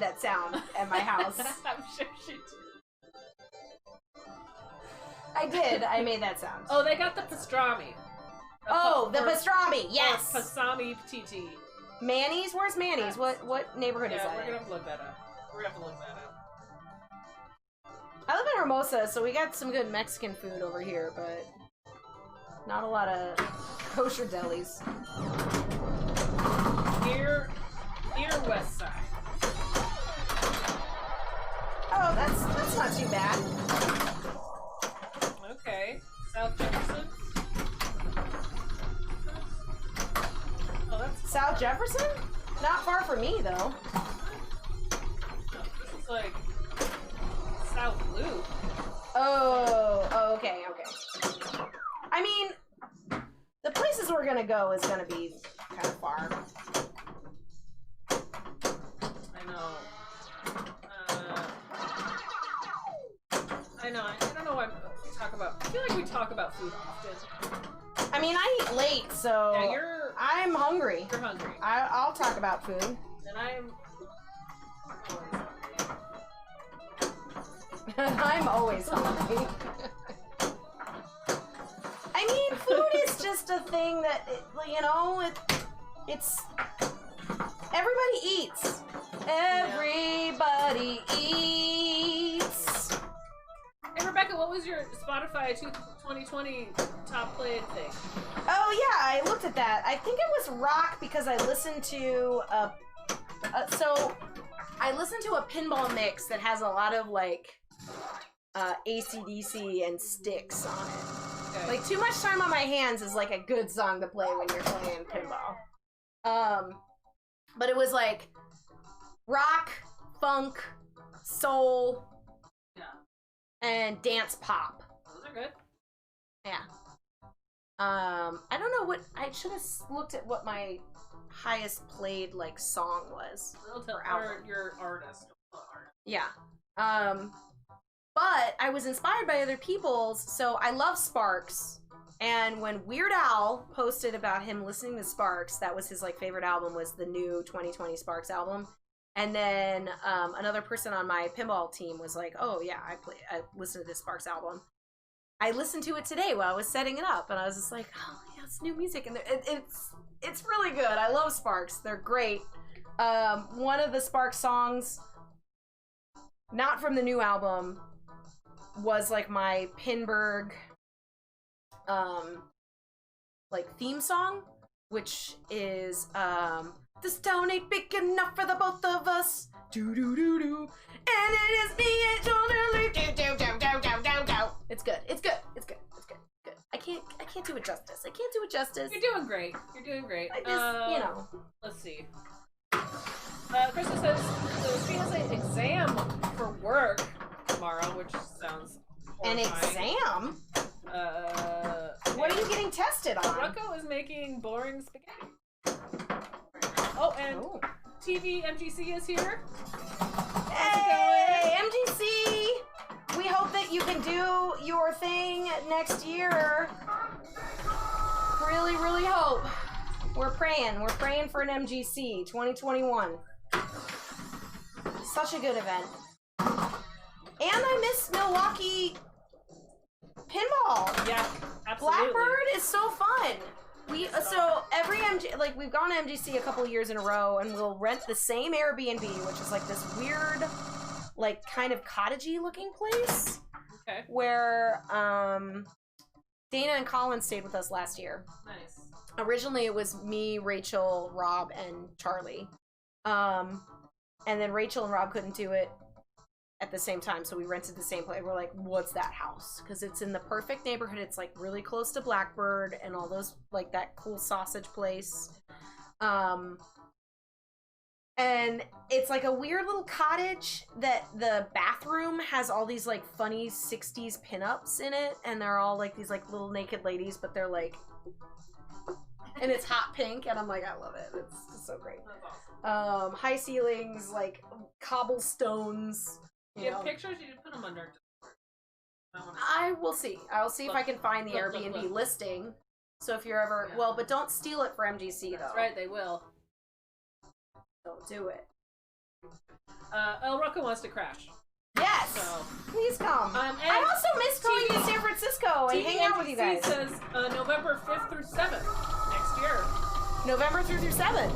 that sound at my house. I'm sure she did. I did. I made that sound. Oh, they got the pastrami. The pastrami. Yes. Pastrami petiti. Manny's? Where's Manny's? What neighborhood is Yeah, that? we're in? gonna have to look that up. We're gonna have to look that up. I live in Hermosa, so we got some good Mexican food over here, but not a lot of kosher delis. Near West Side. Oh, that's not too bad. Okay. South Jefferson. Oh, that's South Jefferson? Not far from me, though. this is like South Loop. Oh, okay. I mean, the places we're gonna go is gonna be kind of far. I know. I know. I don't know why we talk about. I feel like we talk about food often. I mean, I eat late, so Yeah, I'm hungry. you're hungry, I'll talk about food. and I'm. I'm always hungry. I mean, food is just a thing that, it's... Everybody eats. Everybody eats. Hey Rebecca, what was your Spotify 2020 top played thing? Oh yeah, I looked at that. I think it was rock because I listened to so I listened to a pinball mix that has a lot of like AC/DC and sticks on it. Okay. Like Too Much Time on My Hands is like a good song to play when you're playing pinball. But it was like rock, funk, soul, Yeah, and dance pop. those are good. Yeah. I don't know what I should have looked at what my highest played like song was. They'll tell Or album. your artist. Yeah. But I was inspired by other people's, so I love Sparks. And when Weird Al posted about him listening to Sparks, that was his like favorite album, was the new 2020 Sparks album. And then another person on my pinball team was like, "Oh yeah, I listened to this Sparks album." I listened to it today while I was setting it up, and I was just like, "Oh yeah, it's new music, and it's really good. I love Sparks. They're great." One of the Sparks songs, not from the new album, was like my Pinburg like theme song, which is this town ain't big enough for the both of us. Do do do do. And it is me and Jordan. Do do do do do do do. It's good. It's good. It's good. It's good. Good. I can't do it justice. I can't do it justice. You're doing great. You're doing great. I just, you know. Let's see. Krista says she has an exam for work tomorrow, which sounds An horrifying. exam? What are you getting tested on? Rocco is making boring spaghetti. Oh, and Oh. TV MGC is here. Hey, MGC! We hope that you can do your thing next year. Really, really hope. We're praying. We're praying for an MGC 2021. Such a good event. And I miss Milwaukee pinball. Yeah, absolutely. Blackbird is so fun. So every like we've gone to MGC a couple years in a row, and we'll rent the same Airbnb, which is like this weird, like kind of cottagey looking place. Okay. Where Dana and Colin stayed with us last year. Nice. Originally it was me, Rachel, Rob, and Charlie. And then Rachel and Rob couldn't do it at the same time, so we rented the same place. We're like, what's that house? Because it's in the perfect neighborhood. It's like really close to Blackbird and all those, like that cool sausage place. And it's like a weird little cottage that the bathroom has all these like funny 60s pinups in it, and they're all like these like little naked ladies, but they're like, and it's hot pink, and I'm like, I love it. It's just so great. That's awesome. High ceilings, like cobblestones. You have pictures? You can put them under. I will see. I'll see if I can find the Look, Airbnb look. listing. So if you're ever, Yeah. well, but don't steal it for MGC though. That's right, they will. Don't do it. El Rocco wants to crash. Yes. So, Please come. and I also miss going to San Francisco and hang out with you guys. says November 5th through 7th next year. November through 7th.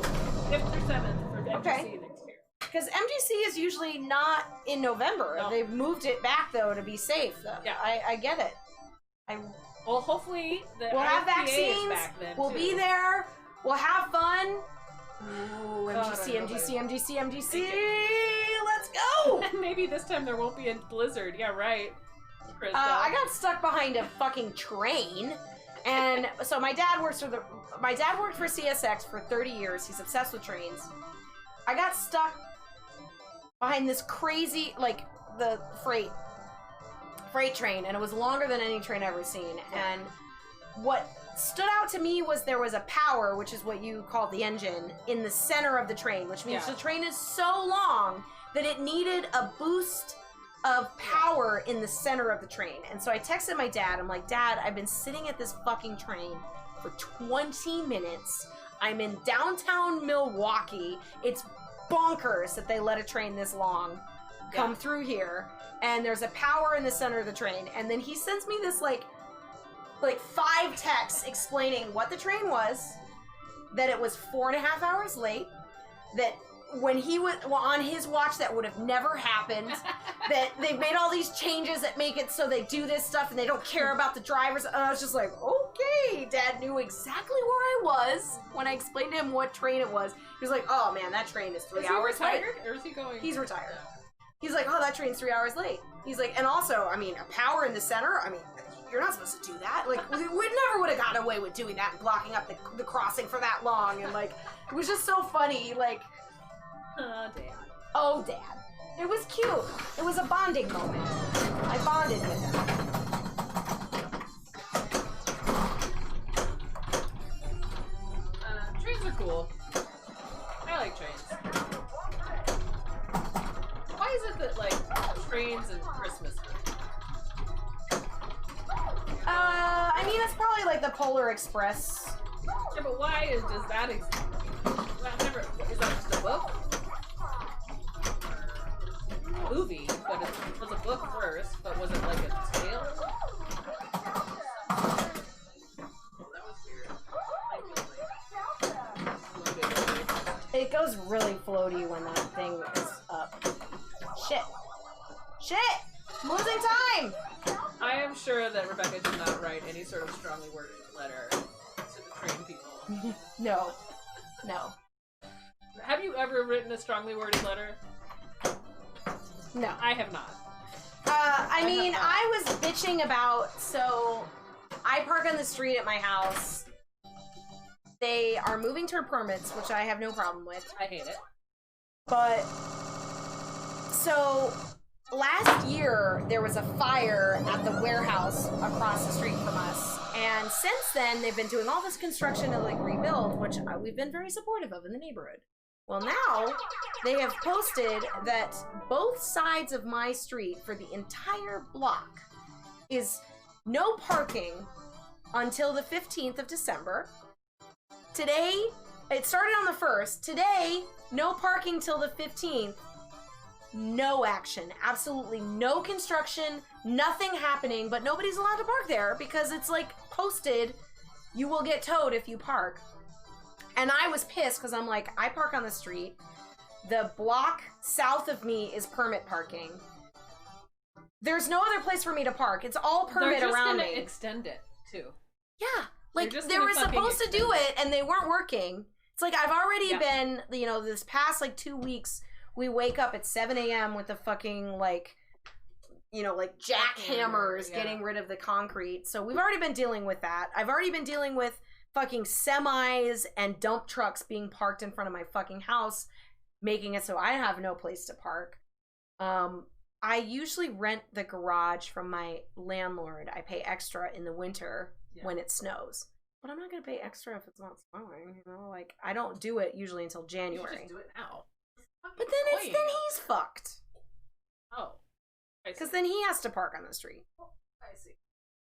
5th through 7th for MGC Okay. next year. Because MGC is usually not in November. No. They've moved it back though to be safe. Though. Yeah. I get it. Well, hopefully We'll have IFPA is vaccines. back then, We'll too. be there. We'll have fun. Ooh, I MGC, don't know, MGC, MGC. Let's go. Maybe this time there won't be a blizzard. Yeah, right. Krista. I got stuck behind a fucking train, and so my dad worked for CSX for 30 years. He's obsessed with trains. I got stuck behind this crazy, like the freight train, and it was longer than any train I've ever seen. And what stood out to me was there was a power, which is what you call the engine, in the center of the train, which means Yeah. the train is so long that it needed a boost of power in the center of the train. And so I texted my dad. I'm like, Dad, I've been sitting at this fucking train for 20 minutes. I'm in downtown Milwaukee. It's bonkers that they let a train this long come through here. And there's a power in the center of the train. And then he sends me this like 5 texts explaining what the train was, that it was 4.5 hours late, that when he was on his watch that would have never happened, that they've made all these changes that make it so they do this stuff and they don't care about the drivers. And I was just like, okay, Dad knew exactly where I was when I explained to him what train it was. He was like, oh man, that train is 3 hours Is he retired, late. or is he going? He's retired. He's like, oh, that train's 3 hours late. He's like, and also, I mean, a power in the center, I mean, you're not supposed to do that. Like, we never would have gotten away with doing that and blocking up the crossing for that long. And like, it was just so funny. Like, Dad. oh, Dad. It was cute. It was a bonding moment. I bonded with him. Trains are cool. the Polar Express. Yeah, but why does that exist? Is that just a book? Movie, but it was a book first, but was it like a tale? It goes really floaty when that thing is up. Shit. Shit! I'm losing time! I am sure that Rebecca did not write any sort of strongly worded letter to the train people. No. No. Have you ever written a strongly worded letter? No. I have not. I mean, I was bitching about, so I park on the street at my house. They are moving to permits, which I have no problem with. I hate it. But, so, last year, there was a fire at the warehouse across the street from us. And since then, they've been doing all this construction to, like, rebuild, which we've been very supportive of in the neighborhood. Well, now, they have posted that both sides of my street for the entire block is no parking until the 15th of December. Today, it started on the 1st. Today, no parking till the 15th. No action. Absolutely no construction. Nothing happening, but nobody's allowed to park there because it's like posted, you will get towed if you park. And I was pissed because I'm like, I park on the street. The block south of me is permit parking. There's no other place for me to park. It's all permit around me. They're just gonna extend it, too. Yeah. Like, just they gonna were supposed to do it, and they weren't working. It's like, I've already been, you know, this past, like, 2 weeks, we wake up at 7 a.m. with the fucking, like, you know, like, jackhammers getting rid of the concrete. So we've already been dealing with that. I've already been dealing with fucking semis and dump trucks being parked in front of my fucking house, making it so I have no place to park. I usually rent the garage from my landlord. I pay extra in the winter when it snows. But I'm not going to pay extra if it's not snowing, you know? Like, I don't do it usually until January. You should just do it now. But then he's fucked. Oh. Because then he has to park on the street. I see.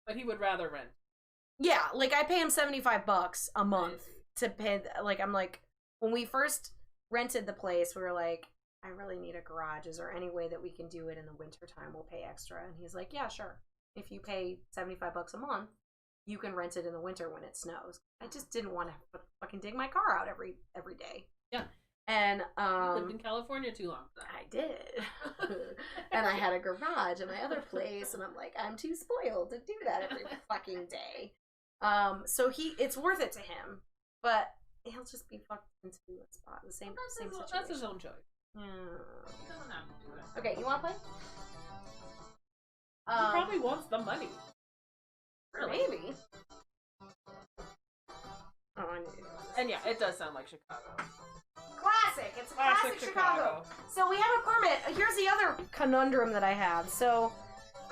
But he would rather rent. Yeah, like, I pay him $75 a month to pay, like, I'm like, when we first rented the place, we were like, I really need a garage. Is there any way that we can do it in the wintertime? We'll pay extra. And he's like, yeah, sure. If you pay $75 a month, you can rent it in the winter when it snows. I just didn't want to fucking dig my car out every day. Yeah. And you lived in California too long for that. I did. And I had a garage in my other place, and I'm like, I'm too spoiled to do that every fucking day. So it's worth it to him, but he'll just be fucked into a spot. The same situation. That's his own choice. Yeah. He doesn't have to do it. Okay, you want to play? He probably wants the money. Really? Maybe. Oh, I need to do this. And yeah, it does sound like Chicago. Classic. It's classic Chicago. So we have a permit. Here's the other conundrum that I have. So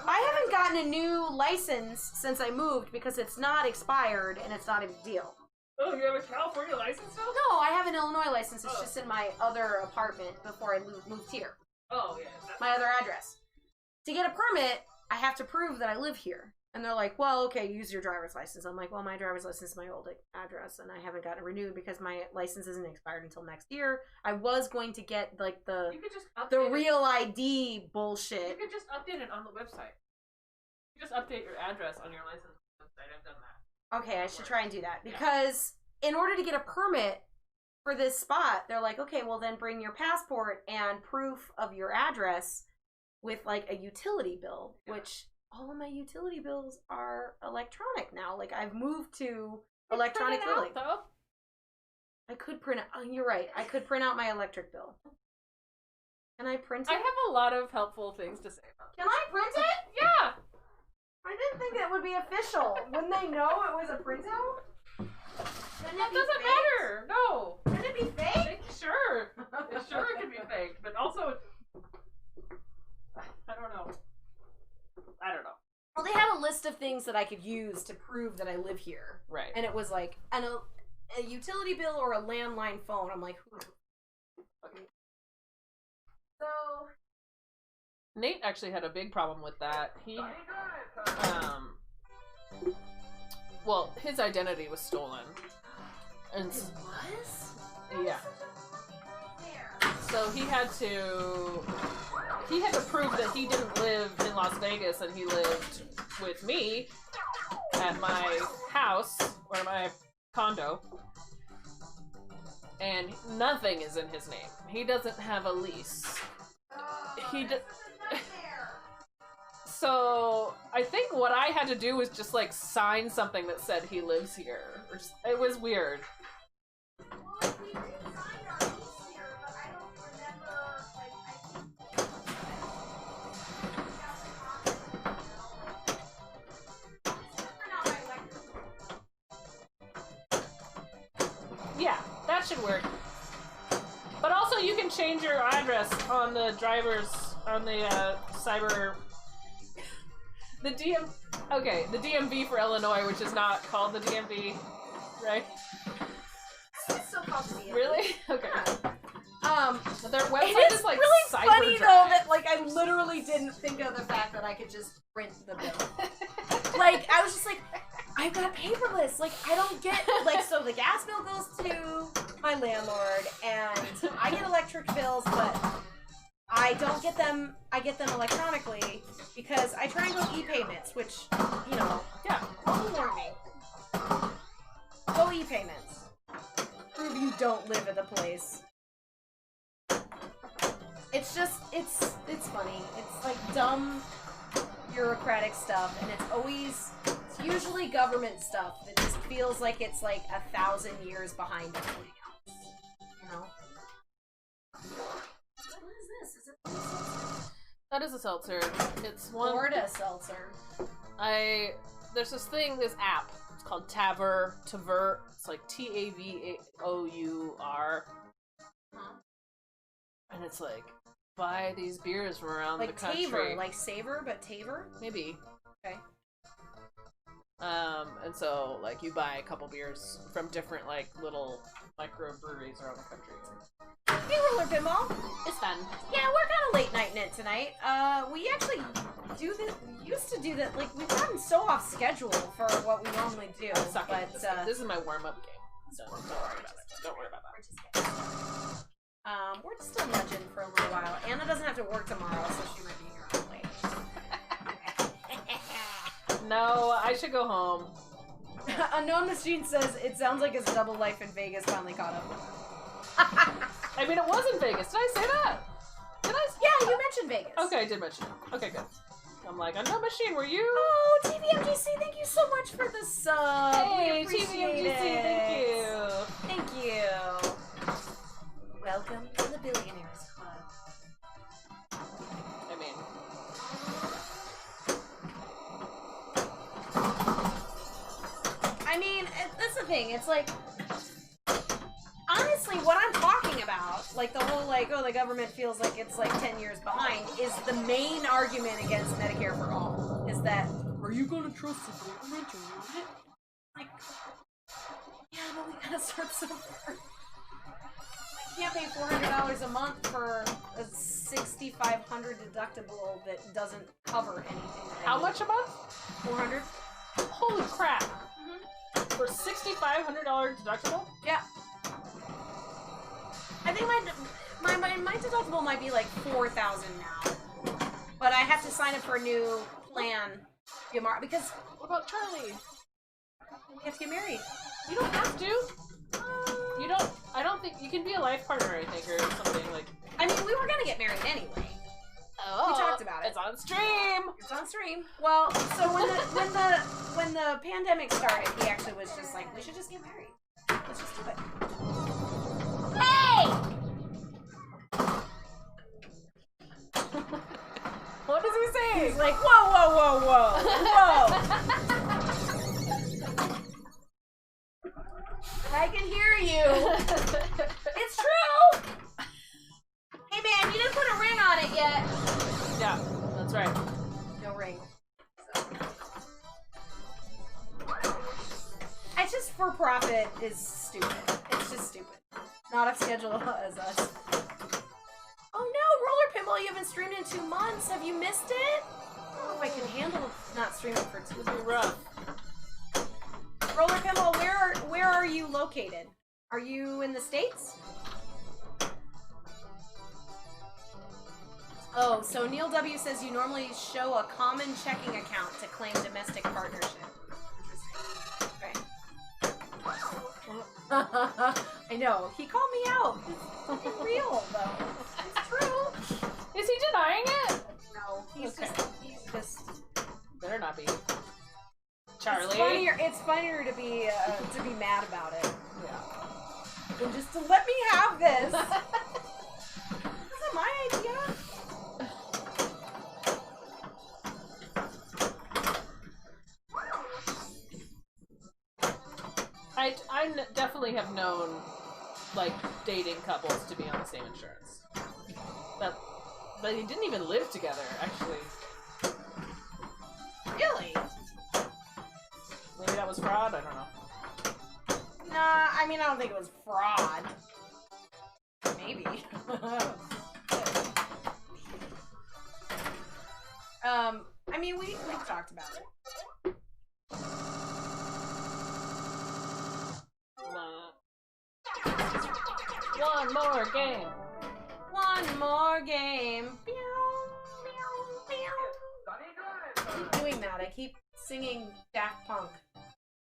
I haven't gotten a new license since I moved because it's not expired and it's not a big deal. Oh, you have a California license now? No, I have an Illinois license. It's just in my other apartment before I moved here. Oh, yeah. My other address. To get a permit, I have to prove that I live here. And they're like, well, okay, use your driver's license. I'm like, well, my driver's license is my old address, and I haven't gotten it renewed because my license isn't expired until next year. I was going to get, like, the real ID bullshit. You could just update it on the website. You just update your address on your license website. I've done that. Okay, I should try and do that. Because in order to get a permit for this spot, they're like, okay, well, then bring your passport and proof of your address with, like, a utility bill, which all of my utility bills are electronic now. Like, I've moved to electronic billing. I could print it. Oh, you're right. I could print out my electric bill. Can I print it? I have a lot of helpful things to say about it. Can I print it? Yeah! I didn't think it would be official. Wouldn't they know it was a printout? That doesn't matter. No. Could it be fake? Sure. Sure it can be fake, but also, I don't know. Well, they had a list of things that I could use to prove that I live here. Right. And it was like a utility bill or a landline phone. I'm like, who? Okay. So Nate actually had a big problem with that. He well, his identity was stolen. And It was? yeah. So he had to prove that he didn't live in Las Vegas and he lived with me at my house or my condo. And nothing is in his name. He doesn't have a lease. He did. So I think what I had to do was just like sign something that said he lives here. Or just, it was weird. Yeah, that should work. But also you can change your address on the cyber... the DMV for Illinois, which is not called the DMV, right? It's still called the DMV. Really? Okay. But their website It is like really funny Cyber though that like I literally didn't think of the fact that I could just print the bill. Like I was just like, I've got paperless. Like I don't get like so the gas bill goes to my landlord and I get electric bills, but I don't get them. I get them electronically because I try and go e-payments, which Yeah. don't warn me. Go e-payments. Prove you don't live at the place. It's just, it's funny. It's like dumb bureaucratic stuff, and it's usually government stuff that just feels like it's like 1,000 years behind everything else. You know? What is this? Is it That is a seltzer. It's one. Florida seltzer? There's this app. It's called Taver. It's like TAVOUR. Huh? And it's like, buy these beers from around Like the country. Taver, like Savor, but Taver? Maybe. Okay. And so, like, you buy a couple beers from different, like, little microbreweries around the country. Hey, Roller Pinball! It's fun. Yeah, we're kind of late nighting it tonight. We actually used to do that, like, we've gotten so off schedule for what we normally do. I'm sucking But, at this game. This is my warm-up game. So don't worry about it. Don't worry about that. we're still nudging for a little while. Anna doesn't have to work tomorrow, so she might be here all late. No, I should go home. Unknown Machine says, it sounds like his double life in Vegas finally caught up. I mean, it was in Vegas. Did I say that? Did I? Yeah, you mentioned Vegas. Okay, I did mention it. Okay, good. I'm like, Unknown Machine, were you? Oh, TVMGC, thank you so much for the sub. Hey, we appreciate TVMGC, it. thank you. Thank you. Welcome to the Billionaires Club. I mean, that's the thing. It's like, honestly, what I'm talking about, like the whole like, oh, the government feels like it's like 10 years behind, is the main argument against Medicare for all. Is that, are you going to trust the government or not? Like, yeah, but we gotta start somewhere. I can't pay $400 a month for a $6,500 deductible that doesn't cover anything. how much a month? $400? Holy crap! For $6,500 deductible? Yeah. I think my deductible might be like $4,000 now, but I have to sign up for a new plan tomorrow because What about Charlie? we have to get married. You don't have to. You don't. I don't think you can be a life partner. I think, or something like. I mean, we were gonna get married anyway. Oh, We talked about it. It's on stream. It's on stream. Well, so when the pandemic started, he actually was just like, we should just get married. Let's just do it. Hey! What does he say? He's like, whoa, whoa, whoa, whoa, whoa. I can hear you. It's true. Hey man, you didn't put a ring on it yet. Yeah, that's right. No ring. It's just for profit is stupid. It's just stupid. Not as scheduled as us. Oh no, Roller Pinball, you haven't streamed in 2 months. Have you missed it? I don't know if I can handle not streaming for 2 It'd be months. rough. Roller Pinball, where are you located? Are you in the States? Oh, so Neil W says you normally show a common checking account to claim domestic partnership. Interesting. Okay. I know. He called me out. It's fucking real, though. It's true. Is he denying it? No, he's Okay. just. Better not be. Charlie. It's funnier to be mad about it. Yeah. Than just to let me have this. This isn't my idea. Definitely have known, like, dating couples to be on the same insurance. But they didn't even live together, actually. Really? Maybe that was fraud? I don't know. Nah, I mean, I don't think it was fraud. Maybe. I mean, we've talked about it. One more game. One more game. Meow, meow, meow. I keep doing that. I keep singing Daft Punk.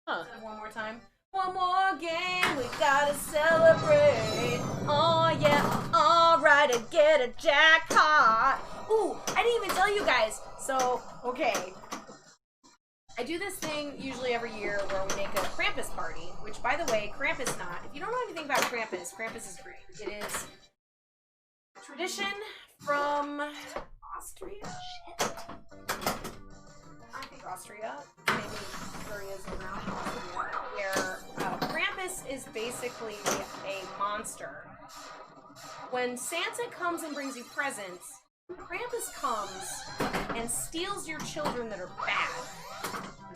Huh. One more time. One more game, we gotta celebrate. Oh yeah, alright, to get a jackpot. Ooh, I didn't even tell you guys. So, okay. I do this thing usually every year where we make a Krampus party, which, by the way, Krampus not. If you don't know anything about Krampus, Krampus is great. It is a tradition from Austria. Shit. I think Austria. Maybe areas around Austria. Where Krampus is basically a monster. When Santa comes and brings you presents, Krampus comes and steals your children that are bad,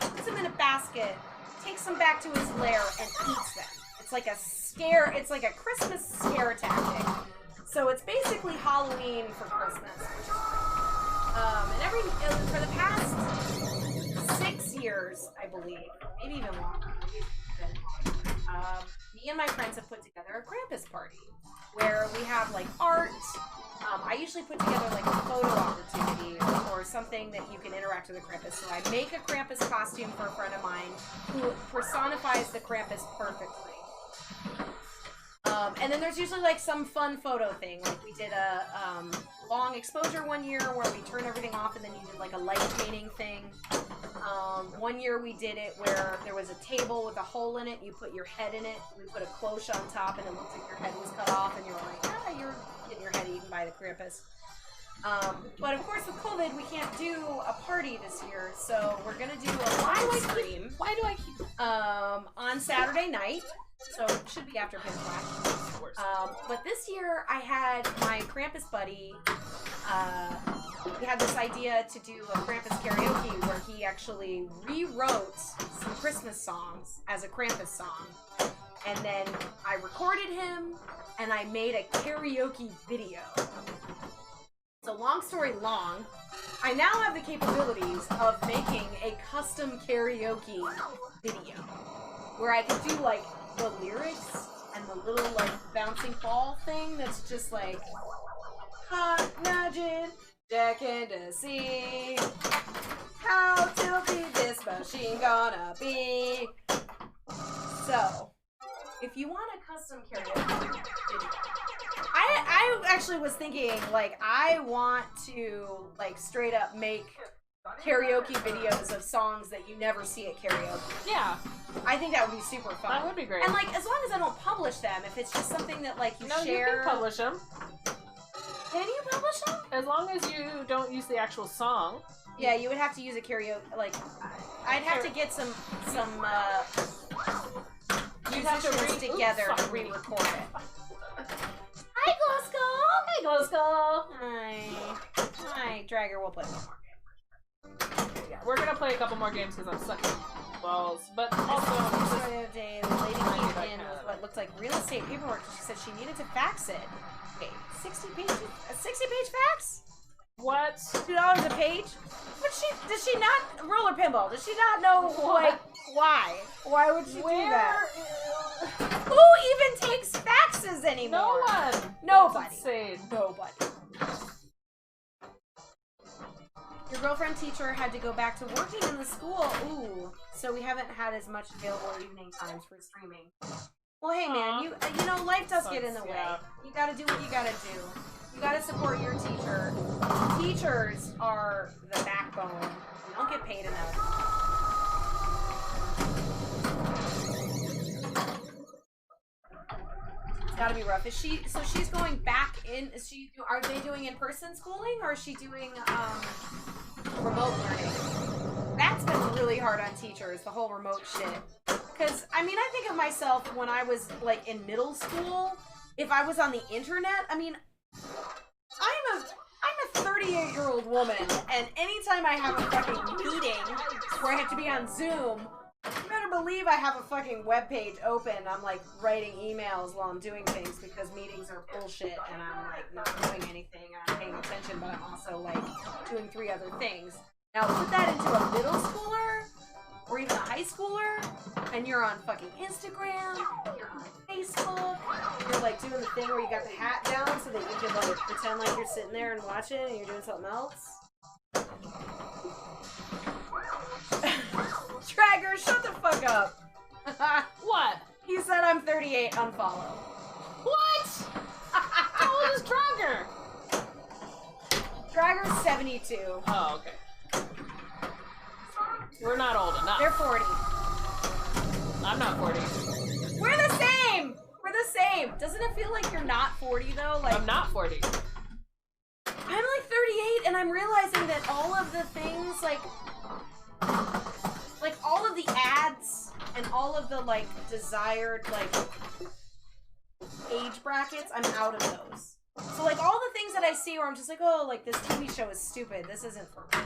puts them in a basket, takes them back to his lair, and eats them. It's like a scare. It's like a Christmas scare tactic. So it's basically Halloween for Christmas. And for the past 6 years, I believe, maybe even longer, me and my friends have put together a Krampus party where we have like art. I usually put together like a photo opportunity or something that you can interact with the Krampus. So I make a Krampus costume for a friend of mine who personifies the Krampus perfectly. And then there's usually like some fun photo thing. Like we did a long exposure one year where we turn everything off and then you did like a light painting thing. One year we did it where there was a table with a hole in it. You put your head in it. We put a cloche on top and it looked like your head was cut off and you were like, you're getting your head eaten by the Krampus. But of course with COVID we can't do a party this year, so we're gonna do a live stream. Why do I keep... On Saturday night. So it should be after Pin Flash. But this year I had my Krampus buddy, we had this idea to do a Krampus karaoke where he actually rewrote some Christmas songs as a Krampus song. And then I recorded him and I made a karaoke video. So long story long, I now have the capabilities of making a custom karaoke video where I can do like the lyrics and the little like bouncing ball thing that's just like hot nudging Jack into sea. How tilty this machine gonna be? So, if you want a custom karaoke video, I actually was thinking like I want to like straight up make karaoke videos of songs that you never see at karaoke. Yeah. I think that would be super fun. That would be great. And like, as long as I don't publish them, if it's just something that like you share. You can publish them. Can you publish them? As long as you don't use the actual song. Yeah, you would have to use a karaoke. Like, I'd have to get some musicians together to re-record it. Hi, Glasgow. Hey, Glasgow. Hi, Dragger. We'll play one more game. Yeah, we're gonna play a couple more games because I'm sucking balls. But also, The day, the lady came in with what looked like real estate paperwork. She said she needed to fax it. Okay, 60 pages. A 60-page fax? What? $2 a page? But does she not roller pinball? Does she not know like why? Why would she do that? Who even takes faxes anymore? No one. Nobody. That's insane. Nobody. Your girlfriend teacher had to go back to working in the school. Ooh. So we haven't had as much available evening times for streaming. Well, hey man, you know life does get in the way. Yeah. You gotta do what you gotta do. You gotta support your teacher. Teachers are the backbone. You don't get paid enough. It's gotta be rough. So she's going back in, are they doing in-person schooling or is she doing, remote learning? That's been really hard on teachers, the whole remote shit. Because, I mean, I think of myself when I was, like, in middle school, if I was on the internet, I mean, I'm a 38-year-old woman, and anytime I have a fucking meeting where I have to be on Zoom, you better believe I have a fucking webpage open. I'm, like, writing emails while I'm doing things because meetings are bullshit, and I'm, like, not doing anything, and I'm paying attention, but I'm also, like, doing 3 other things. Now, put that into a middle schooler, or even a high schooler, and you're on fucking Instagram, you're on Facebook, you're like doing the thing where you got the hat down so that you can like pretend like you're sitting there and watching and you're doing something else. Tragger, shut the fuck up. What? He said I'm 38, unfollow. What? How old is Dragger? Tragger's 72. Oh, okay. We're not old enough. They're 40. I'm not 40. We're the same! We're the same! Doesn't it feel like you're not 40 though? Like I'm not 40. I'm like 38 and I'm realizing that all of the things like all of the ads and all of the like desired like age brackets, I'm out of those. So like all the things that I see where I'm just like, oh, like this TV show is stupid. This isn't for me.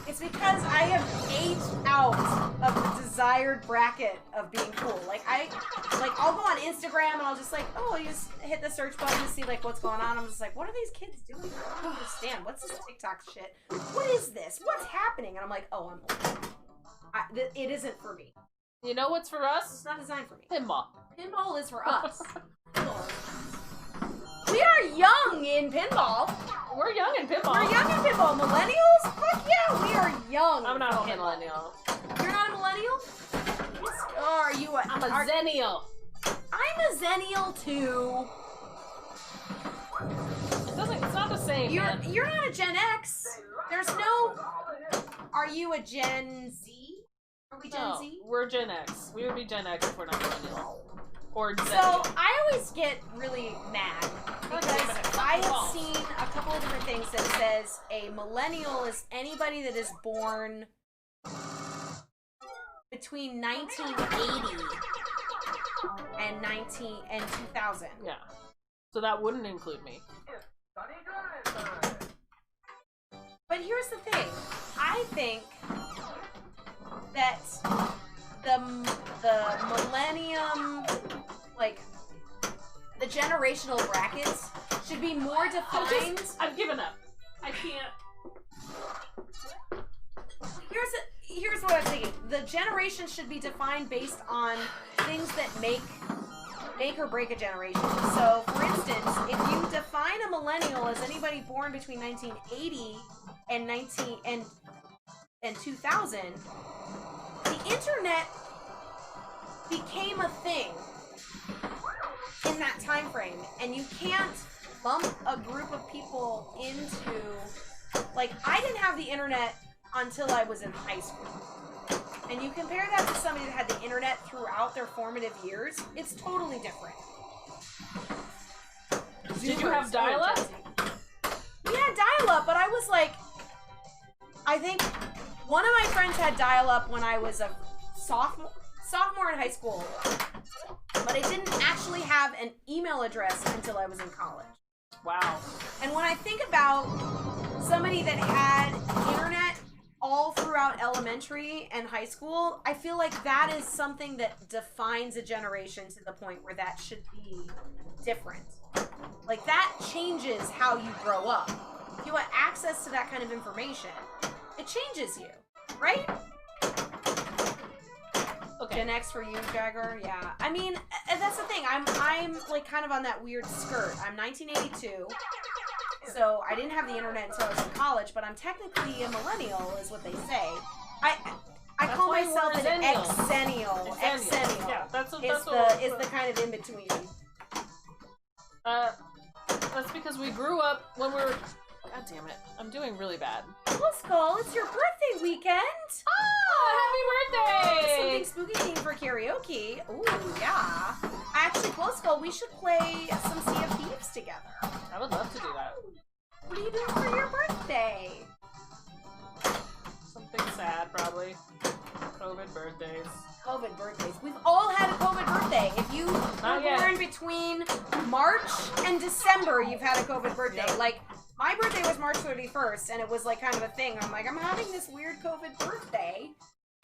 It's because I have aged out of the desired bracket of being cool. Like I'll go on Instagram and I'll just like, oh, you just hit the search button to see like what's going on. I'm just like, what are these kids doing? I don't understand. What's this TikTok shit? What is this? What's happening? And I'm like, oh, I'm old. It isn't for me. You know what's for It's us? not designed for me. Pinball. Pinball is for us. We are young in pinball. We're young in pinball. We're young in pinball. Millennials? Fuck yeah, we are young. I'm not a in pinball. millennial. You're not a millennial? Or are you a... I'm a zennial. I'm a zennial too. It's not the same, man. You're not a Gen X. There's no... Are you a Gen Z? Are we Gen No, Z? we're Gen X. We would be Gen X if we're not millennial. Or So, zennial. I always get really mad because I have seen a couple of different things that says a millennial is anybody that is born between 1980 and 2000. Yeah. So that wouldn't include me. But here's the thing. I think that the millennium, like, the generational brackets should be more defined. I've given up. I can't. Here's what I'm thinking. The generation should be defined based on things that make or break a generation. So, for instance, if you define a millennial as anybody born between 1980 and 2000, the internet became a thing in that time frame, and you can't lump a group of people into, like, I didn't have the internet until I was in high school. And you compare that to somebody that had the internet throughout their formative years, it's totally different. Did you have dial-up? We had dial-up, but I was like, I think one of my friends had dial-up when I was a sophomore in high school, but I didn't actually have an email address until I was in college. Wow. And when I think about somebody that had internet all throughout elementary and high school, I feel like that is something that defines a generation to the point where that should be different. Like, that changes how you grow up. if you want access to that kind of information, it changes you, right? Okay. Gen X for you, Jagger. Yeah. I mean, that's the thing. I'm like kind of on that weird skirt. I'm 1982. So I didn't have the internet until I was in college, but I'm technically a millennial, is what they say. I call why myself we're an zennial. exennial. Exennial. Yeah, that's Is what the kind of in between. That's because we grew up when we were. God damn it! I'm doing really bad. Well, Skull, it's your birthday weekend. Oh, happy birthday! Something spooky theme for karaoke. Ooh, yeah. Actually, well, Skull, we should play some Sea of Thieves together. I would love to do that. What are you doing for your birthday? Something sad, probably. COVID birthdays. COVID birthdays. We've all had a COVID birthday. If you Not were yet. born between March and December, you've had a COVID birthday. Yep. Like, my birthday was March 31st, and it was like kind of a thing. I'm like, I'm having this weird COVID birthday.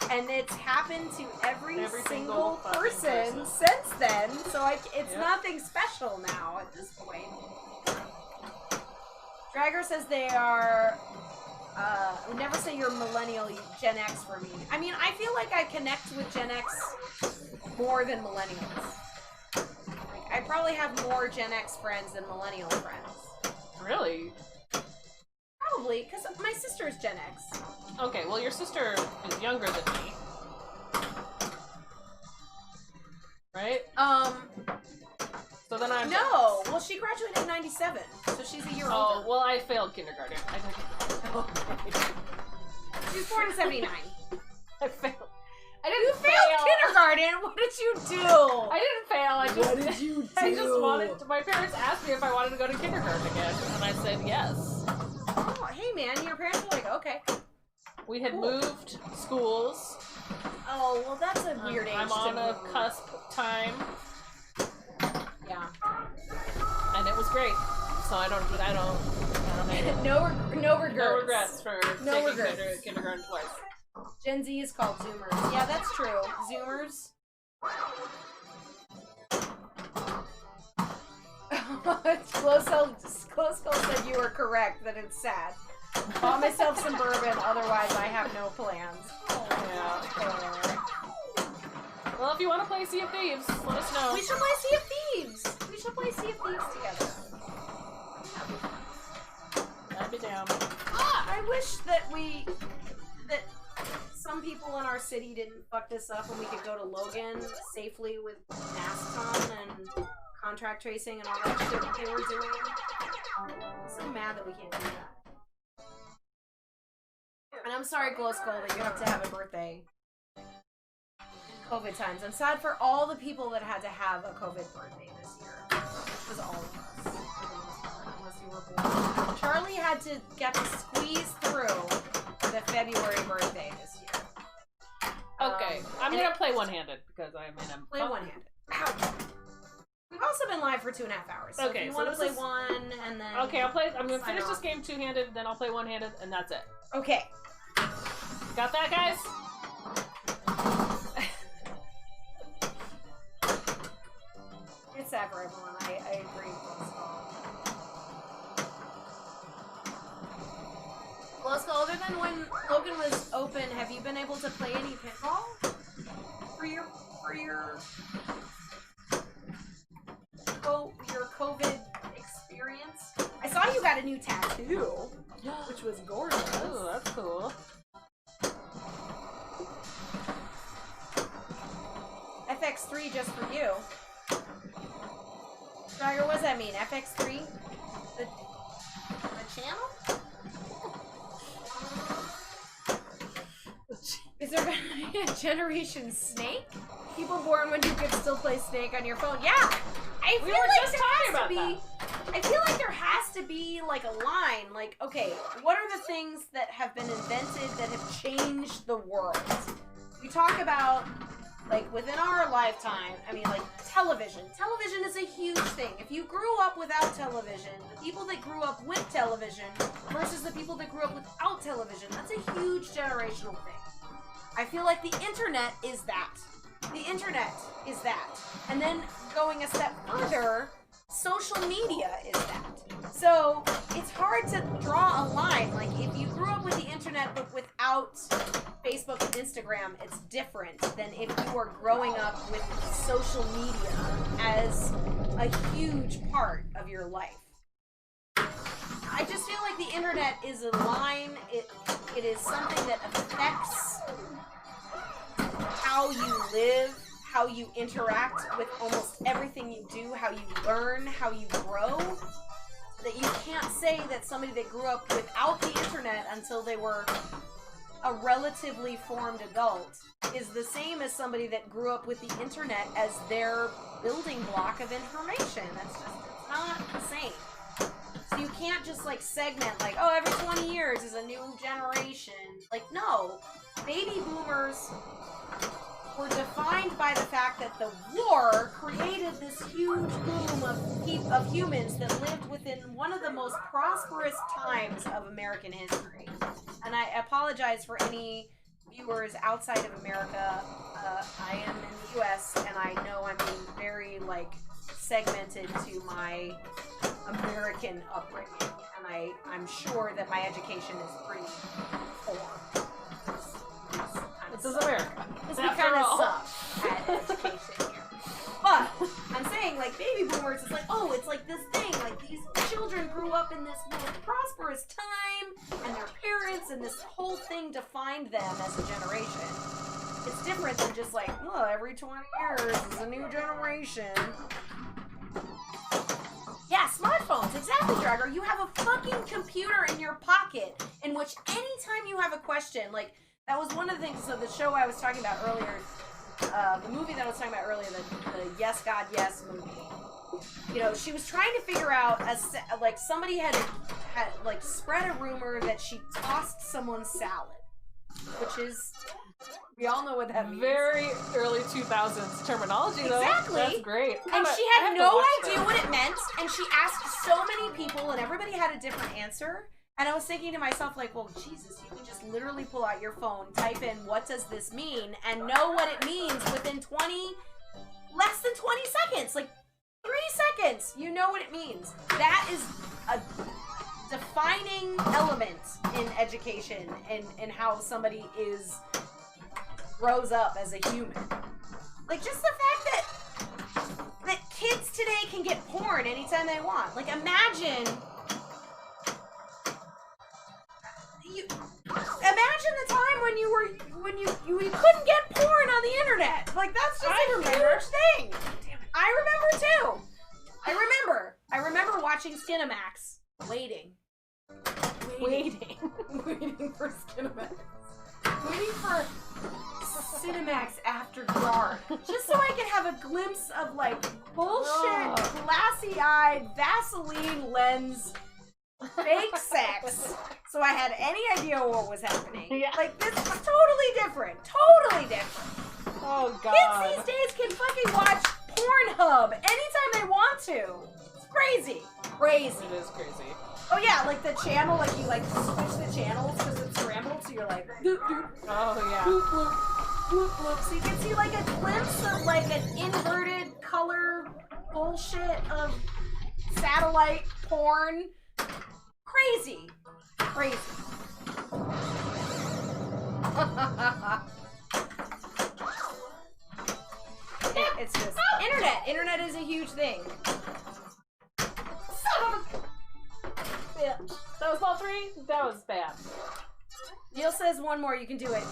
And it's happened to every single fucking person since then. So it's Yep. nothing special now at this point. Dragger says they are... would never say you're millennial, you Gen X for me. I mean, I feel like I connect with Gen X more than millennials. Like, I probably have more Gen X friends than millennial friends. Really? Probably, because my sister's Gen X. Okay, well, your sister is younger than me. Right? So then I'm... No! Well, she graduated in 97, so she's a year Oh, older. well, I failed kindergarten. I didn't... She was born in 79. I failed. I You didn't failed kindergarten! What did you do? I didn't fail. I just... What did you do? I just wanted to... My parents asked me if I wanted to go to kindergarten again, and I said yes. Oh, hey man, your parents were like, okay. We had moved schools. Oh, well that's a weird age I'm to on a move. cusp time, Yeah. and it was great. So I don't hate it. No regrets. No regrets for No taking regrets. kindergarten twice. Gen Z is called Zoomers. Yeah, that's true. Zoomers. Close Call said you were correct, that it's sad. Bought myself some bourbon, otherwise I have no plans. Yeah. Well, if you want to play Sea of Thieves, let us know. We should play Sea of Thieves! We should play Sea of Thieves together. I'd be down. I wish that some people in our city didn't fuck this up and we could go to Logan safely with masks on and contract tracing and all that shit that they were doing. I'm so mad that we can't do that. And I'm sorry, Glow Skull, that you have to have a birthday in COVID times. I'm sad for all the people that had to have a COVID birthday this year. Which was all of us, for the most part, unless you were born. Charlie had to get to squeeze through the February birthday this year. Okay, I'm and gonna play one-handed because I'm in a... Play one-handed. Ow. We've also been live for 2.5 hours. So Okay, if you so want to this play is- one and then... Okay, I'm gonna Sign finish this off. game two-handed, then I'll play one-handed, and that's it. Okay. Got that, guys? It's sad for everyone. I agree. Well, so other than when Logan was open, have you been able to play any pinball for your COVID experience? I saw you got a new tattoo, which was gorgeous. Oh, that's cool. FX3 just for you. Striker, what does that mean? FX3? The channel? Is there gonna be a Generation Snake? People born when you could still play Snake on your phone? Yeah! I feel We were like just there talking has to about be. I feel like there has to be like a line. Like, okay, what are the things that have been invented that have changed the world? We talk about, like, within our lifetime, I mean, like, television. Television is a huge thing. If you grew up without television, the people that grew up with television versus the people that grew up without television, that's a huge generational thing. I feel like the internet is that. The internet is that. And then going a step further, social media is that. So it's hard to draw a line. Like if you grew up with the internet but without Facebook and Instagram, it's different than if you were growing up with social media as a huge part of your life. I just feel like the internet is a line. It is something that affects how you live, how you interact with almost everything you do, how you learn, how you grow. That you can't say that somebody that grew up without the internet until they were a relatively formed adult is the same as somebody that grew up with the internet as their building block of information. It's not the same. So you can't just like segment like, oh, every 20 years is a new generation. Like, no. Baby boomers were defined by the fact that the war created this huge boom of humans that lived within one of the most prosperous times of American history. And I apologize for any viewers outside of America. I am in the U.S. and I know I'm being very like segmented to my American upbringing, and I'm sure that my education is pretty poor. This is America. Because we kind of suck at education here. But I'm saying, like, baby boomers is like, oh, it's like this thing. Like, these children grew up in this most prosperous time, and their parents, and this whole thing defined them as a generation. It's different than just like, well, every 20 years is a new generation. Yeah, smartphones, exactly, Dragger. You have a fucking computer in your pocket in which anytime you have a question, like, that was one of the things, so the show I was talking about earlier, the movie that I was talking about earlier, the Yes, God, Yes movie. You know, she was trying to figure out, like, somebody had like, spread a rumor that she tossed someone's salad. Which is, we all know what that means. Very early 2000s terminology, though. Exactly. That's great. And she had no idea what it meant, and she asked so many people, and everybody had a different answer. And I was thinking to myself, like, well, Jesus, you can just literally pull out your phone, type in, what does this mean, and know what it means within less than 20 seconds. Like, 3 seconds, you know what it means. That is a defining element in education and how somebody grows up as a human. Like, just the fact that kids today can get porn anytime they want. Like, imagine the time when you couldn't get porn on the internet. Like, that's just a huge thing. I remember too. I remember watching Skinamax, waiting for Skinamax. Waiting for Cinemax after dark. Just so I could have a glimpse of, like, bullshit, glassy-eyed, Vaseline lens, fake sex. So I had any idea what was happening. Yeah. Like, this is totally different. Totally different. Oh, God. Kids these days can fucking watch Pornhub anytime they want to. It's crazy. Crazy. It is crazy. Oh yeah, like the channel, like you like switch the channels because it's scrambled, so you're like doop doop. Oh yeah. Bloop bloop bloop bloop. So you can see like a glimpse of like an inverted color bullshit of satellite porn. Crazy. Crazy. It's just internet. Internet is a huge thing. Yeah. That was all 3? That was bad. Neil says one more, you can do it.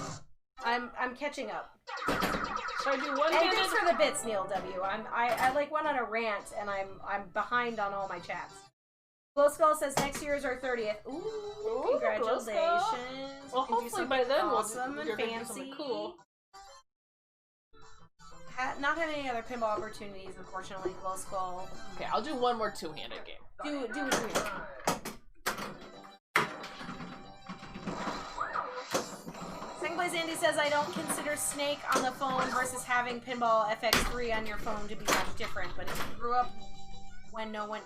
I'm catching up. Should I do one And handed? thanks for the bits, Neil W. I like went on a rant and I'm behind on all my chats. Glow Skull says next year is our 30th. Ooh, congratulations. Well, You can do hopefully by then awesome and you're gonna do fancy. something cool. Not having any other pinball opportunities, unfortunately, Glow Skull. Okay, I'll do one more two-handed game. Do it. Second place Andy says, I don't consider Snake on the phone versus having Pinball FX3 on your phone to be much different, but if you grew up when no one...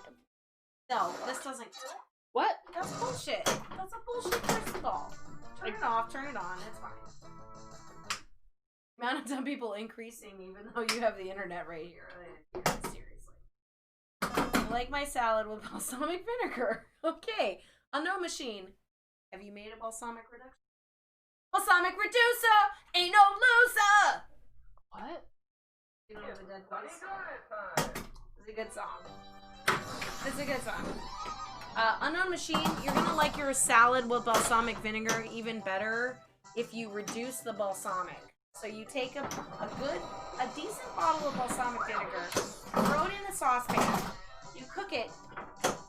No, this doesn't... What? That's bullshit. That's a bullshit crystal. Turn it off, turn it on, it's fine. Amount of dumb people increasing even though you have the internet right here. Seriously. I like my salad with balsamic vinegar. Okay. Unknown machine. Have you made a balsamic reduction? Balsamic reducer! Ain't no loser! What? You don't have a dead voice. It's a good song. It's a good song. Unknown machine, you're gonna like your salad with balsamic vinegar even better if you reduce the balsamic. So you take a decent bottle of balsamic vinegar, throw it in a saucepan, you cook it,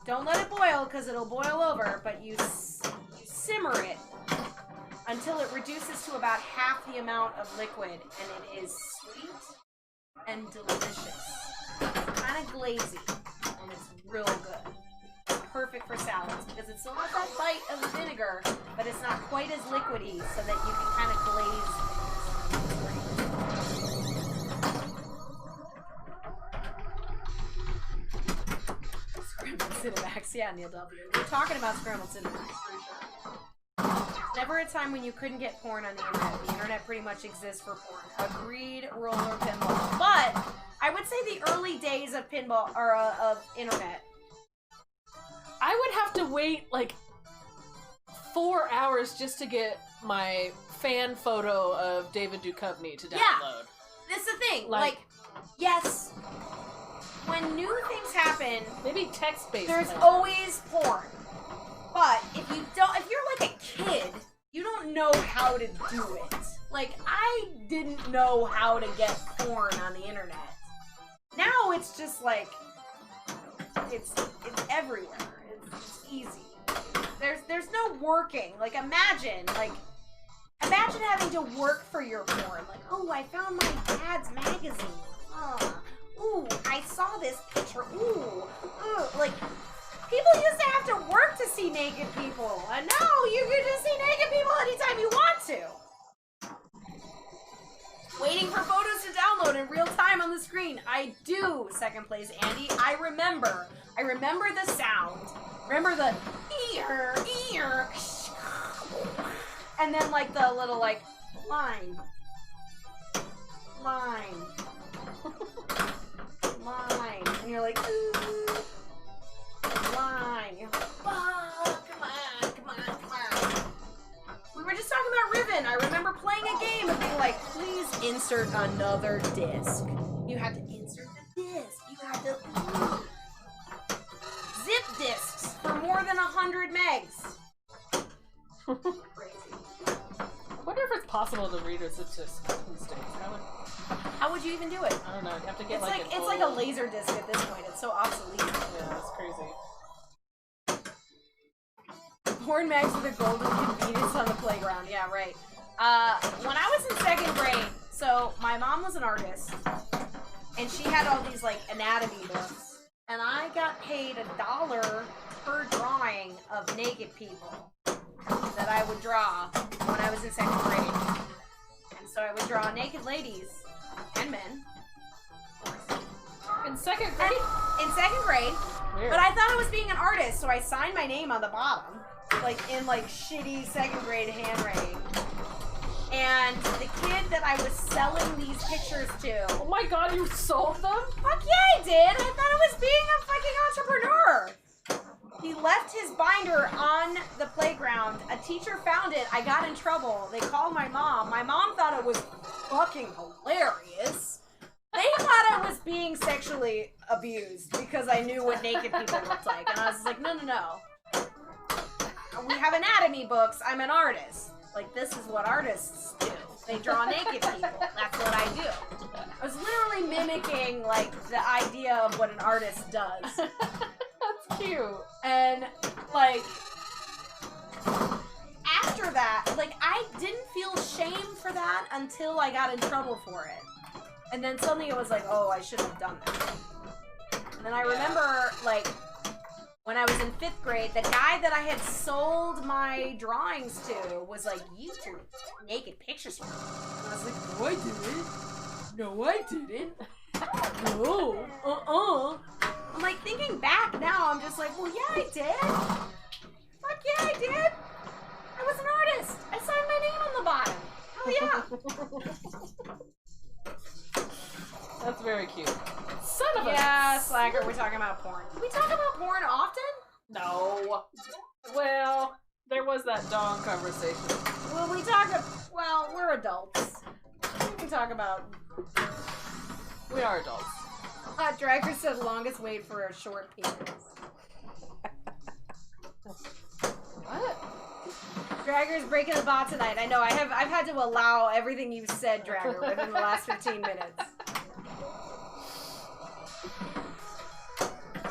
don't let it boil because it'll boil over, but you simmer it until it reduces to about half the amount of liquid, and it is sweet and delicious. It's kind of glazy, and it's real good. It's perfect for salads because it still has that bite of the vinegar, but it's not quite as liquidy, so that you can kind of glaze. Scrambled Cinemax, yeah, Neil W. We're talking about Scrambled Cinemax. Never a time when you couldn't get porn on the internet. The internet pretty much exists for porn. Agreed, roller pinball. But I would say the early days of pinball or of internet. I would have to wait like 4 hours just to get my fan photo of David Duchovny to download. Yeah. That's the thing. Like yes, when new things happen, maybe text-based. There's always porn. But if you're like a kid, you don't know how to do it. Like, I didn't know how to get porn on the internet. Now it's just like, it's everywhere. It's easy. There's no working. Like, imagine having to work for your porn. Like, oh, I found my dad's magazine. Ooh, I saw this picture. Ooh, like, people used to have to work to see naked people, and now you can just see naked people anytime you want to. Waiting for photos to download in real time on the screen. I do, second place, Andy. I remember the sound. Remember the ear, and then like the little like line, and you're like, ooh. Line. Oh, come on. We were just talking about Riven. I remember playing a game and being like, please insert another disc. You had to insert the disc. You had to zip discs for more than 100 megs. Crazy. I wonder if it's possible to read a zip disk these days. How would you even do it? I don't know. I'd have to get It's like a laser disc at this point. It's so obsolete. Yeah, that's crazy. Porn mags with a golden convenience on the playground. Yeah, right. When I was in second grade, so my mom was an artist, and she had all these like anatomy books, and I got paid $1 per drawing of naked people that I would draw when I was in second grade. And so I would draw naked ladies and men. In second grade? In second grade. Weird. But I thought I was being an artist, so I signed my name on the bottom. Like, in, like, shitty second grade handwriting. And the kid that I was selling these pictures to... Oh my god, you sold them? Fuck yeah, I did! I thought I was being a fucking entrepreneur! He left his binder on the playground. A teacher found it. I got in trouble. They called my mom. My mom thought it was fucking hilarious. They thought I was being sexually abused because I knew what naked people looked like. And I was like, no. We have anatomy books. I'm an artist. Like, this is what artists do. They draw naked people. That's what I do. I was literally mimicking, like, the idea of what an artist does. That's cute. And, like, after that, like, I didn't feel shame for that until I got in trouble for it. And then suddenly it was like, oh, I shouldn't have done that. And then I remember, like, when I was in 5th grade, the guy that I had sold my drawings to was like, you drew naked pictures for me. And I was like, no, I didn't. No, I didn't. No. I'm like, thinking back now, I'm just like, well, yeah, I did. Fuck yeah, I did. I was an artist. I signed my name on the bottom. Hell yeah. That's very cute. Son of a... Yeah, Slacker, we're talking about porn. We talk about porn often? No. Well, there was that dong conversation. Well, well, we're adults. We can talk about... We are adults. Hot Dragger said longest wait for a short penis. What? Dragger's breaking the bot tonight. I know, I've had to allow everything you've said, Dragger, within the last 15 minutes.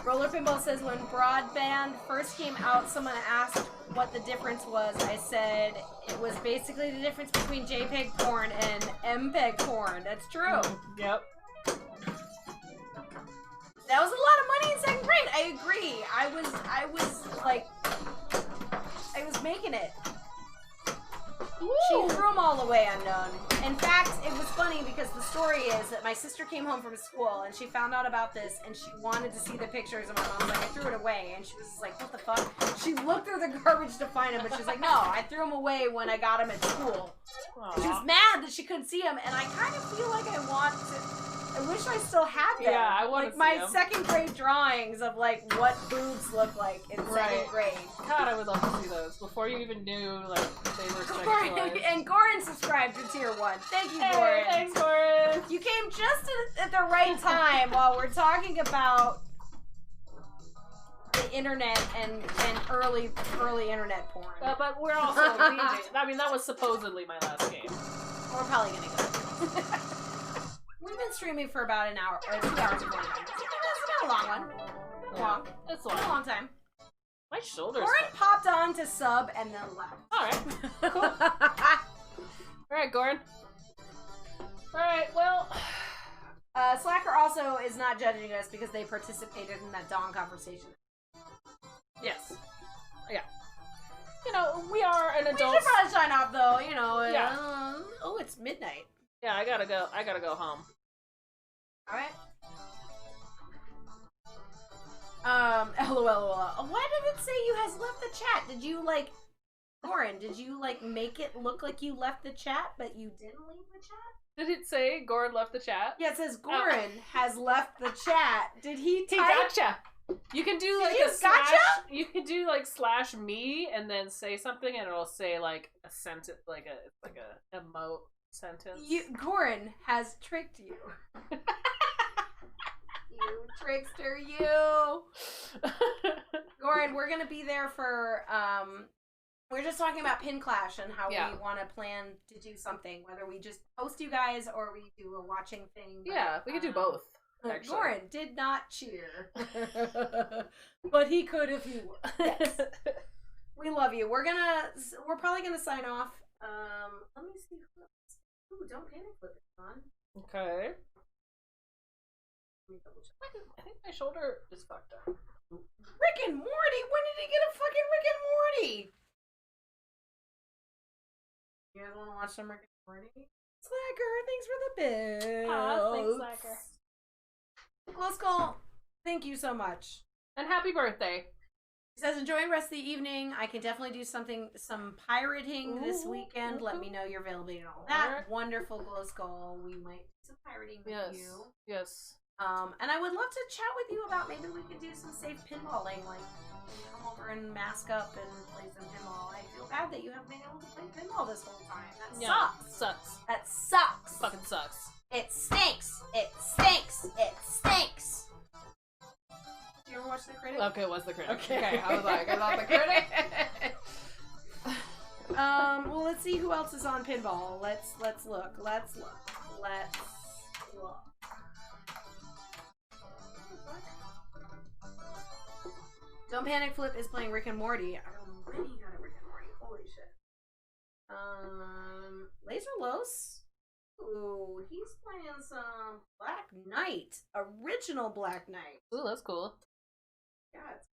Roller Pinball says, when broadband first came out, someone asked what the difference was. I said it was basically the difference between JPEG porn and MPEG porn. That's true. Yep. That was a lot of money in second grade. I agree. I was making it. She threw them all away unknown. In fact, it was funny because the story is that my sister came home from school and she found out about this and she wanted to see the pictures and my mom was like, I threw it away. And she was just like, what the fuck? She looked through the garbage to find them, but she's like, no, I threw them away when I got them at school. She was mad that she couldn't see them, and I kind of feel like I wish I still had them. Yeah, I want to like see my them. second grade drawings of like what boobs look like in second grade. God, I would love to see those before you even knew like they were Goran, sexualized. and Goran subscribed to tier 1. Thank you, Hey, Goran. thanks, Goran. You came just at the right time while we're talking about the internet and early internet porn. But we're also leaving. I mean, that was supposedly my last game. We're probably gonna go. We've been streaming for about an hour, or 2 hours and 49 minutes. It's not a long one. Long. It's It's a long time. My shoulders. Goran popped on to sub and then left. Alright. Cool. Alright, Goran. Alright, well. Slacker also is not judging us because they participated in that dawn conversation. Yes. Yeah. You know, we are an We adult. should probably sign off though, you know. Yeah. Oh, it's midnight. Yeah, I gotta go home. Alright. LOL. Why did it say you has left the chat? Did you like, Goran, did you like make it look like you left the chat, but you didn't leave the chat? Did it say Goran left the chat? Yeah, it says Goran has left the chat. Did he He type? gotcha. You can do like you a slash. gotcha? You can do like slash me and then say something, and it'll say like a sentence, like a emote sentence. Goran has tricked you. You trickster, you. Goran, we're gonna be there for we're just talking about Pin Clash and how we want to plan to do something, whether we just host you guys or we do a watching thing. But, Yeah, we could do both. Actually. Goran did not cheer, but he could if he would. Yes. We love you. We're probably gonna sign off. Let me see. Ooh, don't panic flip it on. Okay. Let me double check. I think my shoulder is fucked up. Rick and Morty? When did he get a fucking Rick and Morty? You guys want to watch some Rick and Morty? Slacker, thanks for the bill. Thanks, Slacker. Glow Skull, thank you so much. And happy birthday. He says, enjoy the rest of the evening. I can definitely do some pirating this weekend. Let me know your availability and all that. Alright. Wonderful, Glow Skull. We might do some pirating with you. Yes. And I would love to chat with you about maybe we could do some safe pinballing, like come over and mask up and play some pinball. I feel bad that you haven't been able to play pinball this whole time. That sucks. Sucks. That sucks. Fucking sucks. It stinks. It stinks. It stinks. Did you ever watch The Critic? Okay, what's the critic? Okay. I was like, I'm not the critic. Well, let's see who else is on pinball. Let's look. Let's look. Don't Panic Flip is playing Rick and Morty. I already got a Rick and Morty. Holy shit. Laser Los? Ooh, he's playing some Black Knight. Original Black Knight. Ooh, that's cool. Yeah, it's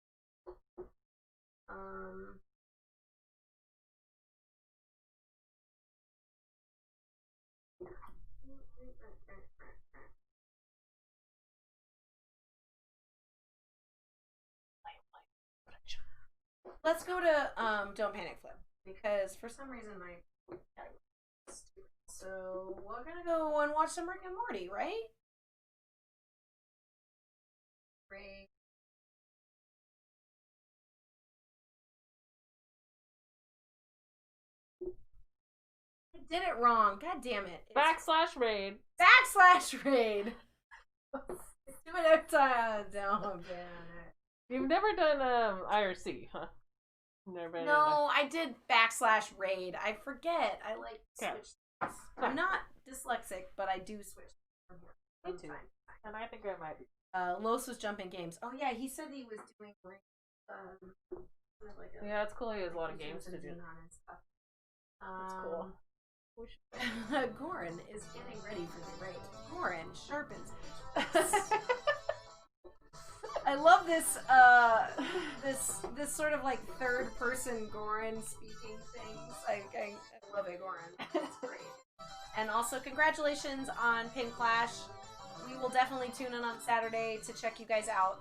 let's go to Don't Panic Flip because for some reason my category is stupid. So we're gonna go and watch some Rick and Morty, right? did it wrong. God damn it. It's /raid. /raid. Let's do it every time. Don't ban it. You've never done IRC, huh? Never been No, I did /raid. I forget. I like switch things. I'm not dyslexic, but I do switch from here. Me too. And I think I might be. Los was jumping games. Oh yeah, he said he was doing like Yeah, it's cool. He has a lot of games to do. and stuff. That's cool. Goran is getting ready for the raid. Goran sharpens. I love this this sort of like third person Goran speaking things. I love it, Goran. It's great. And also congratulations on Pin Clash. We will definitely tune in on Saturday to check you guys out.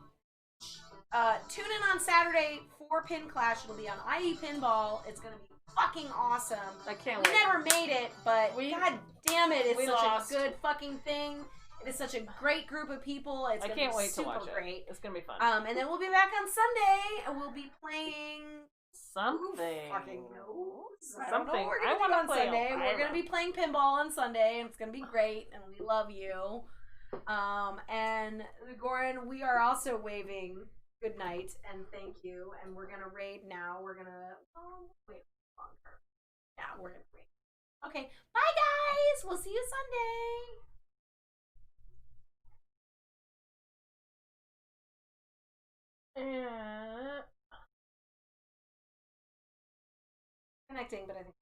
Tune in on Saturday for Pin Clash. It'll be on IE Pinball. It's gonna be fucking awesome. I can't We wait. never made it, but god damn it, it's we such lost. a good fucking thing. It is such a great group of people. It's I gonna can't be wait to super watch it. great. It's gonna be fun. And then we'll be back on Sunday, and we'll be playing Something. Who fucking knows? I don't know Something. what we're I gonna do wanna on play Sunday. We're Elvira. gonna be playing pinball on Sunday, and it's gonna be great. And we love you. And Goran, we are also waving good night and thank you. And we're gonna raid now. We're gonna wait longer. Yeah, we're gonna raid. Okay, bye guys. We'll see you Sunday. Connecting, but I think